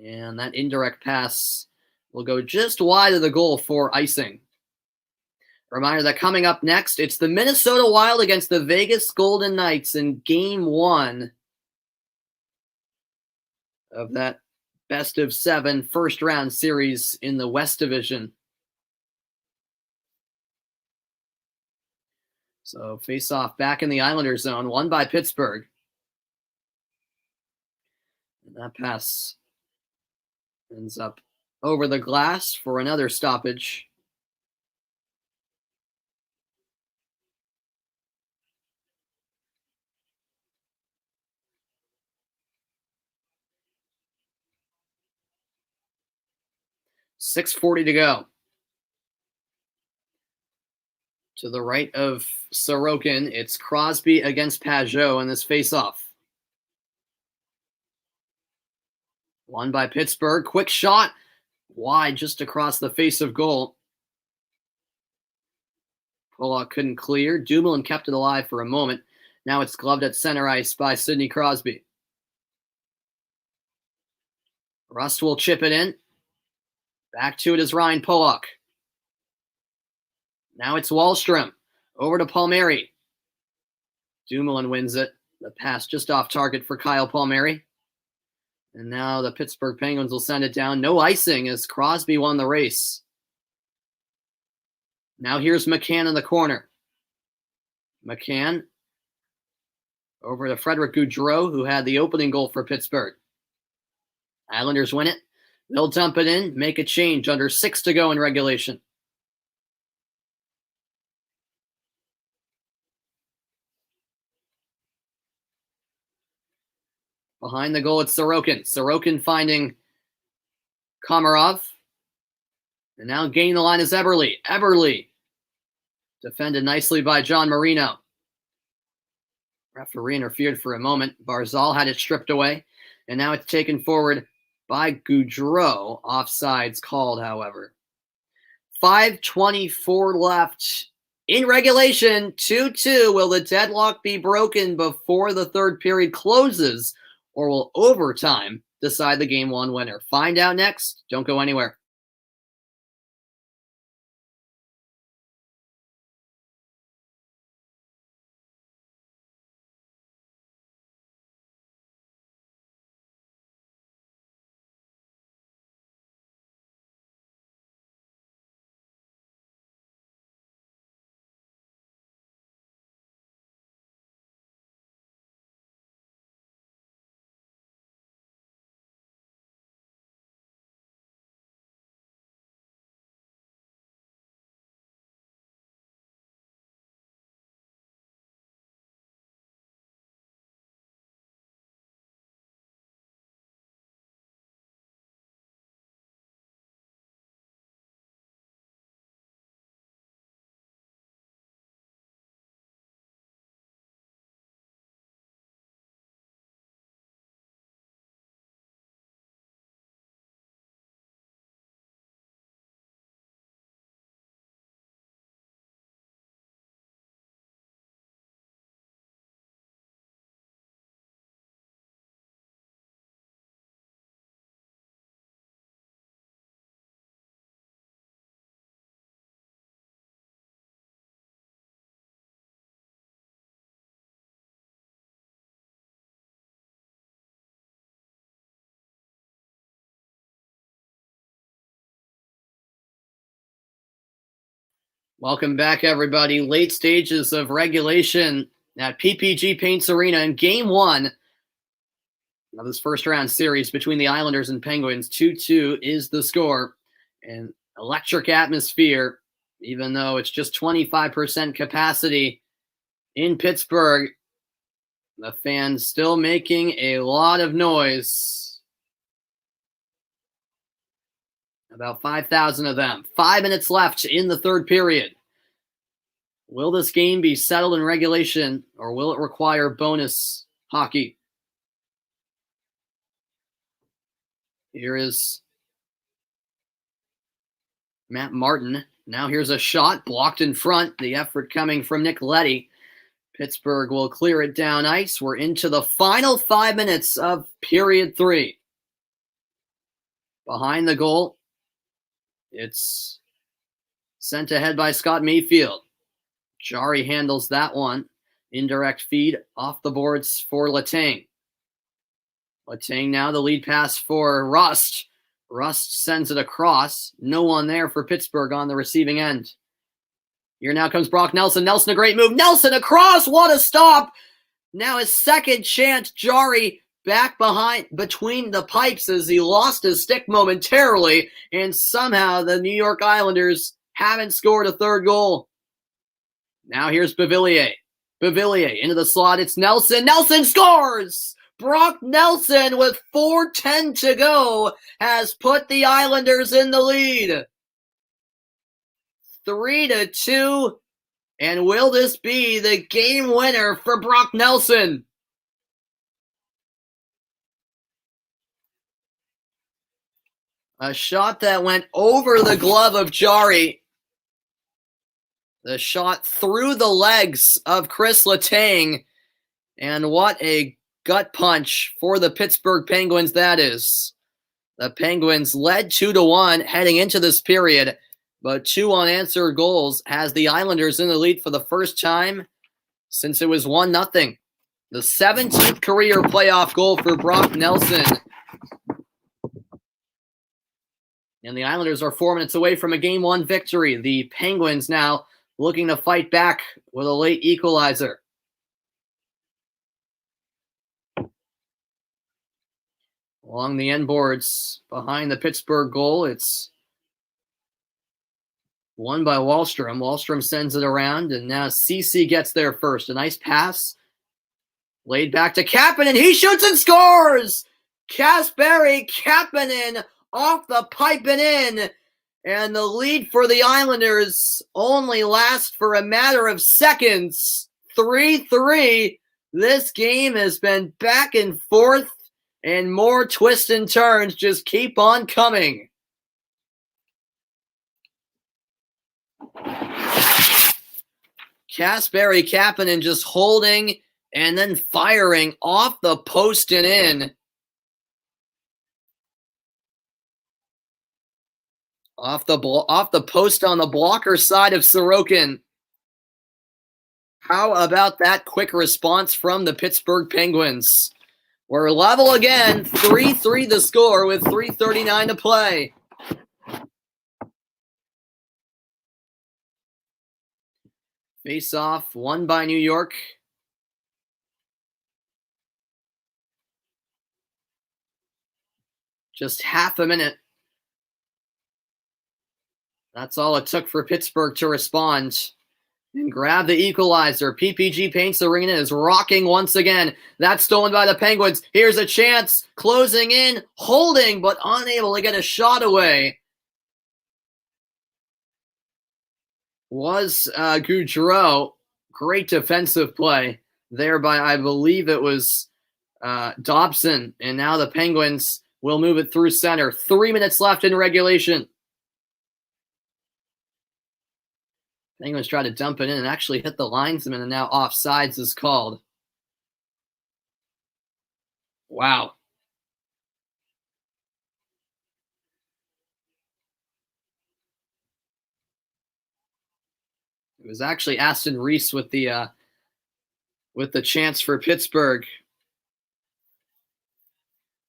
And that indirect pass will go just wide of the goal for icing. Reminder that coming up next, it's the Minnesota Wild against the Vegas Golden Knights in Game 1 of that best of 7 first-round series in the West Division. So face-off back in the Islander zone, won by Pittsburgh. And that pass ends up over the glass for another stoppage. .640 to go. To the right of Sorokin, it's Crosby against Pajot in this face-off. Won by Pittsburgh. Quick shot. Wide just across the face of goal. Pollock couldn't clear. Dumoulin kept it alive for a moment. Now it's gloved at center ice by Sidney Crosby. Rust will chip it in. Back to it is Ryan Pollock. Now it's Wahlstrom. Over to Palmieri. Dumoulin wins it. The pass just off target for Kyle Palmieri. And now the Pittsburgh Penguins will send it down. No icing as Crosby won the race. Now here's McCann in the corner. McCann over to Frederick Gaudreau, who had the opening goal for Pittsburgh. Islanders win it. They'll dump it in, make a change under 6 to go in regulation. Behind the goal, it's Sorokin. Sorokin finding Komarov. And now gaining the line is Eberle. Eberle defended nicely by John Marino. Referee interfered for a moment. Barzal had it stripped away. And now it's taken forward by Gaudreau. Offsides called, however. 5:24 left in regulation. 2-2. Will the deadlock be broken before the third period closes? Or will overtime decide the Game 1 winner? Find out next. Don't go anywhere. Welcome back, everybody. Late stages of regulation at PPG Paints Arena in Game 1 of this first-round series between the Islanders and Penguins. 2-2 is the score. An electric atmosphere, even though it's just 25% capacity in Pittsburgh. The fans still making a lot of noise. About 5,000 of them. 5 minutes left in the third period. Will this game be settled in regulation, or will it require bonus hockey? Here is Matt Martin. Now here's a shot blocked in front. The effort coming from Nick Leddy. Pittsburgh will clear it down ice. We're into the final 5 minutes of period 3. Behind the goal, it's sent ahead by Scott Mayfield. Jarry handles that one. Indirect feed off the boards for Letang. Letang now the lead pass for Rust. Rust sends it across. No one there for Pittsburgh on the receiving end. Here now comes Brock Nelson. Nelson, a great move. Nelson across. What a stop. Now his second chance. Jarry back behind between the pipes as he lost his stick momentarily. And somehow the New York Islanders haven't scored a third goal. Now here's Beauvillier. Beauvillier into the slot. It's Nelson. Nelson scores! Brock Nelson with 4:10 to go has put the Islanders in the lead. 3-2. And will this be the game winner for Brock Nelson? A shot that went over the glove of Jarry. The shot through the legs of Chris Letang. And what a gut punch for the Pittsburgh Penguins that is. The Penguins led 2-1 heading into this period, but 2 unanswered goals has the Islanders in the lead for the first time since it was 1-0. The 17th career playoff goal for Brock Nelson. And the Islanders are 4 minutes away from a Game 1 victory. The Penguins now looking to fight back with a late equalizer. Along the end boards behind the Pittsburgh goal, it's won by Wahlstrom. Wahlstrom sends it around, and now Ceci gets there first. A nice pass. Laid back to Kapanen. He shoots and scores! Kasperi Kapanen off the pipe and in. And the lead for the Islanders only lasts for a matter of seconds. 3-3. This game has been back and forth, and more twists and turns just keep on coming. Kasperi Kapanen just holding and then firing off the post and in. Off the post on the blocker side of Sorokin. How about that quick response from the Pittsburgh Penguins? We're level again, 3-3 the score with 3:39 to play. Face off, won by New York. Just half a minute. That's all it took for Pittsburgh to respond and grab the equalizer. PPG Paints Arena is rocking once again. That's stolen by the Penguins. Here's a chance. Closing in, holding, but unable to get a shot away. Was Goudreau. Great defensive play there by, I believe it was Dobson. And now the Penguins will move it through center. 3 minutes left in regulation. Penguins try to dump it in and actually hit the linesman, and now offsides is called. Wow. It was actually Aston Reese with the chance for Pittsburgh.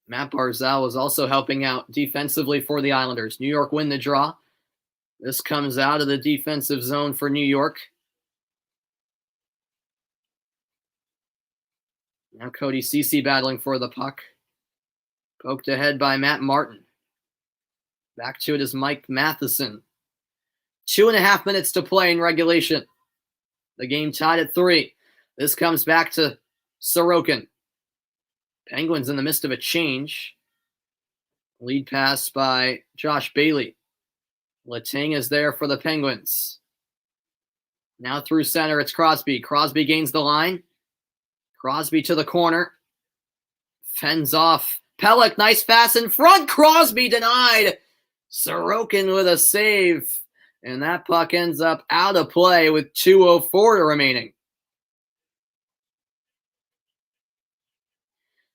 Matt Barzal was also helping out defensively for the Islanders. New York win the draw. This comes out of the defensive zone for New York. Now Cody Ceci battling for the puck. Poked ahead by Matt Martin. Back to it is Mike Matheson. 2.5 minutes to play in regulation. The game tied at 3. This comes back to Sorokin. Penguins in the midst of a change. Lead pass by Josh Bailey. Letang is there for the Penguins. Now through center, it's Crosby. Crosby gains the line. Crosby to the corner. Fends off. Pelech, nice pass in front. Crosby denied. Sorokin with a save. And that puck ends up out of play with 2:04 remaining.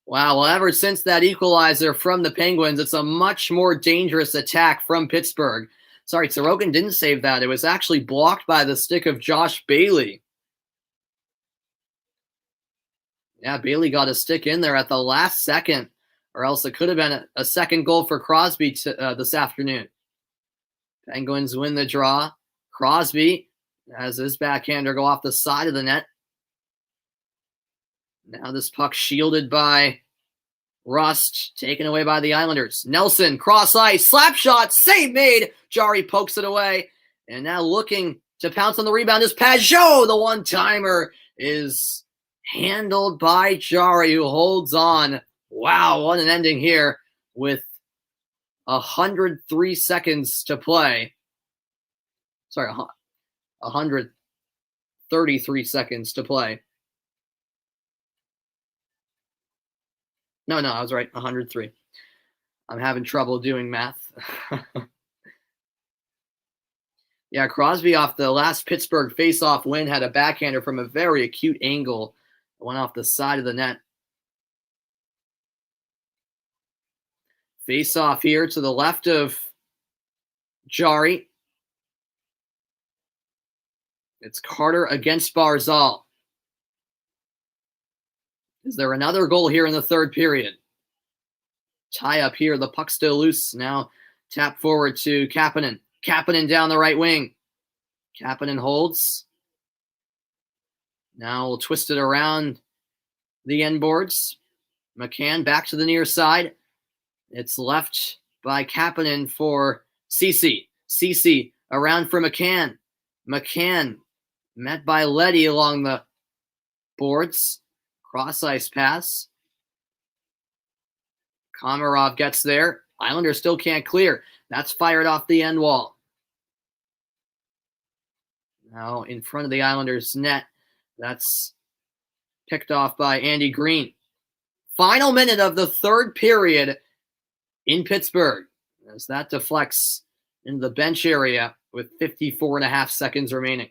Wow, well, ever since that equalizer from the Penguins, it's a much more dangerous attack from Pittsburgh. Sorry, Sorokin didn't save that. It was actually blocked by the stick of Josh Bailey. Yeah, Bailey got a stick in there at the last second, or else it could have been a second goal for Crosby this afternoon. Penguins win the draw. Crosby has his backhander go off the side of the net. Now this puck shielded by Rust, taken away by the Islanders. Nelson, cross ice, slap shot, save made. Jari pokes it away. And now looking to pounce on the rebound is Pajot. The one-timer is handled by Jari, who holds on. Wow, what an ending here with 103 seconds to play. Sorry, 133 seconds to play. No, I was right. 103. I'm having trouble doing math. Yeah, Crosby off the last Pittsburgh face-off win had a backhander from a very acute angle. It went off the side of the net. Face-off here to the left of Jari. It's Carter against Barzal. Is there another goal here in the third period? Tie up here. The puck still loose. Now tap forward to Kapanen. Kapanen down the right wing. Kapanen holds. Now we'll twist it around the end boards. McCann back to the near side. It's left by Kapanen for Ceci. Ceci around for McCann. McCann met by Leddy along the boards. Cross ice pass. Komarov gets there. Islanders still can't clear. That's fired off the end wall. Now in front of the Islanders' net. That's picked off by Andy Green. Final minute of the third period in Pittsburgh as that deflects into the bench area with 54.5 seconds remaining.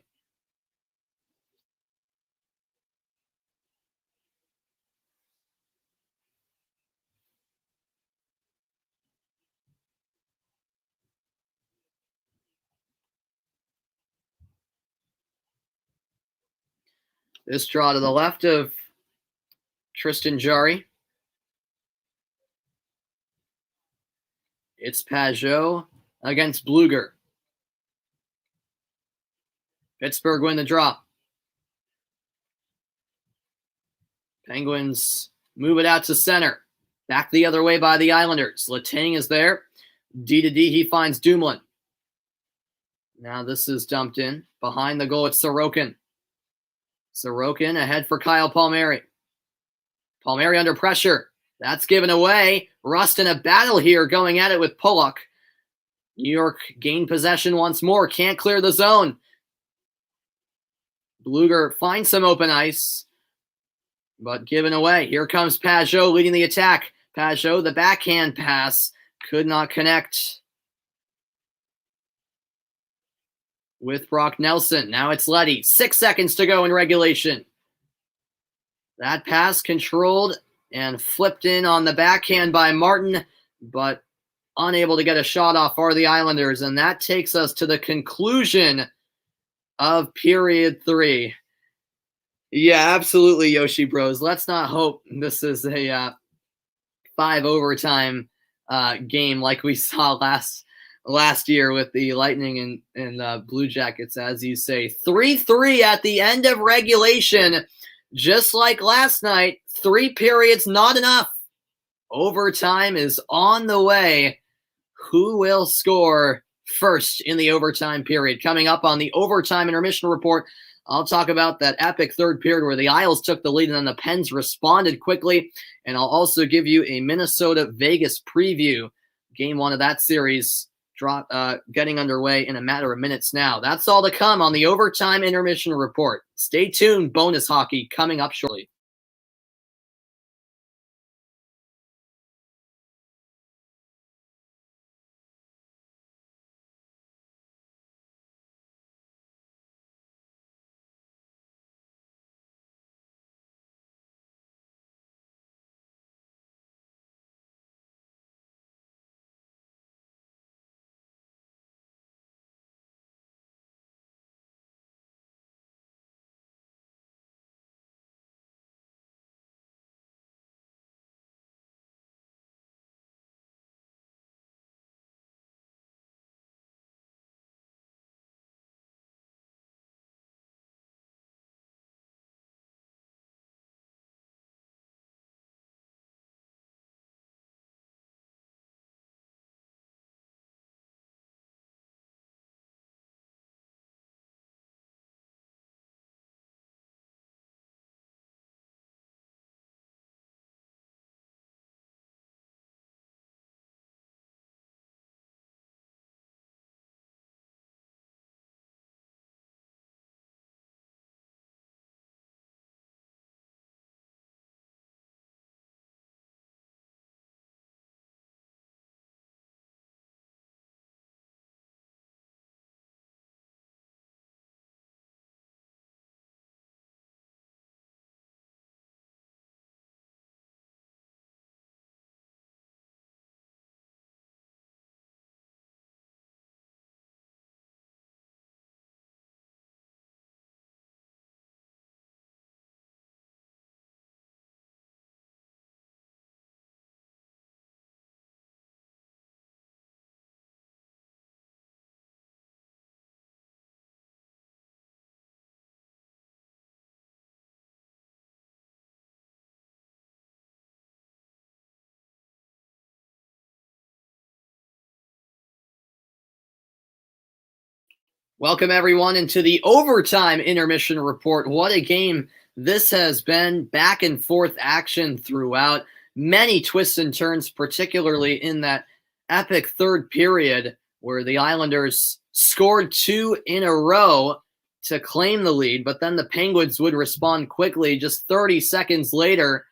This draw to the left of Tristan Jari. It's Pajot against Bluger. Pittsburgh win the draw. Penguins move it out to center. Back the other way by the Islanders. Letang is there. D to D, he finds Dumoulin. Now this is dumped in. Behind the goal, it's Sorokin. Sorokin ahead for Kyle Palmieri. Palmieri under pressure. That's given away. Rust in a battle here, going at it with Pollock. New York gained possession once more. Can't clear the zone. Bluger finds some open ice, but given away. Here comes Pajot leading the attack. Pajot, the backhand pass, could not connect with Brock Nelson. Now it's Leddy. 6 seconds to go in regulation. That pass controlled and flipped in on the backhand by Martin, but unable to get a shot off for the Islanders. And that takes us to the conclusion of period 3. Yeah, absolutely, Yoshi Bros. Let's not hope this is a 5 overtime game like we saw last year with the Lightning and Blue Jackets, as you say. 3-3 at the end of regulation. Just like last night, 3 periods not enough. Overtime is on the way. Who will score first in the overtime period? Coming up on the overtime intermission report, I'll talk about that epic third period where the Isles took the lead and then the Pens responded quickly. And I'll also give you a Minnesota-Vegas preview. Game 1 of that series getting underway in a matter of minutes now. That's all to come on the overtime intermission report. Stay tuned. Bonus hockey coming up shortly. Welcome, everyone, into the overtime intermission report. What a game this has been. Back and forth action throughout. Many twists and turns, particularly in that epic third period where the Islanders scored 2 in a row to claim the lead, but then the Penguins would respond quickly. Just 30 seconds later,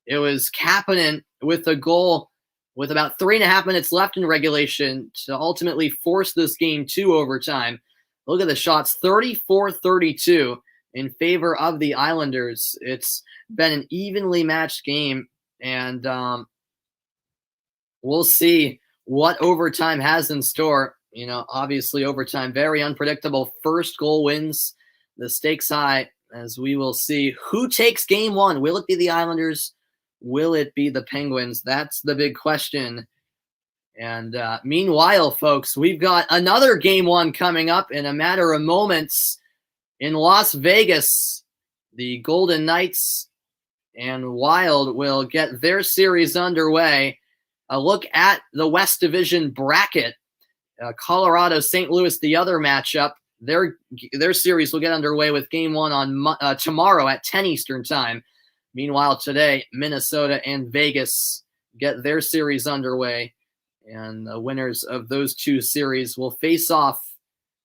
it was Kapanen with a goal with about 3.5 minutes left in regulation to ultimately force this game to overtime. Look at the shots, 34-32 in favor of the Islanders. It's been an evenly matched game, and we'll see what overtime has in store. You know, obviously overtime, very unpredictable. First goal wins, the stakes high, as we will see who takes game one. Will it be the Islanders? Will it be the Penguins? That's the big question. And meanwhile, folks, we've got another game one coming up in a matter of moments in Las Vegas. The Golden Knights and Wild will get their series underway. A look at the West Division bracket. Colorado, St. Louis, the other matchup. Their series will get underway with game one on tomorrow at 10 Eastern time. Meanwhile, today, Minnesota and Vegas get their series underway. And the winners of those two series will face off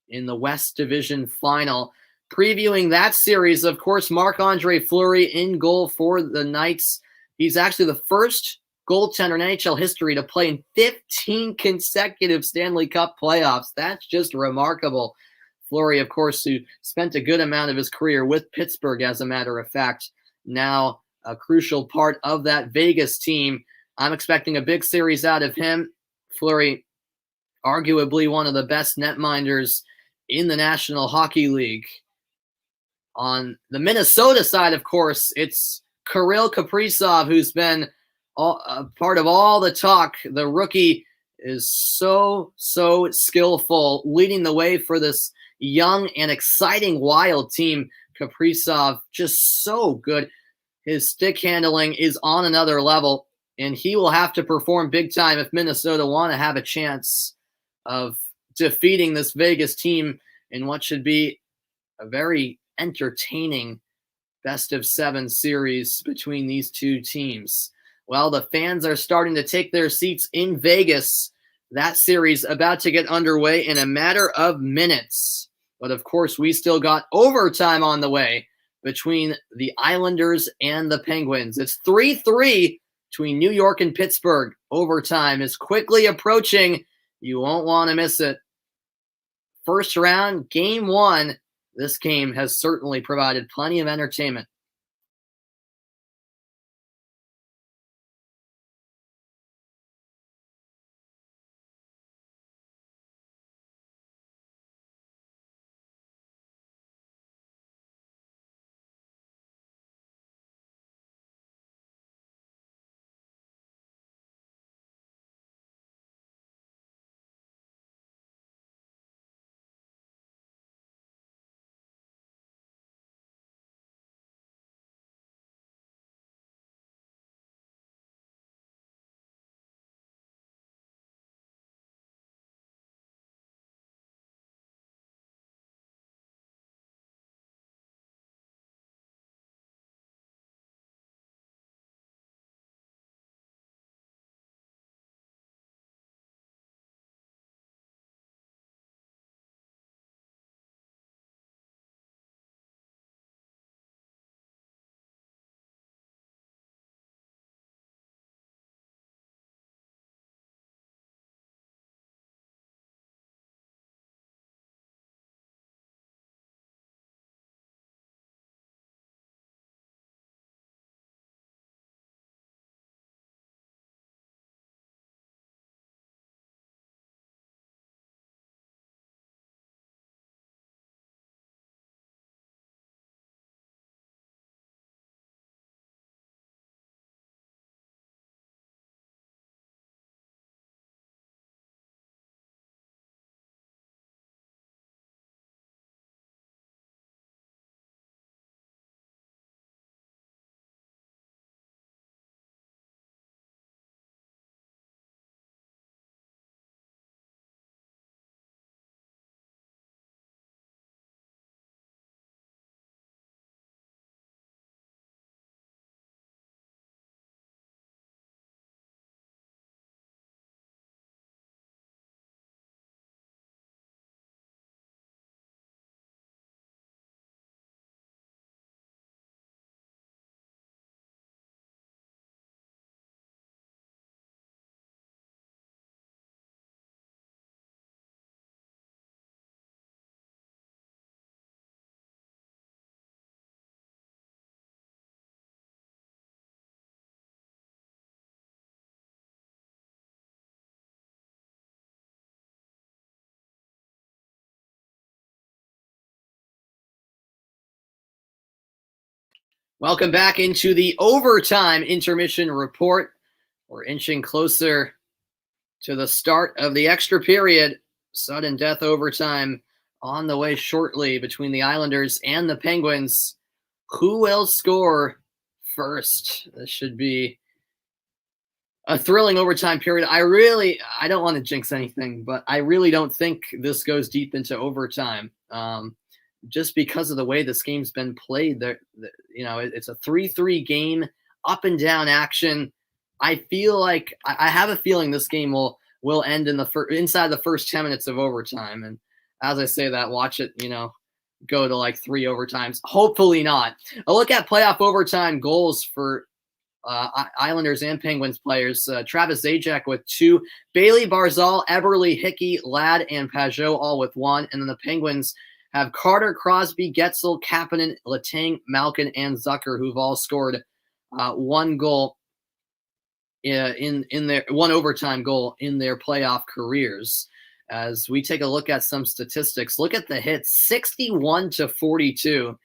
in the West Division final. Previewing that series, of course, Marc-Andre Fleury in goal for the Knights. He's actually the first goaltender in NHL history to play in 15 consecutive Stanley Cup playoffs. That's just remarkable. Fleury, of course, who spent a good amount of his career with Pittsburgh, as a matter of fact, now a crucial part of that Vegas team. I'm expecting a big series out of him. Fleury, arguably one of the best netminders in the National Hockey League. On the Minnesota side, of course, it's Kirill Kaprizov, who's been part of all the talk. The rookie is so skillful, leading the way for this young and exciting Wild team. Kaprizov, just so good. His stick handling is on another level, and he will have to perform big time if Minnesota want to have a chance of defeating this Vegas team in what should be a very entertaining best-of-7 series between these two teams. Well, the fans are starting to take their seats in Vegas. That series about to get underway in a matter of minutes. But of course, we still got overtime on the way between the Islanders and the Penguins. It's 3-3 between New York and Pittsburgh. Overtime is quickly approaching. You won't want to miss it. First round, game one. This game has certainly provided plenty of entertainment. Welcome back into the overtime intermission report. We're inching closer to the start of the extra period. Sudden death overtime on the way shortly between the Islanders and the Penguins. Who will score first? This should be a thrilling overtime period. I don't want to jinx anything, but I really don't think this goes deep into overtime. Just because of the way this game's been played. It's a 3-3 game, up and down action. I have a feeling this game will end inside the first 10 minutes of overtime. And as I say that, watch it, go to like 3 overtimes. Hopefully not. A look at playoff overtime goals for Islanders and Penguins players. Travis Zajac with 2. Bailey Barzal, Eberle, Hickey, Ladd, and Pajot all with 1. And then the Penguins have Carter, Crosby, Getzel, Kapanen, Letang, Malkin, and Zucker, who've all scored 1 goal in their 1 overtime goal in their playoff careers. As we take a look at some statistics, look at the hits: 61-42.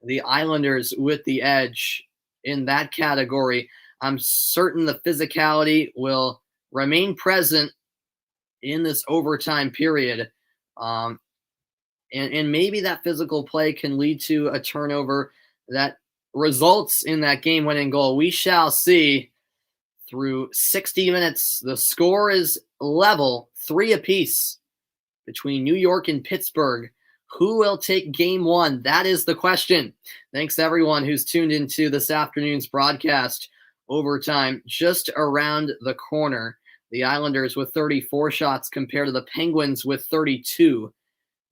The Islanders with the edge in that category. I'm certain the physicality will remain present in this overtime period. And maybe that physical play can lead to a turnover that results in that game-winning goal. We shall see. Through 60 minutes, the score is level, 3 apiece between New York and Pittsburgh. Who will take game 1? That is the question. Thanks to everyone who's tuned into this afternoon's broadcast. Overtime just around the corner. The Islanders with 34 shots compared to the Penguins with 32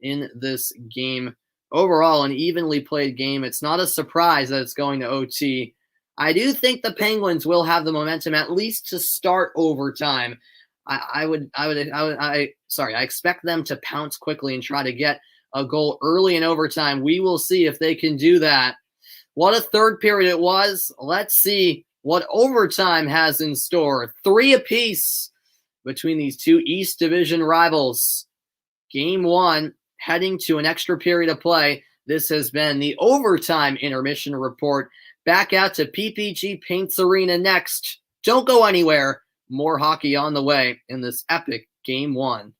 in this game. Overall, an evenly played game. It's not a surprise that it's going to OT. I do think the Penguins will have the momentum at least to start overtime. I expect them to pounce quickly and try to get a goal early in overtime. We will see if they can do that. What a third period it was. Let's see what overtime has in store. 3 apiece between these two East Division rivals. Game 1 heading to an extra period of play. This has been the overtime intermission report. Back out to PPG Paints Arena next. Don't go anywhere. More hockey on the way in this epic Game 1.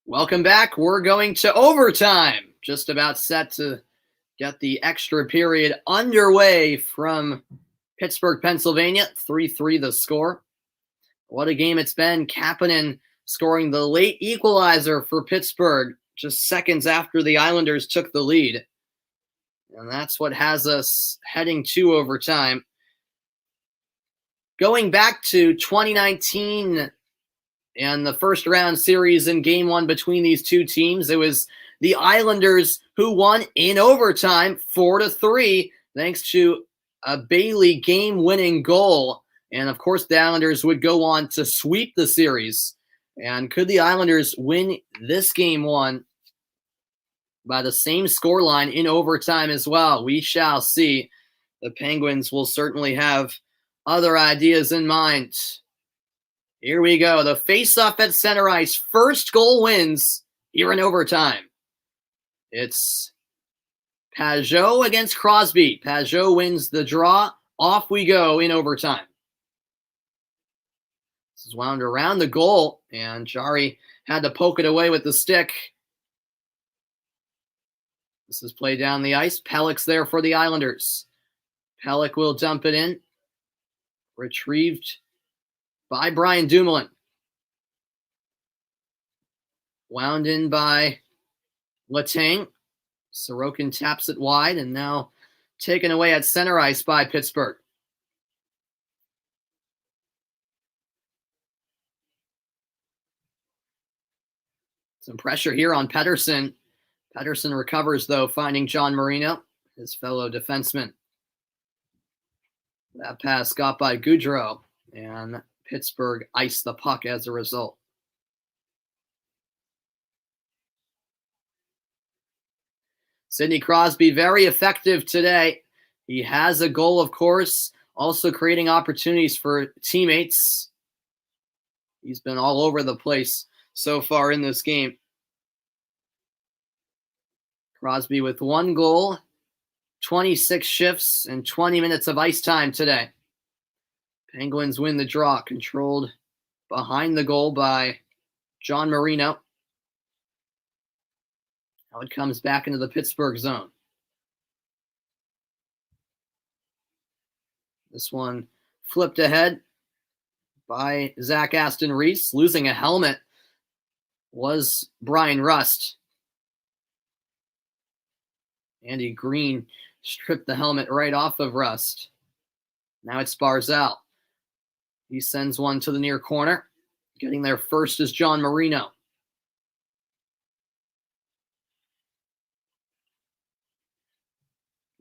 Welcome back. We're going to overtime. Just about set to get the extra period underway from Pittsburgh, Pennsylvania. 3-3 the score. What a game it's been. Kapanen scoring the late equalizer for Pittsburgh just seconds after the Islanders took the lead. And that's what has us heading to overtime. Going back to 2019 and the first round series in game one between these two teams, it was the Islanders who won in overtime 4-3 thanks to a Bailey game-winning goal. And of course, the Islanders would go on to sweep the series. And could the Islanders win this game one by the same scoreline in overtime as well? We shall see. The Penguins will certainly have other ideas in mind. Here we go. The face-off at center ice. First goal wins here in overtime. It's Pajot against Crosby. Pajot wins the draw. Off we go in overtime. This is wound around the goal, and Jari had to poke it away with the stick. This is played down the ice. Pellick's there for the Islanders. Pellick will dump it in. Retrieved by Brian Dumoulin. Wound in by Letang. Sorokin taps it wide, and now taken away at center ice by Pittsburgh. Some pressure here on Pettersson. Pettersson recovers, though, finding John Marino, his fellow defenseman. That pass got by Goudreau, and Pittsburgh iced the puck as a result. Sidney Crosby, very effective today. He has a goal, of course, also creating opportunities for teammates. He's been all over the place so far in this game. Crosby with 1 goal, 26 shifts, and 20 minutes of ice time today. Penguins win the draw, controlled behind the goal by John Marino. Now it comes back into the Pittsburgh zone. This one flipped ahead by Zach Aston Reese. Losing a helmet was Brian Rust. Andy Green stripped the helmet right off of Rust. Now it's Barzal. He sends one to the near corner. Getting there first is John Marino.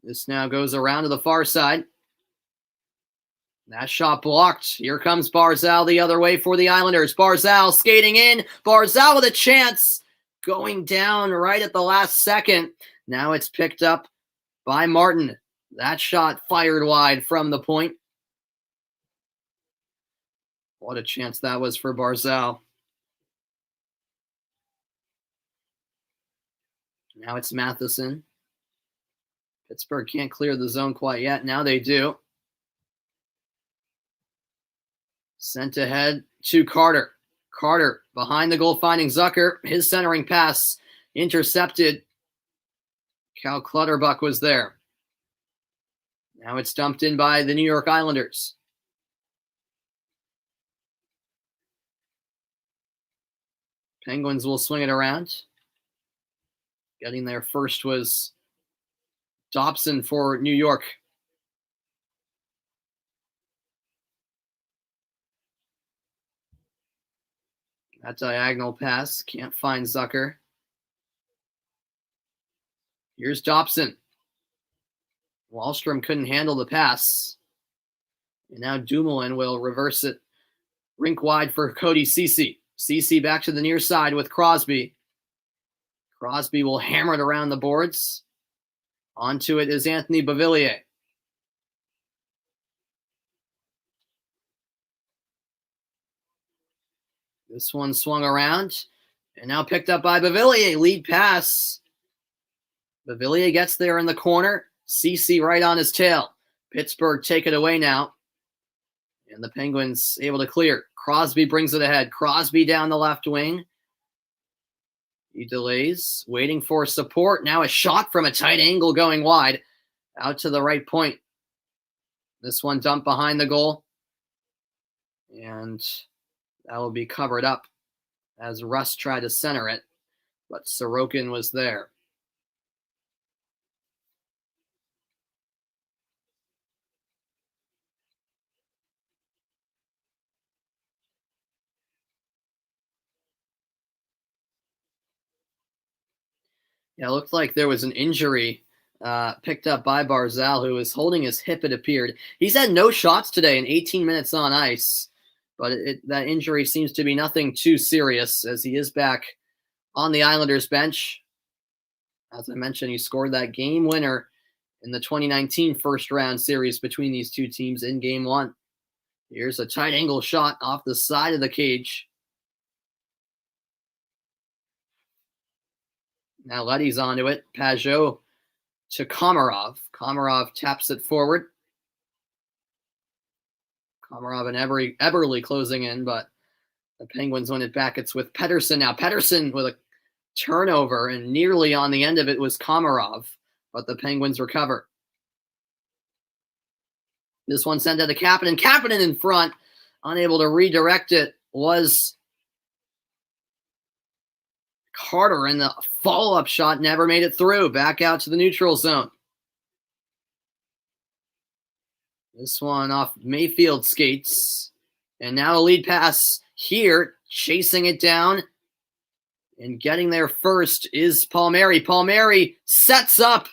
This now goes around to the far side. That shot blocked. Here comes Barzal the other way for the Islanders. Barzal skating in. Barzal with a chance. Going down right at the last second. Now it's picked up by Martin. That shot fired wide from the point. What a chance that was for Barzal. Now it's Matheson. Pittsburgh can't clear the zone quite yet. Now they do. Sent ahead to Carter. Carter behind the goal finding Zucker. His centering pass intercepted. Cal Clutterbuck was there. Now it's dumped in by the New York Islanders. Penguins will swing it around. Getting there first was Dobson for New York. That diagonal pass. Can't find Zucker. Here's Dobson. Wahlstrom couldn't handle the pass. And now Dumoulin will reverse it rink wide for Cody Ceci. Ceci back to the near side with Crosby. Crosby will hammer it around the boards. Onto it is Anthony Beauvillier. This one swung around and now picked up by Beauvillier. Lead pass. Beauvillier gets there in the corner. Ceci right on his tail. Pittsburgh take it away now. And the Penguins able to clear. Crosby brings it ahead. Crosby down the left wing. He delays, waiting for support. Now a shot from a tight angle going wide, out to the right point. This one dumped behind the goal, and that will be covered up as Russ tried to center it, but Sorokin was there. Yeah, it looked like there was an injury picked up by Barzal, who was holding his hip, it appeared. He's had no shots today in 18 minutes on ice, but that injury seems to be nothing too serious, as he is back on the Islanders bench. As I mentioned, he scored that game winner in the 2019 first-round series between these two teams in Game 1. Here's a tight angle shot off the side of the cage. Now Leddy's onto it. Pajot to Komarov. Komarov taps it forward. Komarov and Eberle closing in, but the Penguins win it back. It's with Pettersson now. Pettersson with a turnover, and nearly on the end of it was Komarov, but the Penguins recover. This one sent to the Kapanen. Kapanen in front, unable to redirect it, was Carter, and the follow-up shot never made it through. Back out to the neutral zone. This one off Mayfield's skates. And now a lead pass here, chasing it down. And getting there first is Palmieri. Palmieri sets up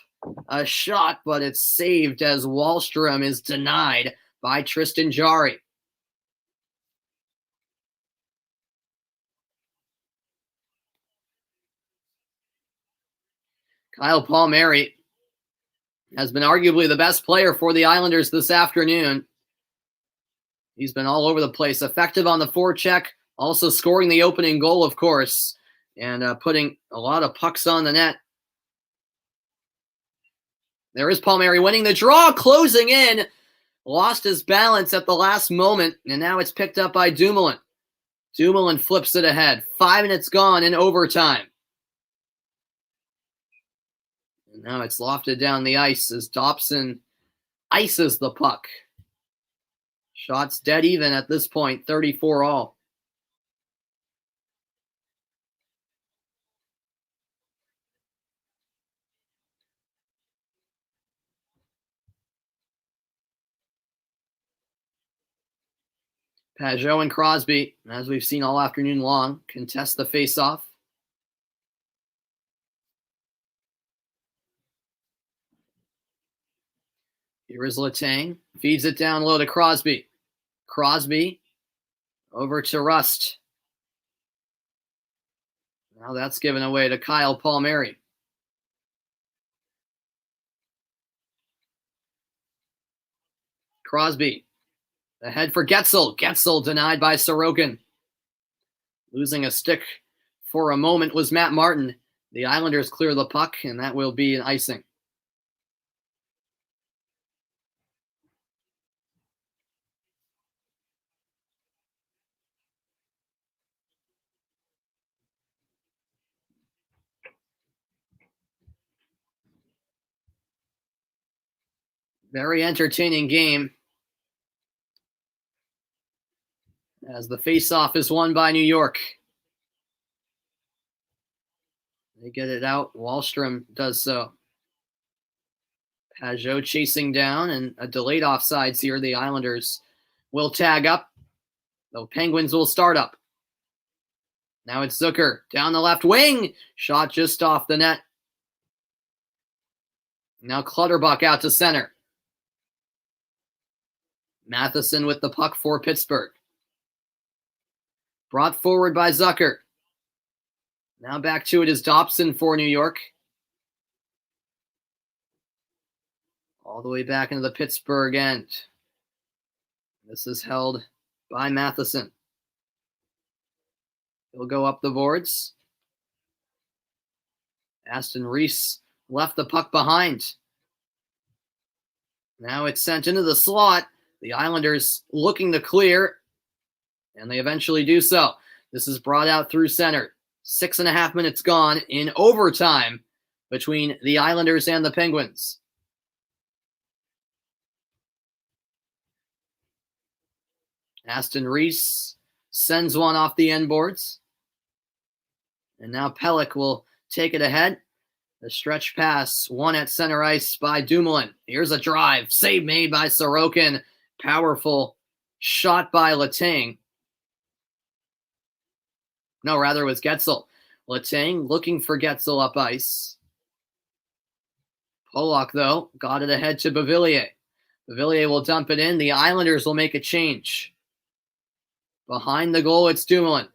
a shot, but it's saved as Wahlstrom is denied by Tristan Jarry. Kyle Palmieri has been arguably the best player for the Islanders this afternoon. He's been all over the place, effective on the forecheck, also scoring the opening goal, of course, and putting a lot of pucks on the net. There is Palmieri winning the draw, closing in. Lost his balance at the last moment, and now it's picked up by Dumoulin. Dumoulin flips it ahead. 5 minutes gone in overtime. And now it's lofted down the ice as Dobson ices the puck. Shots dead even at this point, 34 all. Pajot and Crosby, as we've seen all afternoon long, contest the faceoff. Here is Letang. Feeds it down low to Crosby. Crosby over to Rust. Now that's given away to Kyle Palmieri. Crosby. Ahead for Getzel. Getzel denied by Sorokin. Losing a stick for a moment was Matt Martin. The Islanders clear the puck, and that will be an icing. Very entertaining game, as the faceoff is won by New York. They get it out. Wahlstrom does so. Pajot chasing down, and a delayed offsides here. The Islanders will tag up. The Penguins will start up. Now it's Zucker down the left wing. Shot just off the net. Now Clutterbuck out to center. Matheson with the puck for Pittsburgh. Brought forward by Zucker. Now back to it is Dobson for New York. All the way back into the Pittsburgh end. This is held by Matheson. He'll go up the boards. Aston Reese left the puck behind. Now it's sent into the slot. The Islanders looking to clear, and they eventually do so. This is brought out through center. 6.5 minutes gone in overtime between the Islanders and the Penguins. Aston Reese sends one off the end boards. And now Pelech will take it ahead. The stretch pass, one at center ice by Dumoulin. Here's a drive. Save made by Sorokin. Powerful shot by Letang. No, rather it was Getzel. Letang looking for Getzel up ice. Pollock, though, got it ahead to Beauvillier. Beauvillier will dump it in. The Islanders will make a change. Behind the goal, it's Dumoulin.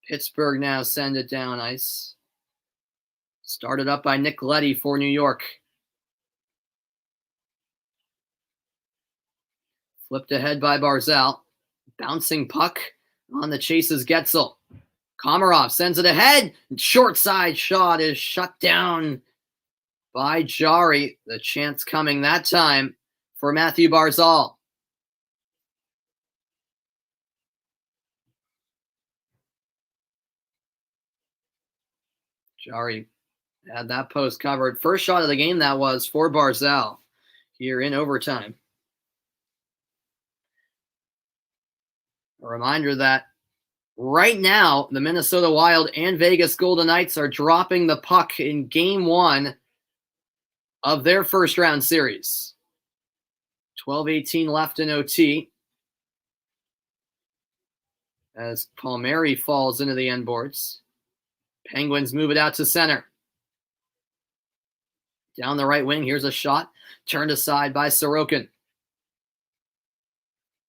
Pittsburgh now send it down ice. Started up by Nick Leddy for New York. Flipped ahead by Barzal. Bouncing puck on the chase is Getzel. Komarov sends it ahead. Short side shot is shut down by Jari. The chance coming that time for Matthew Barzal. Jari had that post covered. First shot of the game that was for Barzal here in overtime. A reminder that right now, the Minnesota Wild and Vegas Golden Knights are dropping the puck in Game 1 of their first round series. 12:18 left in OT. As Palmieri falls into the end boards. Penguins move it out to center. Down the right wing, here's a shot. Turned aside by Sorokin.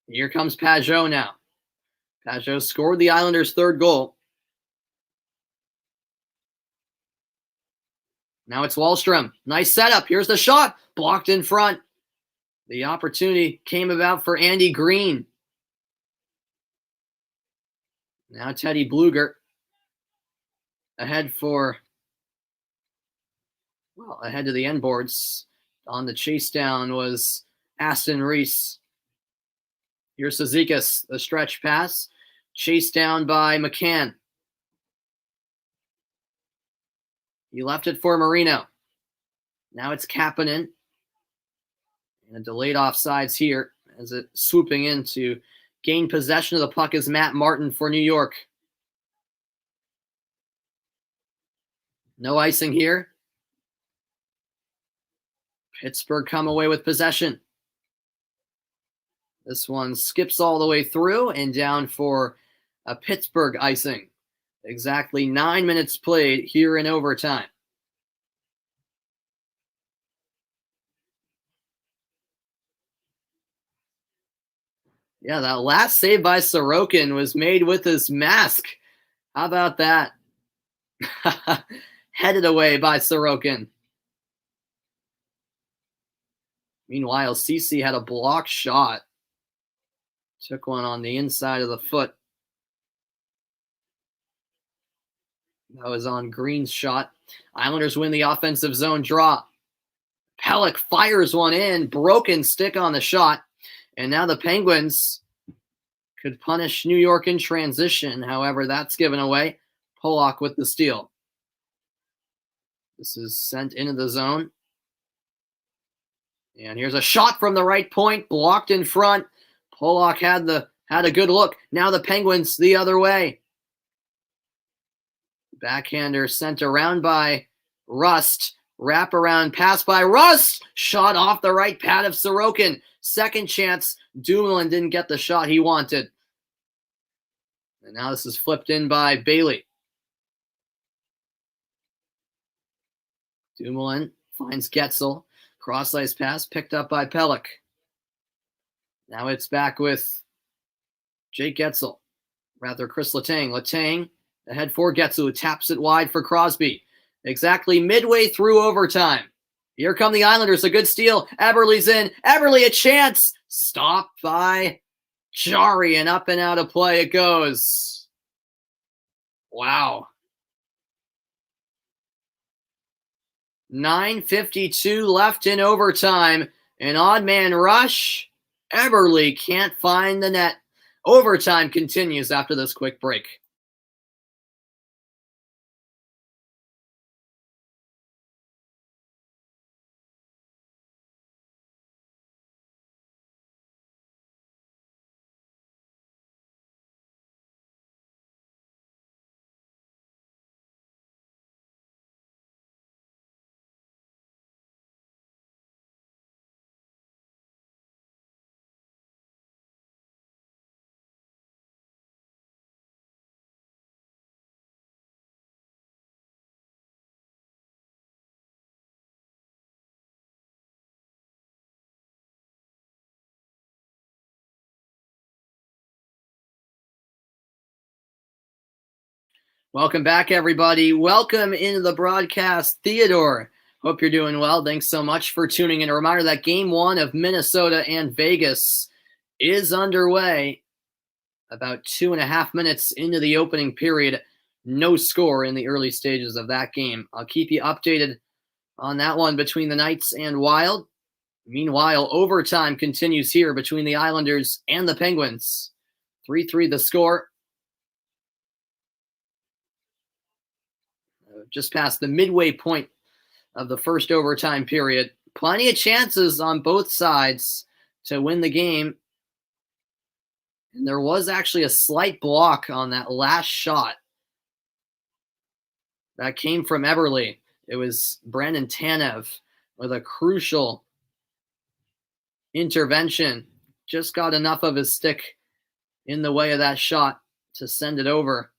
Here comes Pajot now. Pajot scored the Islanders' third goal. Now it's Wahlstrom. Nice setup. Here's the shot. Blocked in front. The opportunity came about for Andy Green. Now Teddy Bluger. Ahead to the end boards. On the chase down was Aston Reese. Here's Cizikas, the stretch pass. Chased down by McCann. He left it for Marino. Now it's Kapanen. And a delayed offsides here as it swooping in to gain possession of the puck is Matt Martin for New York. No icing here. Pittsburgh come away with possession. This one skips all the way through and down for a Pittsburgh icing. Exactly 9 minutes played here in overtime. Yeah, that last save by Sorokin was made with his mask. How about that? Headed away by Sorokin. Meanwhile, CC had a blocked shot. Took one on the inside of the foot. That was on Green's shot. Islanders win the offensive zone draw. Pelech fires one in. Broken stick on the shot. And now the Penguins could punish New York in transition. However, that's given away. Pollock with the steal. This is sent into the zone. And here's a shot from the right point, blocked in front. Pollock had a good look. Now the Penguins the other way. Backhander sent around by Rust. Wrap around pass by Rust. Shot off the right pad of Sorokin. Second chance. Dumoulin didn't get the shot he wanted. And now this is flipped in by Bailey. Dumoulin finds Getzel. Cross-ice pass picked up by Pelech. Now it's back with Jake Getzel. Rather, Chris Letang. Letang ahead for Getzel, who taps it wide for Crosby. Exactly midway through overtime. Here come the Islanders. A good steal. Eberle's in. Eberle, a chance. Stopped by Jari, and up and out of play it goes. Wow. 9:52 left in overtime. An odd man rush Eberle can't find the net. Overtime continues after this quick break. Welcome back, everybody. Welcome into the broadcast, Theodore. Hope you're doing well. Thanks so much for tuning in. A reminder that Game 1 of Minnesota and Vegas is underway. About 2.5 minutes into the opening period. No score in the early stages of that game. I'll keep you updated on that one between the Knights and Wild. Meanwhile, overtime continues here between the Islanders and the Penguins. 3-3 the score. Just past the midway point of the first overtime period. Plenty of chances on both sides to win the game. And there was actually a slight block on that last shot. That came from Eberle. It was Brandon Tanev with a crucial intervention. Just got enough of his stick in the way of that shot to send it over.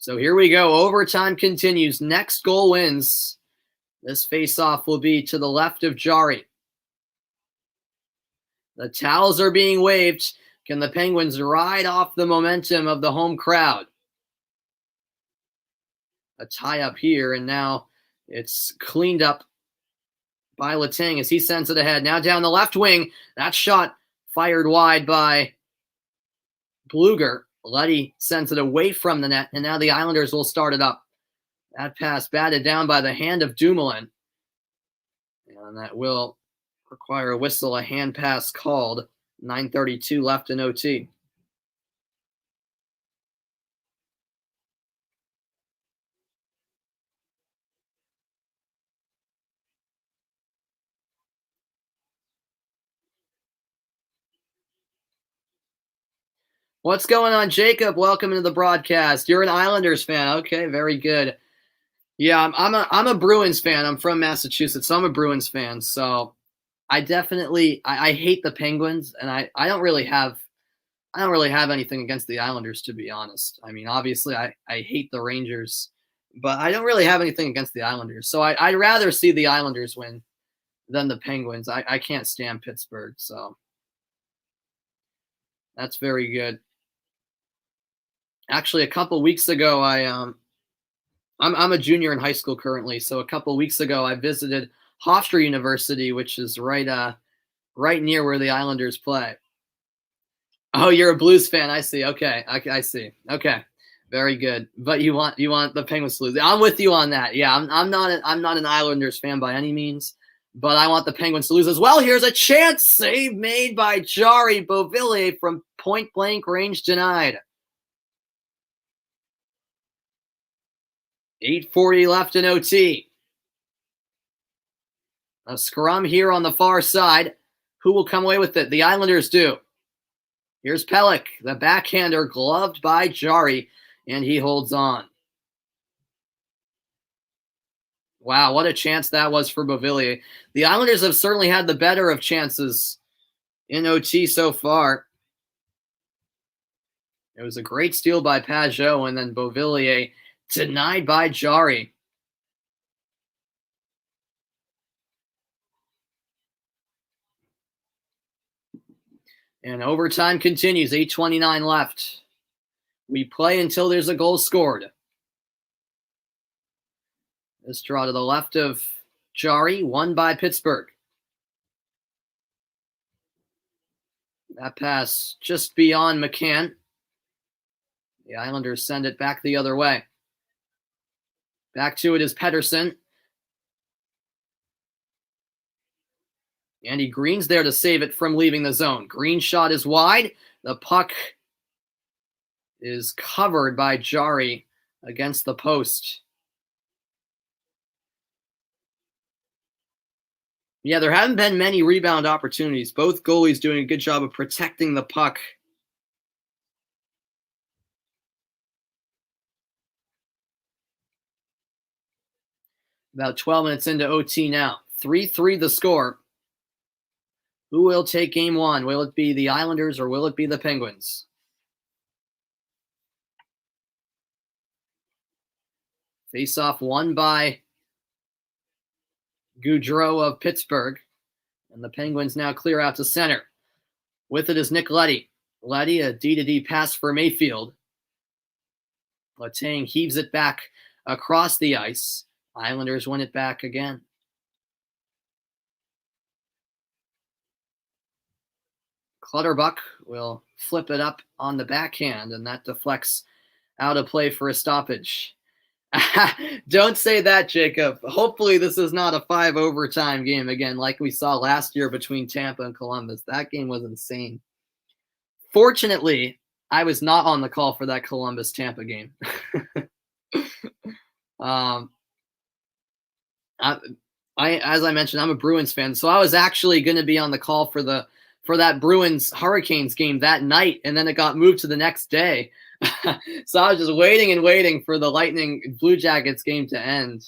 So here we go. Overtime continues. Next goal wins. This faceoff will be to the left of Jari. The towels are being waved. Can the Penguins ride off the momentum of the home crowd? A tie up here, and now it's cleaned up by Letang as he sends it ahead. Now down the left wing. That shot fired wide by Bluger. Leddy sends it away from the net, and now the Islanders will start it up. That pass batted down by the hand of Dumoulin. And that will require a whistle, a hand pass called. 9:32 left in OT. What's going on, Jacob? Welcome into the broadcast. You're an Islanders fan. Okay, very good. Yeah, I'm a Bruins fan. I'm from Massachusetts, so I'm a Bruins fan. So I definitely I hate the Penguins, and I don't really have anything against the Islanders, to be honest. I mean, obviously I hate the Rangers, but I don't really have anything against the Islanders. So I'd rather see the Islanders win than the Penguins. I can't stand Pittsburgh, so that's very good. Actually, a couple weeks ago, I'm a junior in high school currently. So a couple weeks ago, I visited Hofstra University, which is right near where the Islanders play. Oh, you're a Blues fan. I see. Okay, I see. Okay, very good. But you want the Penguins to lose. I'm with you on that. Yeah, I'm not an Islanders fan by any means, but I want the Penguins to lose as well. Here's a chance save made by Jari. Beauvillier from point blank range denied. 8:40 left in OT. A scrum here on the far side. Who will come away with it? The Islanders do. Here's Pelech, the backhander, gloved by Jari, and he holds on. Wow, what a chance that was for Beauvillier. The Islanders have certainly had the better of chances in OT so far. It was a great steal by Pajot, and then Beauvillier denied by Jari. And overtime continues. 8:29 left. We play until there's a goal scored. This draw to the left of Jari, won by Pittsburgh. That pass just beyond McCann. The Islanders send it back the other way. Back to it is Pettersson. Andy Green's there to save it from leaving the zone. Green shot is wide. The puck is covered by Jari against the post. Yeah, there haven't been many rebound opportunities. Both goalies doing a good job of protecting the puck. About 12 minutes into OT now. 3-3 the score. Who will take game one? Will it be the Islanders or will it be the Penguins? Face-off won by Gaudreau of Pittsburgh. And the Penguins now clear out to center. With it is Nick Leddy. Leddy, a D-to-D pass for Mayfield. Letang heaves it back across the ice. Islanders win it back again. Clutterbuck will flip it up on the backhand, and that deflects out of play for a stoppage. Don't say that, Jacob. Hopefully this is not a 5 overtime game again like we saw last year between Tampa and Columbus. That game was insane. Fortunately, I was not on the call for that Columbus-Tampa game. As I mentioned, I'm a Bruins fan, so I was actually going to be on the call for that Bruins-Hurricanes game that night, and then it got moved to the next day. So I was just waiting for the Lightning Blue Jackets game to end.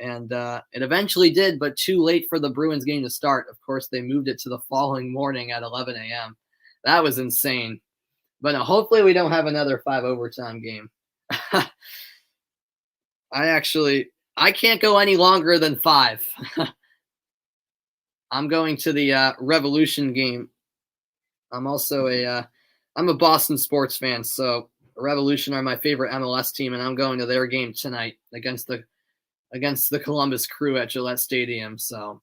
And it eventually did, but too late for the Bruins game to start. Of course, they moved it to the following morning at 11 a.m. That was insane. But hopefully we don't have another 5 overtime game. I can't go any longer than 5. I'm going to the Revolution game. I'm also I'm a Boston sports fan, so Revolution are my favorite MLS team, and I'm going to their game tonight against the Columbus Crew at Gillette Stadium. So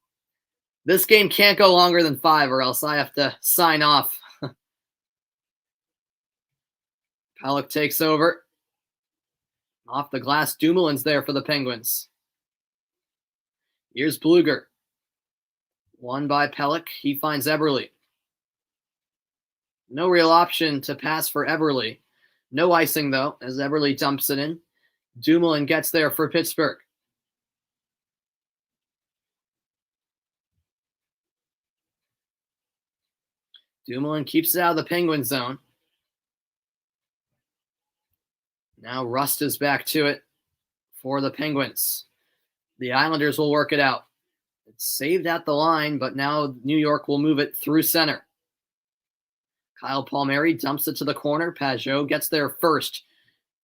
this game can't go longer than 5, or else I have to sign off. Pelech takes over. Off the glass, Dumoulin's there for the Penguins. Here's Bluger. Won by Pelech. He finds Eberle. No real option to pass for Eberle. No icing, though, as Eberle dumps it in. Dumoulin gets there for Pittsburgh. Dumoulin keeps it out of the Penguin zone. Now Rust is back to it for the Penguins. The Islanders will work it out. It's saved at the line, but now New York will move it through center. Kyle Palmieri dumps it to the corner. Pajot gets there first.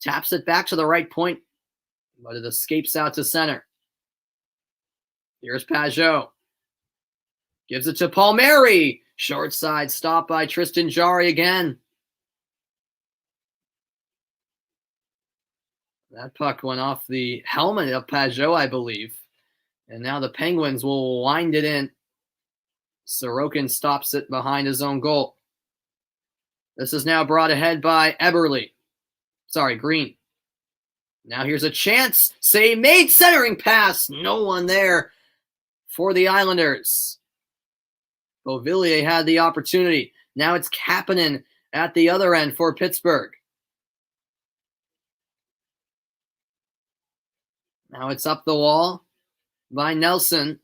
Taps it back to the right point, but it escapes out to center. Here's Pajot. Gives it to Palmieri. Short side stop by Tristan Jarry again. That puck went off the helmet of Pajot, I believe. And now the Penguins will wind it in. Sorokin stops it behind his own goal. This is now brought ahead by Green. Now here's a chance. Save made, centering pass. No one there for the Islanders. Beauvillier had the opportunity. Now it's Kapanen at the other end for Pittsburgh. Now it's up the wall by Nelson.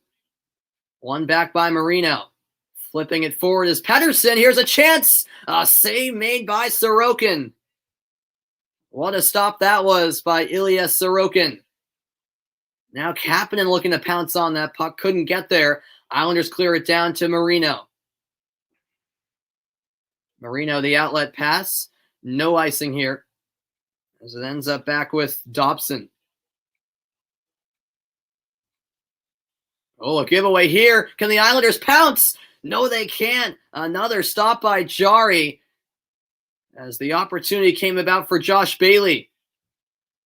One back by Marino. Flipping it forward is Pettersson. Here's a chance. A save made by Sorokin. What a stop that was by Ilya Sorokin. Now Kapanen looking to pounce on that puck. Couldn't get there. Islanders clear it down to Marino. Marino, the outlet pass. No icing here, as it ends up back with Dobson. Oh, a giveaway here. Can the Islanders pounce? No, they can't. Another stop by Jarry as the opportunity came about for Josh Bailey.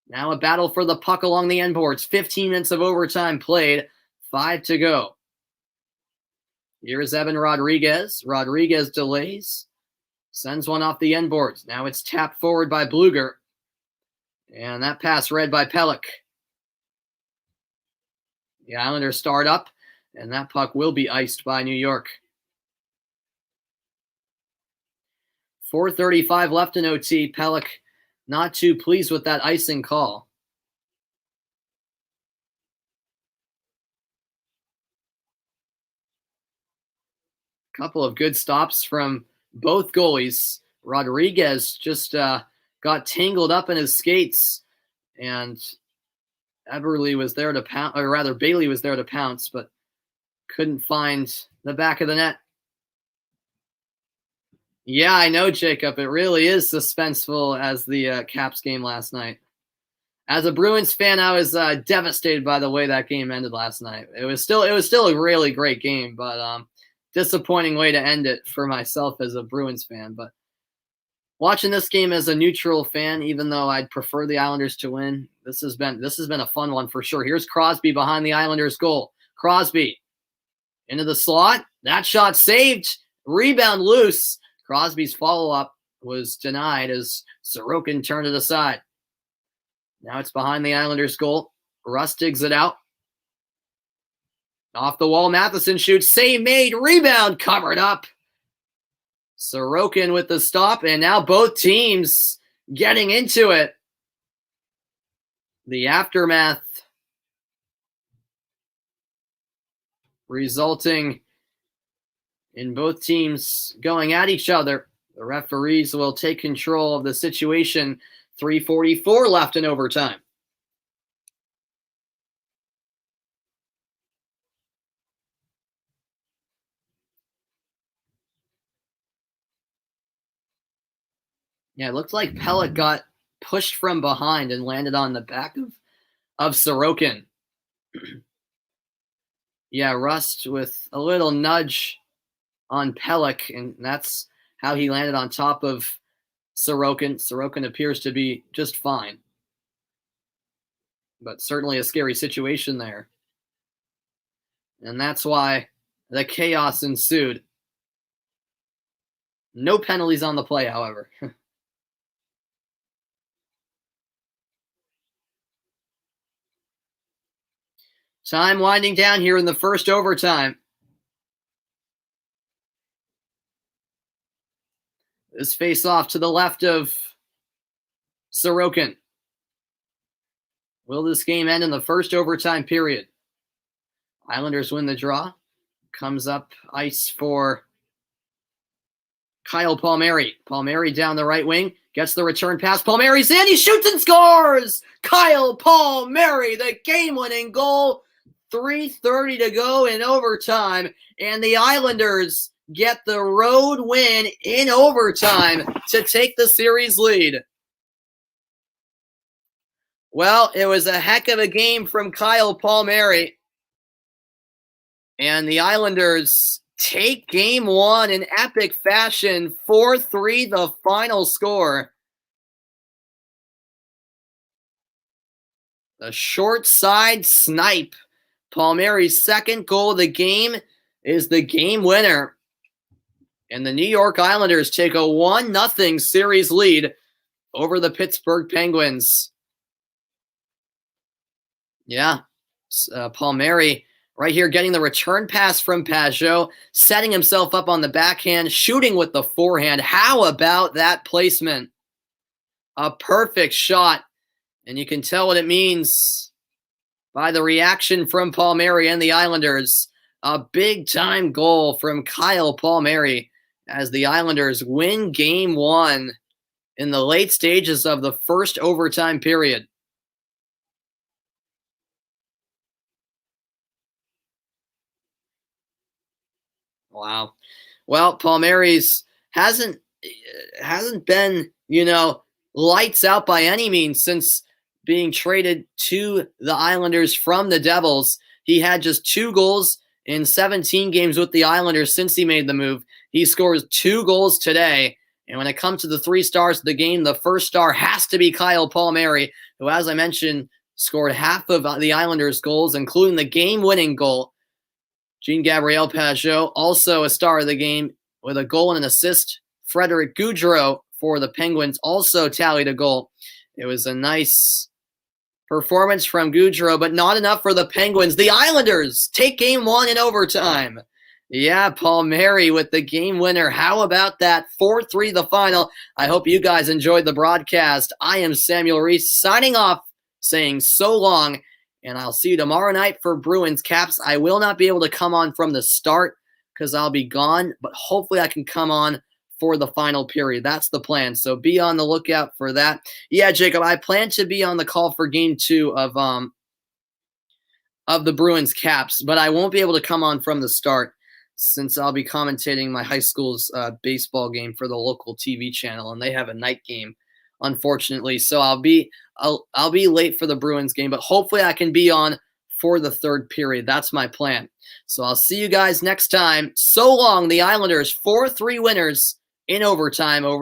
Now a battle for the puck along the end boards. 15 minutes of overtime played. 5 to go. Here is Evan Rodriguez. Rodriguez delays. Sends one off the end boards. Now it's tapped forward by Bluger. And that pass read by Pelech. The Islanders start up. And that puck will be iced by New York. 4:35 left in OT. Pelech not too pleased with that icing call. Couple of good stops from both goalies. Rodriguez just got tangled up in his skates, and Bailey was there to pounce, but couldn't find the back of the net. Yeah, I know, Jacob. It really is suspenseful as the Caps game last night. As a Bruins fan, I was devastated by the way that game ended last night. It was still a really great game, but disappointing way to end it for myself as a Bruins fan. But watching this game as a neutral fan, even though I'd prefer the Islanders to win, this has been a fun one for sure. Here's Crosby behind the Islanders' goal. Crosby into the slot. That shot saved. Rebound loose. Crosby's follow-up was denied as Sorokin turned it aside. Now it's behind the Islanders' goal. Russ digs it out. Off the wall, Matheson shoots. Save made. Rebound covered up. Sorokin with the stop, and now both teams getting into it. The aftermath resulting in both teams going at each other. The referees will take control of the situation. 3:44 left in overtime. Yeah, it looked like Pelech got pushed from behind and landed on the back of Sorokin. Yeah, Rust with a little nudge on Pelech, and that's how he landed on top of Sorokin. Sorokin appears to be just fine. But certainly a scary situation there. And that's why the chaos ensued. No penalties on the play, however. Time winding down here in the first overtime. This face-off to the left of Sorokin. Will this game end in the first overtime period? Islanders win the draw. Comes up ice for Kyle Palmieri. Palmieri down the right wing. Gets the return pass. Palmieri's in. He shoots and scores! Kyle Palmieri, the game-winning goal. 3:30 to go in overtime. And the Islanders get the road win in overtime to take the series lead. Well, it was a heck of a game from Kyle Palmieri. And the Islanders take game one in epic fashion. 4-3 the final score. The short side snipe. Palmieri's second goal of the game is the game winner. And the New York Islanders take a 1-0 series lead over the Pittsburgh Penguins. Yeah, Palmieri right here getting the return pass from Pajot, setting himself up on the backhand, shooting with the forehand. How about that placement? A perfect shot. And you can tell what it means by the reaction from Palmieri and the Islanders. A big-time goal from Kyle Palmieri as the Islanders win game one in the late stages of the first overtime period. Wow. Well, Palmieri's hasn't been, lights out by any means since being traded to the Islanders from the Devils. He had just 2 goals in 17 games with the Islanders since he made the move. He scores 2 goals today. And when it comes to the 3 stars of the game, the first star has to be Kyle Palmieri, who, as I mentioned, scored half of the Islanders' goals, including the game-winning goal. Jean-Gabriel Pajot, also a star of the game with a goal and an assist. Frederick Gaudreau for the Penguins also tallied a goal. It was a nice performance from Gaudreau, but not enough for the Penguins. The Islanders take game 1 in overtime. Yeah, Palmieri with the game winner. How about that? 4-3 the final. I hope you guys enjoyed the broadcast. I am Samuel Reese signing off, saying so long, and I'll see you tomorrow night for Bruins Caps. I will not be able to come on from the start because I'll be gone, but hopefully I can come on for the final period. That's the plan. So be on the lookout for that. Yeah, Jacob, I plan to be on the call for game 2 of the Bruins Caps, but I won't be able to come on from the start since I'll be commentating my high school's baseball game for the local TV channel, and they have a night game, unfortunately. So I'll be late for the Bruins game, but hopefully I can be on for the third period. That's my plan. So I'll see you guys next time. So long, the Islanders, 4-3 winners in overtime over the